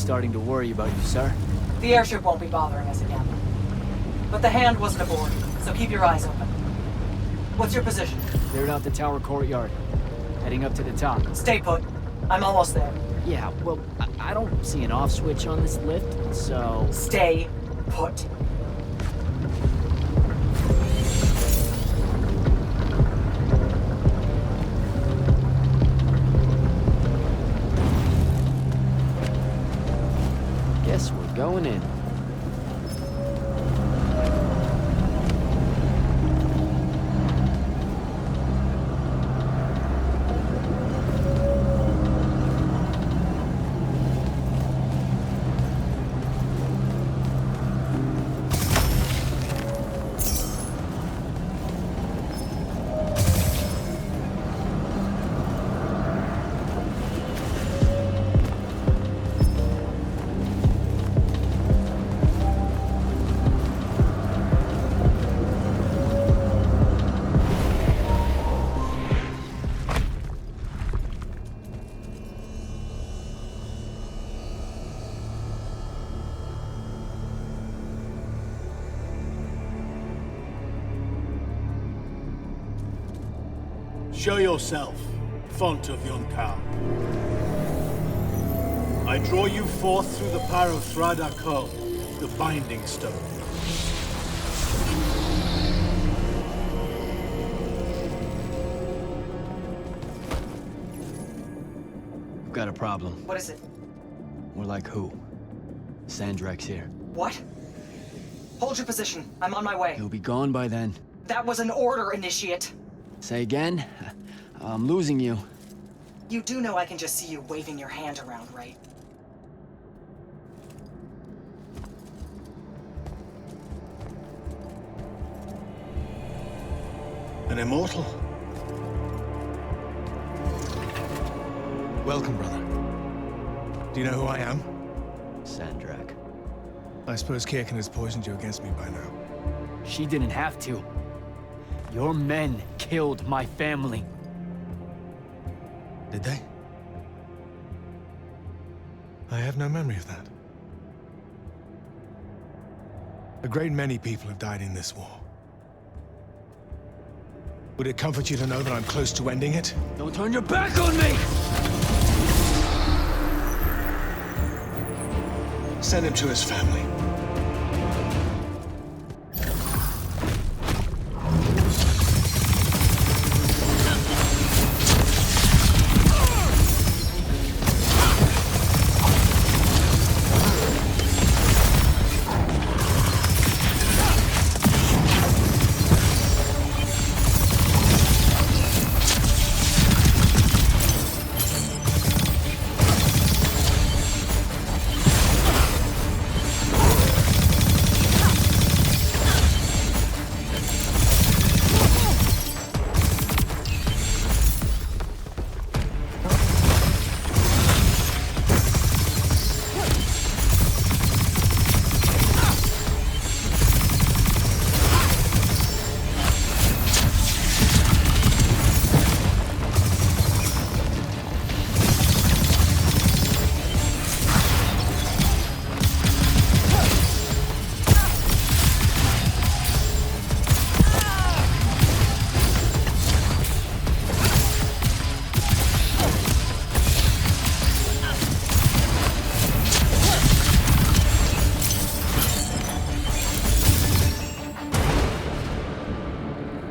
starting to worry about you, sir. The airship won't be bothering us again. But the hand wasn't aboard, so keep your eyes open. What's your position? Cleared out the tower courtyard. Heading up to the top. Stay put. I'm almost there. Yeah, well, I don't see an off switch on this lift, so... Stay put. Guess we're going in. Show yourself, font of Yonkao. I draw you forth through the power of Thradakol, the Binding Stone. We've got a problem. What is it? More like who? Sandrak's here. What? Hold your position. I'm on my way. He'll be gone by then. That was an order, Initiate. Say again? I'm losing you. You do know I can just see you waving your hand around, right? An immortal? Welcome, brother. Do you know who I am? Sandrak. I suppose Kirkin has poisoned you against me by now. She didn't have to. Your men killed my family. Did they? I have no memory of that. A great many people have died in this war. Would it comfort you to know that I'm close to ending it? Don't turn your back on me! Send him to his family.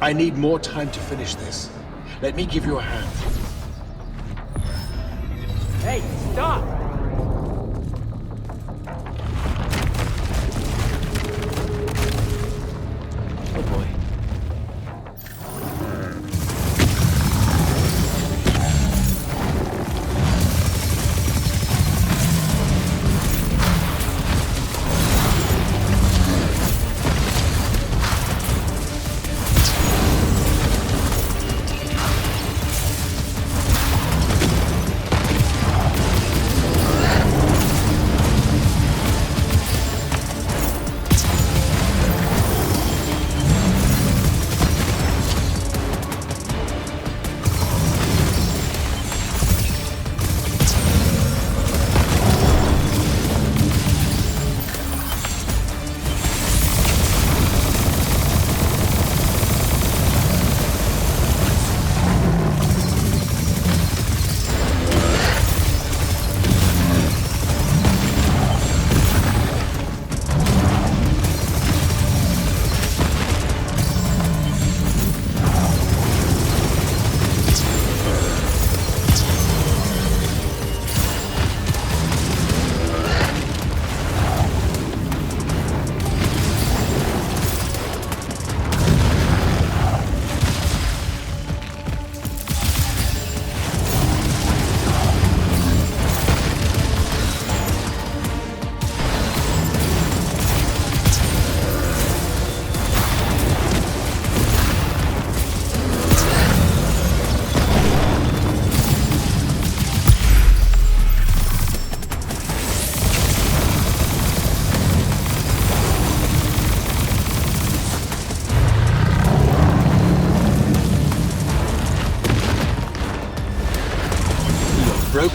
I need more time to finish this. Let me give you a hand. Hey, stop! Oh boy.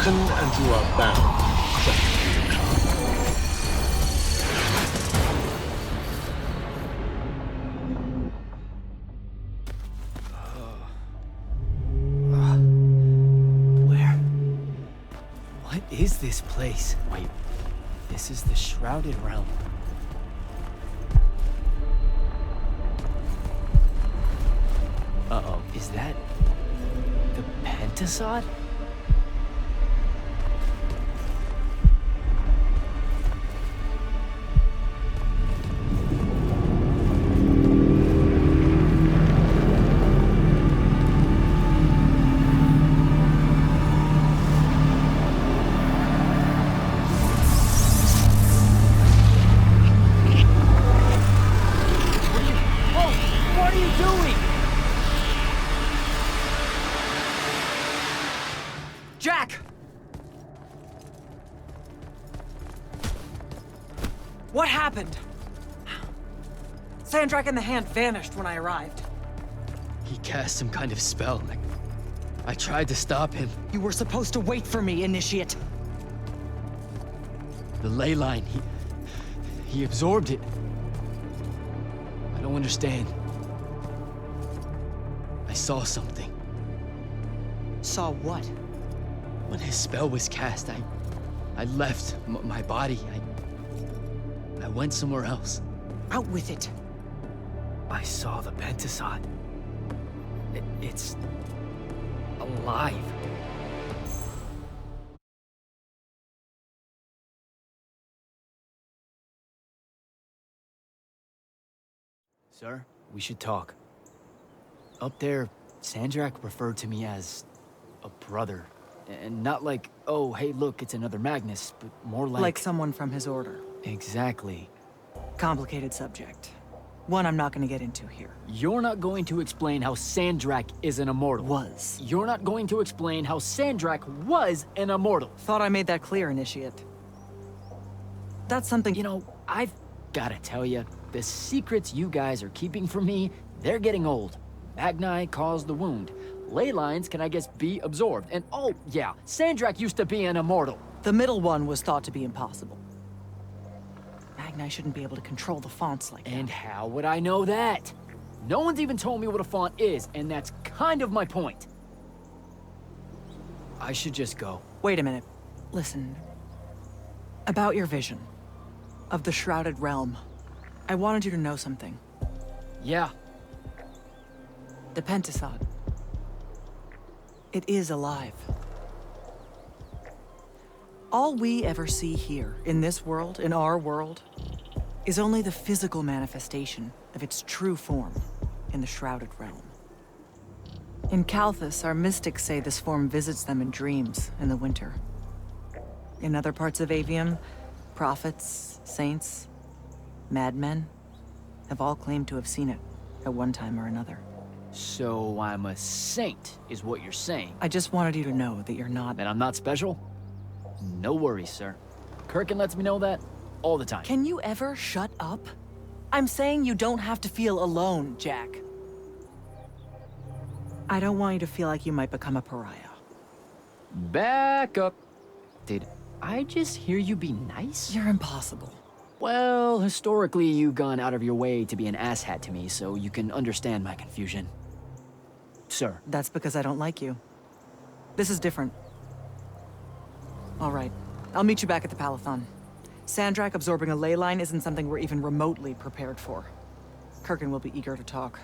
broken and you are bound. What is this place? Wait, this is the Shrouded Realm. Uh-oh, is that the Pentasod? What are you doing? Jack! What happened? Sandrak and the Hand vanished when I arrived. He cast some kind of spell. I tried to stop him. You were supposed to wait for me, Initiate. The ley line, he absorbed it. I don't understand. I saw something. Saw what? When his spell was cast, I left my body. I went somewhere else. Out with it. I saw the Pentasod. It's alive. Sir, we should talk. Up there, Sandrak referred to me as a brother. And not like, oh, hey, look, it's another Magnus, but more like... Like someone from his order. Exactly. Complicated subject. One I'm not going to get into here. You're not going to explain how Sandrak is an immortal. Was. You're not going to explain how Sandrak was an immortal. Thought I made that clear, Initiate. That's something... You know, I've gotta tell you, the secrets you guys are keeping from me, they're getting old. Magni caused the wound. Ley lines can, I guess, be absorbed. And oh, yeah, Sandrak used to be an immortal. The middle one was thought to be impossible. Magni shouldn't be able to control the fonts like that. And how would I know that? No one's even told me what a font is, and that's kind of my point. I should just go. Wait a minute. Listen. About your vision of the Shrouded Realm, I wanted you to know something. Yeah. The Pentasod. It is alive. All we ever see here, in this world, in our world, is only the physical manifestation of its true form in the Shrouded Realm. In Kalthus, our mystics say this form visits them in dreams in the winter. In other parts of Aveum, prophets, saints, madmen have all claimed to have seen it at one time or another. So I'm a saint, is what you're saying. I just wanted you to know that you're not. That I'm not special? No worries, sir. Kirkin lets me know that all the time. Can you ever shut up? I'm saying you don't have to feel alone, Jack. I don't want you to feel like you might become a pariah. Back up. Did I just hear you be nice? You're impossible. Well, historically, you've gone out of your way to be an asshat to me, so you can understand my confusion. Sir. That's because I don't like you. This is different. All right. I'll meet you back at the Palathon. Sandrak absorbing a ley line isn't something we're even remotely prepared for. Kirkin will be eager to talk.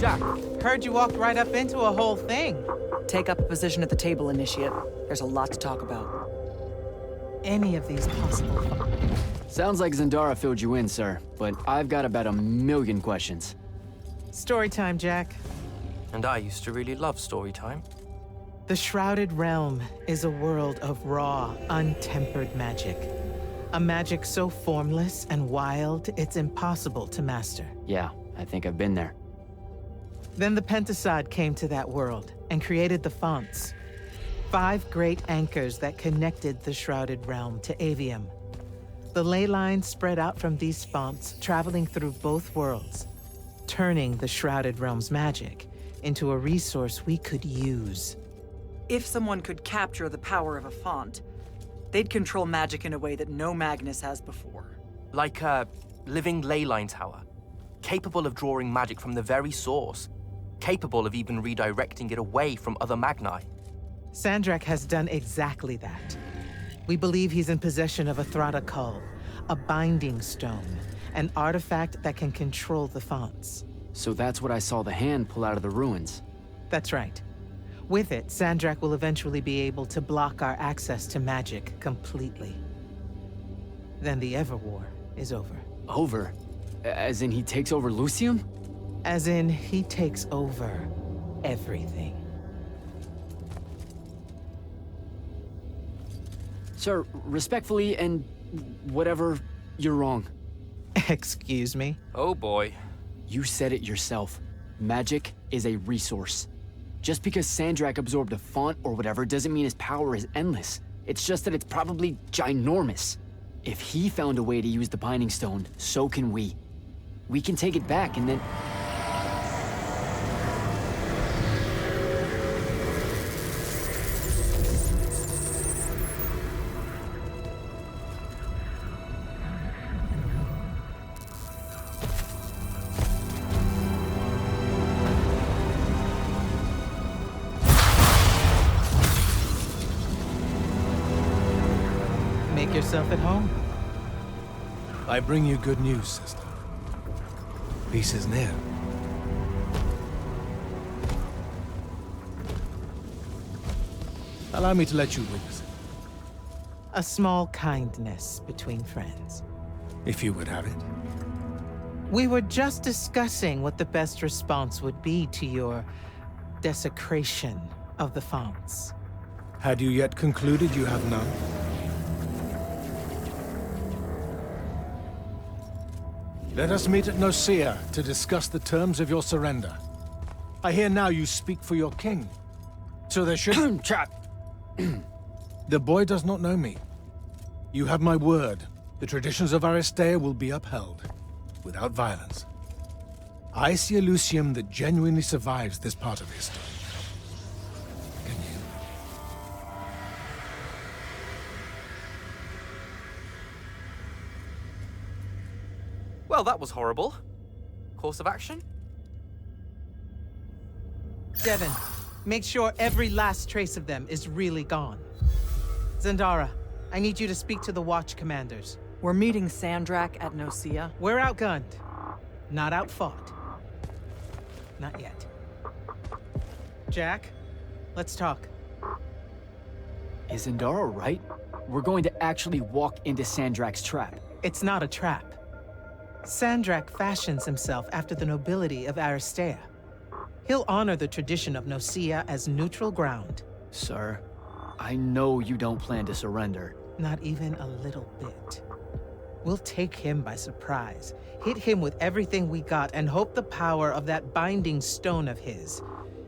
Jack, heard you walked right up into a whole thing. Take up a position at the table, Initiate. There's a lot to talk about. Any of these possible... Sounds like Zendara filled you in, sir, but I've got about 1,000,000 questions. Story time, Jack. And I used to really love story time. The Shrouded Realm is a world of raw, untempered magic. A magic so formless and wild, it's impossible to master. Yeah, I think I've been there. Then the Pentasod came to that world and created the fonts. 5 great anchors that connected the Shrouded Realm to Aveum. The ley lines spread out from these fonts, traveling through both worlds, turning the Shrouded Realm's magic into a resource we could use. If someone could capture the power of a font, they'd control magic in a way that no Magnus has before. Like a living ley line tower, capable of drawing magic from the very source, capable of even redirecting it away from other Magni. Sandrak has done exactly that. We believe he's in possession of a Thrata Cull, a binding stone, an artifact that can control the fonts. So that's what I saw the hand pull out of the ruins. That's right. With it, Sandrak will eventually be able to block our access to magic completely. Then the Everwar is over. Over? As in he takes over Lucium? As in he takes over everything. Sir, respectfully and whatever, you're wrong. Excuse me? Oh boy. You said it yourself. Magic is a resource. Just because Sandrak absorbed a font or whatever doesn't mean his power is endless. It's just that it's probably ginormous. If he found a way to use the Binding Stone, so can we. We can take it back and then... Make yourself at home. I bring you good news, sister. Peace is near. Allow me to let you witness it, A small kindness between friends. if you would have it. We were just discussing what the best response would be to your desecration of the fonts. Had you yet concluded you have none? Let us meet at Nicaea to discuss the terms of your surrender. I hear now you speak for your king. So there should... Trap! The boy does not know me. You have my word. The traditions of Aristea will be upheld, without violence. I see a Lucium that genuinely survives this part of history. Can you? Well, that was horrible. Course of action? Devin, make sure every last trace of them is really gone. Zendara, I need you to speak to the Watch commanders. We're meeting Sandrak at Nicaea. We're outgunned, not outfought. Not yet. Jack, let's talk. Is Zendara right? We're going to actually walk into Sandrak's trap. It's not a trap. Sandrak fashions himself after the nobility of Aristea. He'll honor the tradition of Nicaea as neutral ground. Sir, I know you don't plan to surrender. Not even a little bit. We'll take him by surprise, hit him with everything we got, and hope the power of that binding stone of his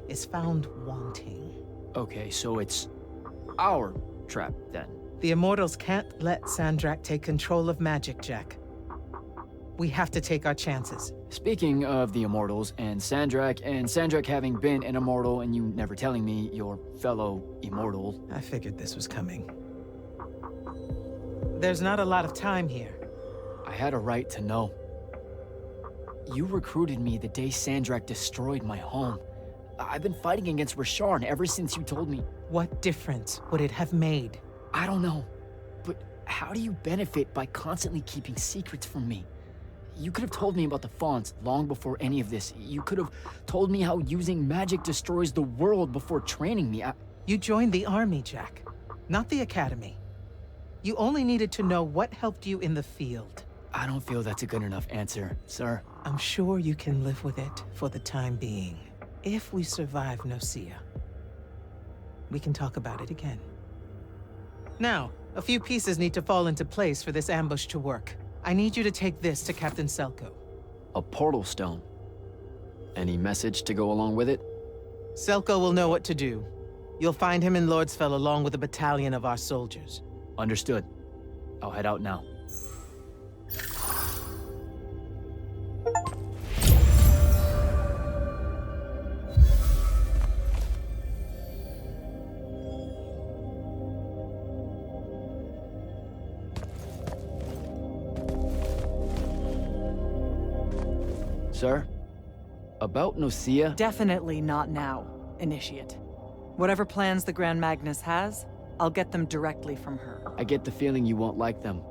is found wanting. Okay, so it's our trap, then. The Immortals can't let Sandrak take control of magic, Jack. We have to take our chances. Speaking of the Immortals and Sandrak having been an Immortal and you never telling me your fellow Immortal... I figured this was coming. There's not a lot of time here. I had a right to know. You recruited me the day Sandrak destroyed my home. I've been fighting against Rasharn ever since you told me. What difference would it have made? I don't know. But how do you benefit by constantly keeping secrets from me? You could have told me about the fonts long before any of this. You could have told me how using magic destroys the world before training me. You joined the army, Jack, not the academy. You only needed to know what helped you in the field. I don't feel that's a good enough answer, sir. I'm sure you can live with it for the time being. If we survive Nocia, we can talk about it again. Now, a few pieces need to fall into place for this ambush to work. I need you to take this to Captain Selko. A portal stone. Any message to go along with it? Selko will know what to do. You'll find him in Lordsfell along with a battalion of our soldiers. Understood. I'll head out now. Sir? About Nocia? Definitely not now, Initiate. Whatever plans the Grand Magnus has, I'll get them directly from her. I get the feeling you won't like them.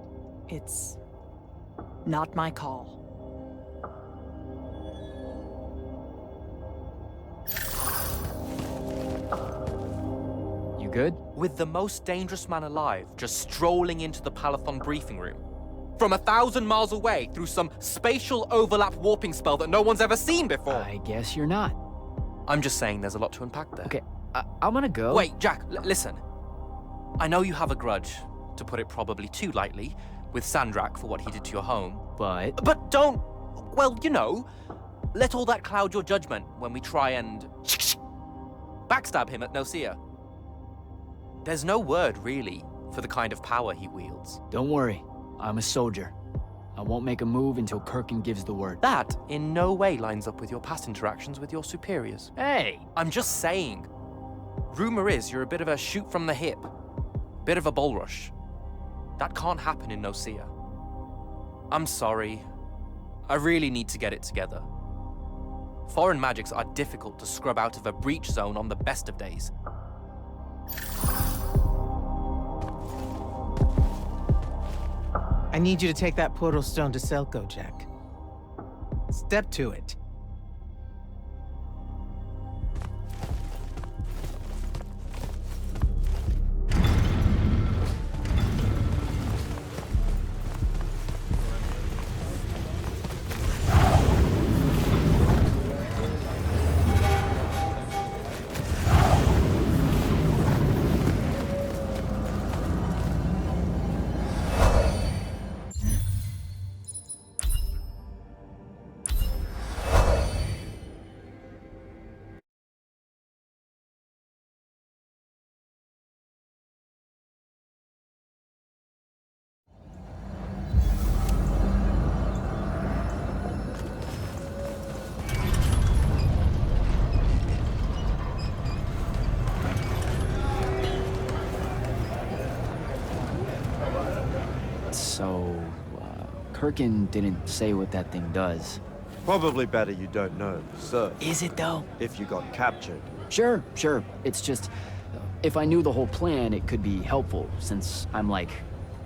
It's not my call. You good? With the most dangerous man alive just strolling into the Palathon briefing room. From 1,000 miles away through some spatial overlap warping spell that no one's ever seen before. I guess you're not. I'm just saying there's a lot to unpack there. Okay, I'm gonna go. Wait, Jack, listen. I know you have a grudge, to put it probably too lightly, with Sandrak for what he did to your home. But don't, well, you know, let all that cloud your judgment when we try and backstab him at Nocia. There's no word, really, for the kind of power he wields. Don't worry. I'm a soldier. I won't make a move until Kirkin gives the word. That in no way lines up with your past interactions with your superiors. Hey! I'm just saying. Rumor is you're a bit of a shoot from the hip. Bit of a bull rush. That can't happen in Nocia. I'm sorry. I really need to get it together. Foreign magics are difficult to scrub out of a breach zone on the best of days. I need you to take that portal stone to Selko, Jack. Step to it. So, Kirkin didn't say what that thing does. Probably better you don't know, sir. Is it though? If you got captured. Sure. It's just, if I knew the whole plan, it could be helpful, since I'm like,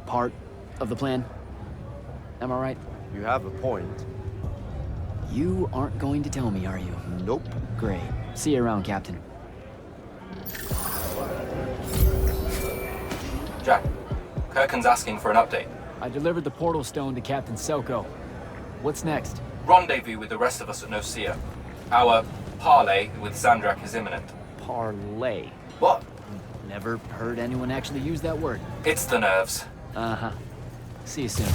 part of the plan. Am I right? You have a point. You aren't going to tell me, are you? Nope. Great. See you around, Captain. Jack, Kirkin's asking for an update. I delivered the portal stone to Captain Selko. What's next? Rendezvous with the rest of us at Nocia. Our parley with Sandrak is imminent. Parlay. What? Never heard anyone actually use that word. It's the nerves. Uh-huh. See you soon.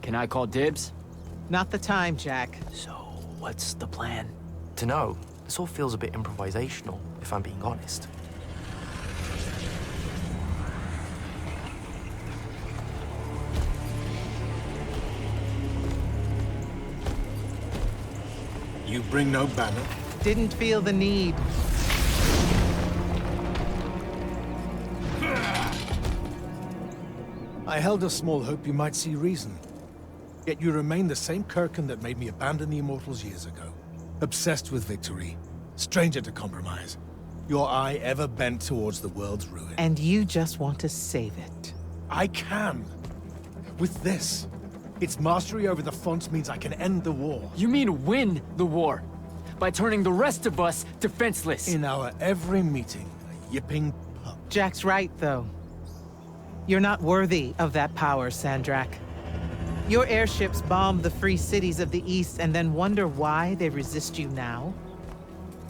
Can I call dibs? Not the time, Jack. So, what's the plan? To know, this all feels a bit improvisational, if I'm being honest. You bring no banner? Didn't feel the need. I held a small hope you might see reason. Yet you remain the same Kirkin that made me abandon the Immortals years ago. Obsessed with victory, stranger to compromise. Your eye ever bent towards the world's ruin. And you just want to save it. I can. With this. Its mastery over the fonts means I can end the war. You mean win the war? By turning the rest of us defenseless? In our every meeting, a yipping pup. Jack's right, though. You're not worthy of that power, Sandrak. Your airships bomb the free cities of the East and then wonder why they resist you now?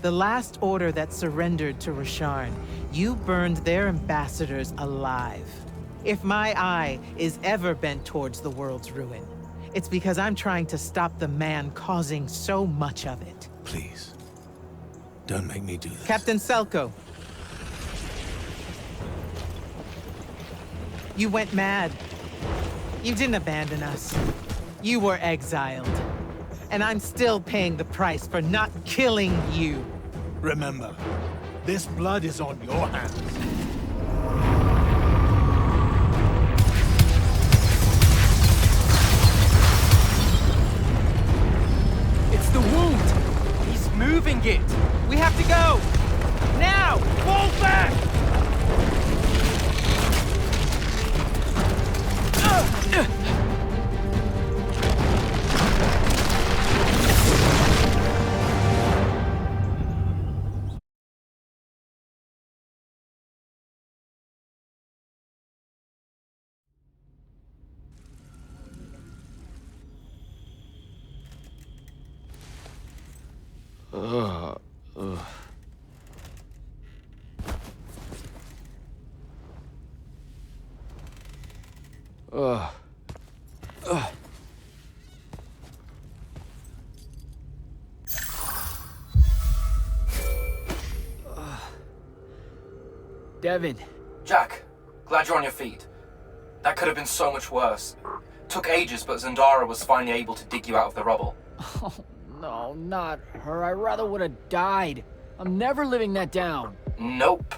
The last order that surrendered to Rasharn, you burned their ambassadors alive. If my eye is ever bent towards the world's ruin, it's because I'm trying to stop the man causing so much of it. Please, don't make me do this. Captain Selko. You went mad. You didn't abandon us. You were exiled. And I'm still paying the price for not killing you. Remember, this blood is on your hands. It's the wound! He's moving it! We have to go! Now! Fall back! Devin. Jack, glad you're on your feet. That could have been so much worse. Took ages, but Zendara was finally able to dig you out of the rubble. Oh, no, not her. I rather would have died. I'm never living that down. Nope.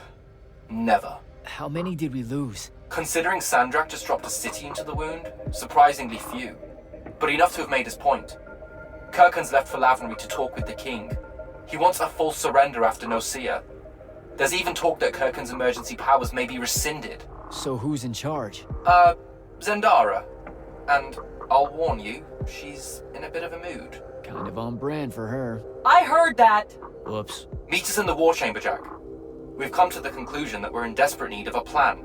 Never. How many did we lose? Considering Sandrak just dropped a city into the wound, surprisingly few. But enough to have made his point. Kirkin's left for Lavenry to talk with the king. He wants a full surrender after Nocia. There's even talk that Kirkin's emergency powers may be rescinded. So who's in charge? Zendara. And I'll warn you, she's in a bit of a mood. Kind of on brand for her. I heard that! Whoops. Meet us in the war chamber, Jack. We've come to the conclusion that we're in desperate need of a plan.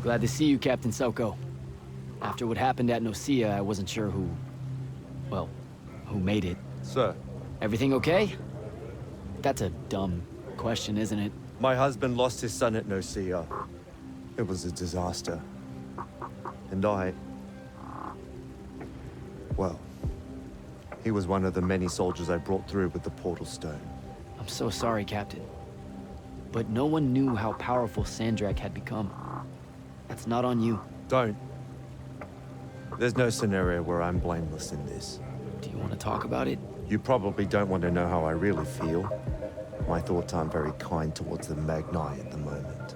Glad to see you, Captain Soko. After what happened at Nocia, I wasn't sure who made it. Sir. Everything okay? That's a dumb question, isn't it? My husband lost his son at Nocia. It was a disaster. And well, he was one of the many soldiers I brought through with the portal stone. I'm so sorry, Captain. But no one knew how powerful Sandrak had become. That's not on you. Don't. There's no scenario where I'm blameless in this. Do you want to talk about it? You probably don't want to know how I really feel. My thoughts aren't very kind towards the Magni at the moment.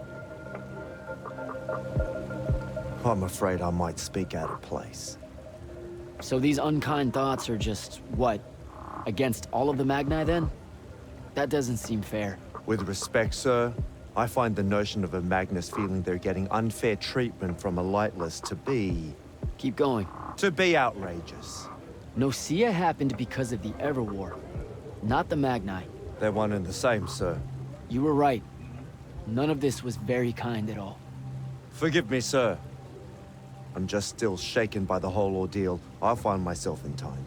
I'm afraid I might speak out of place. So these unkind thoughts are just, what, against all of the Magni then? That doesn't seem fair. With respect, sir, I find the notion of a Magnus feeling they're getting unfair treatment from a Lightless to be... Keep going. To be outrageous. Nocia happened because of the Everwar, not the Magni. They're one and the same, sir. You were right. None of this was very kind at all. Forgive me, sir. I'm just still shaken by the whole ordeal. I'll find myself in time.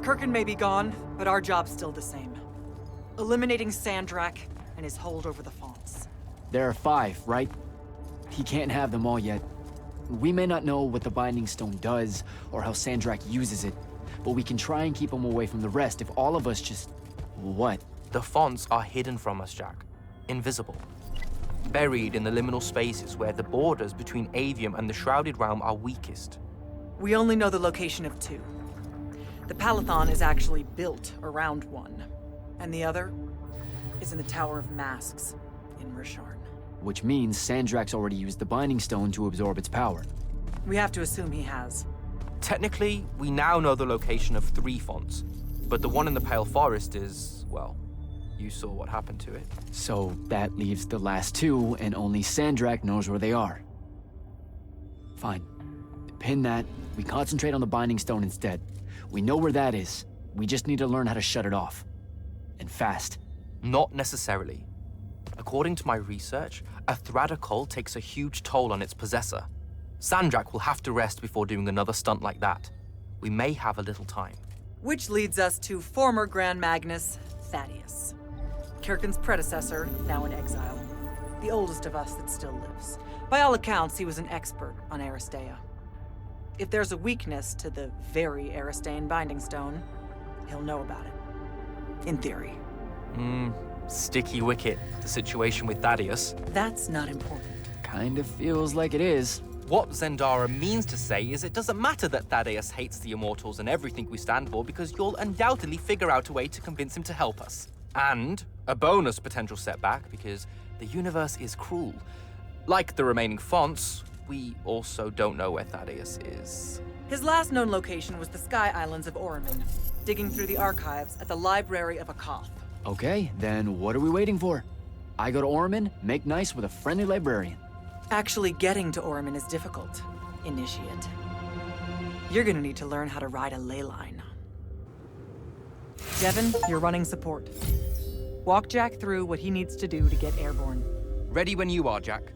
Kirkin may be gone, but our job's still the same. Eliminating Sandrak and his hold over the fonts. There are 5, right? He can't have them all yet. We may not know what the Binding Stone does, or how Sandrak uses it, but we can try and keep him away from the rest if all of us just... What? The fonts are hidden from us, Jack. Invisible. Buried in the liminal spaces where the borders between Aveum and the Shrouded Realm are weakest. We only know the location of 2. The Palathon is actually built around one, and the other is in the Tower of Masks in Risharn. Which means Sandrak's already used the Binding Stone to absorb its power. We have to assume he has. Technically, we now know the location of 3 fonts, but the one in the Pale Forest is, well, you saw what happened to it. So that leaves the last 2, and only Sandrak knows where they are. Fine. Pin that. We concentrate on the Binding Stone instead. We know where that is. We just need to learn how to shut it off. And fast. Not necessarily. According to my research, a Thradakol takes a huge toll on its possessor. Sandrak will have to rest before doing another stunt like that. We may have a little time. Which leads us to former Grand Magnus, Thaddeus. Kirkin's predecessor, now in exile. The oldest of us that still lives. By all accounts, he was an expert on Aristea. If there's a weakness to the very Aristean Binding Stone, he'll know about it. In theory. Sticky wicket, the situation with Thaddeus. That's not important. Kind of feels like it is. What Zendara means to say is it doesn't matter that Thaddeus hates the Immortals and everything we stand for, because you'll undoubtedly figure out a way to convince him to help us. And a bonus potential setback, because the universe is cruel. Like the remaining fonts, we also don't know where Thaddeus is. His last known location was the Sky Islands of Oramin, digging through the archives at the Library of Akoth. Okay, then what are we waiting for? I go to Oramin, make nice with a friendly librarian. Actually getting to Oramin is difficult, Initiate. You're gonna need to learn how to ride a ley line. Devin, you're running support. Walk Jack through what he needs to do to get airborne. Ready when you are, Jack.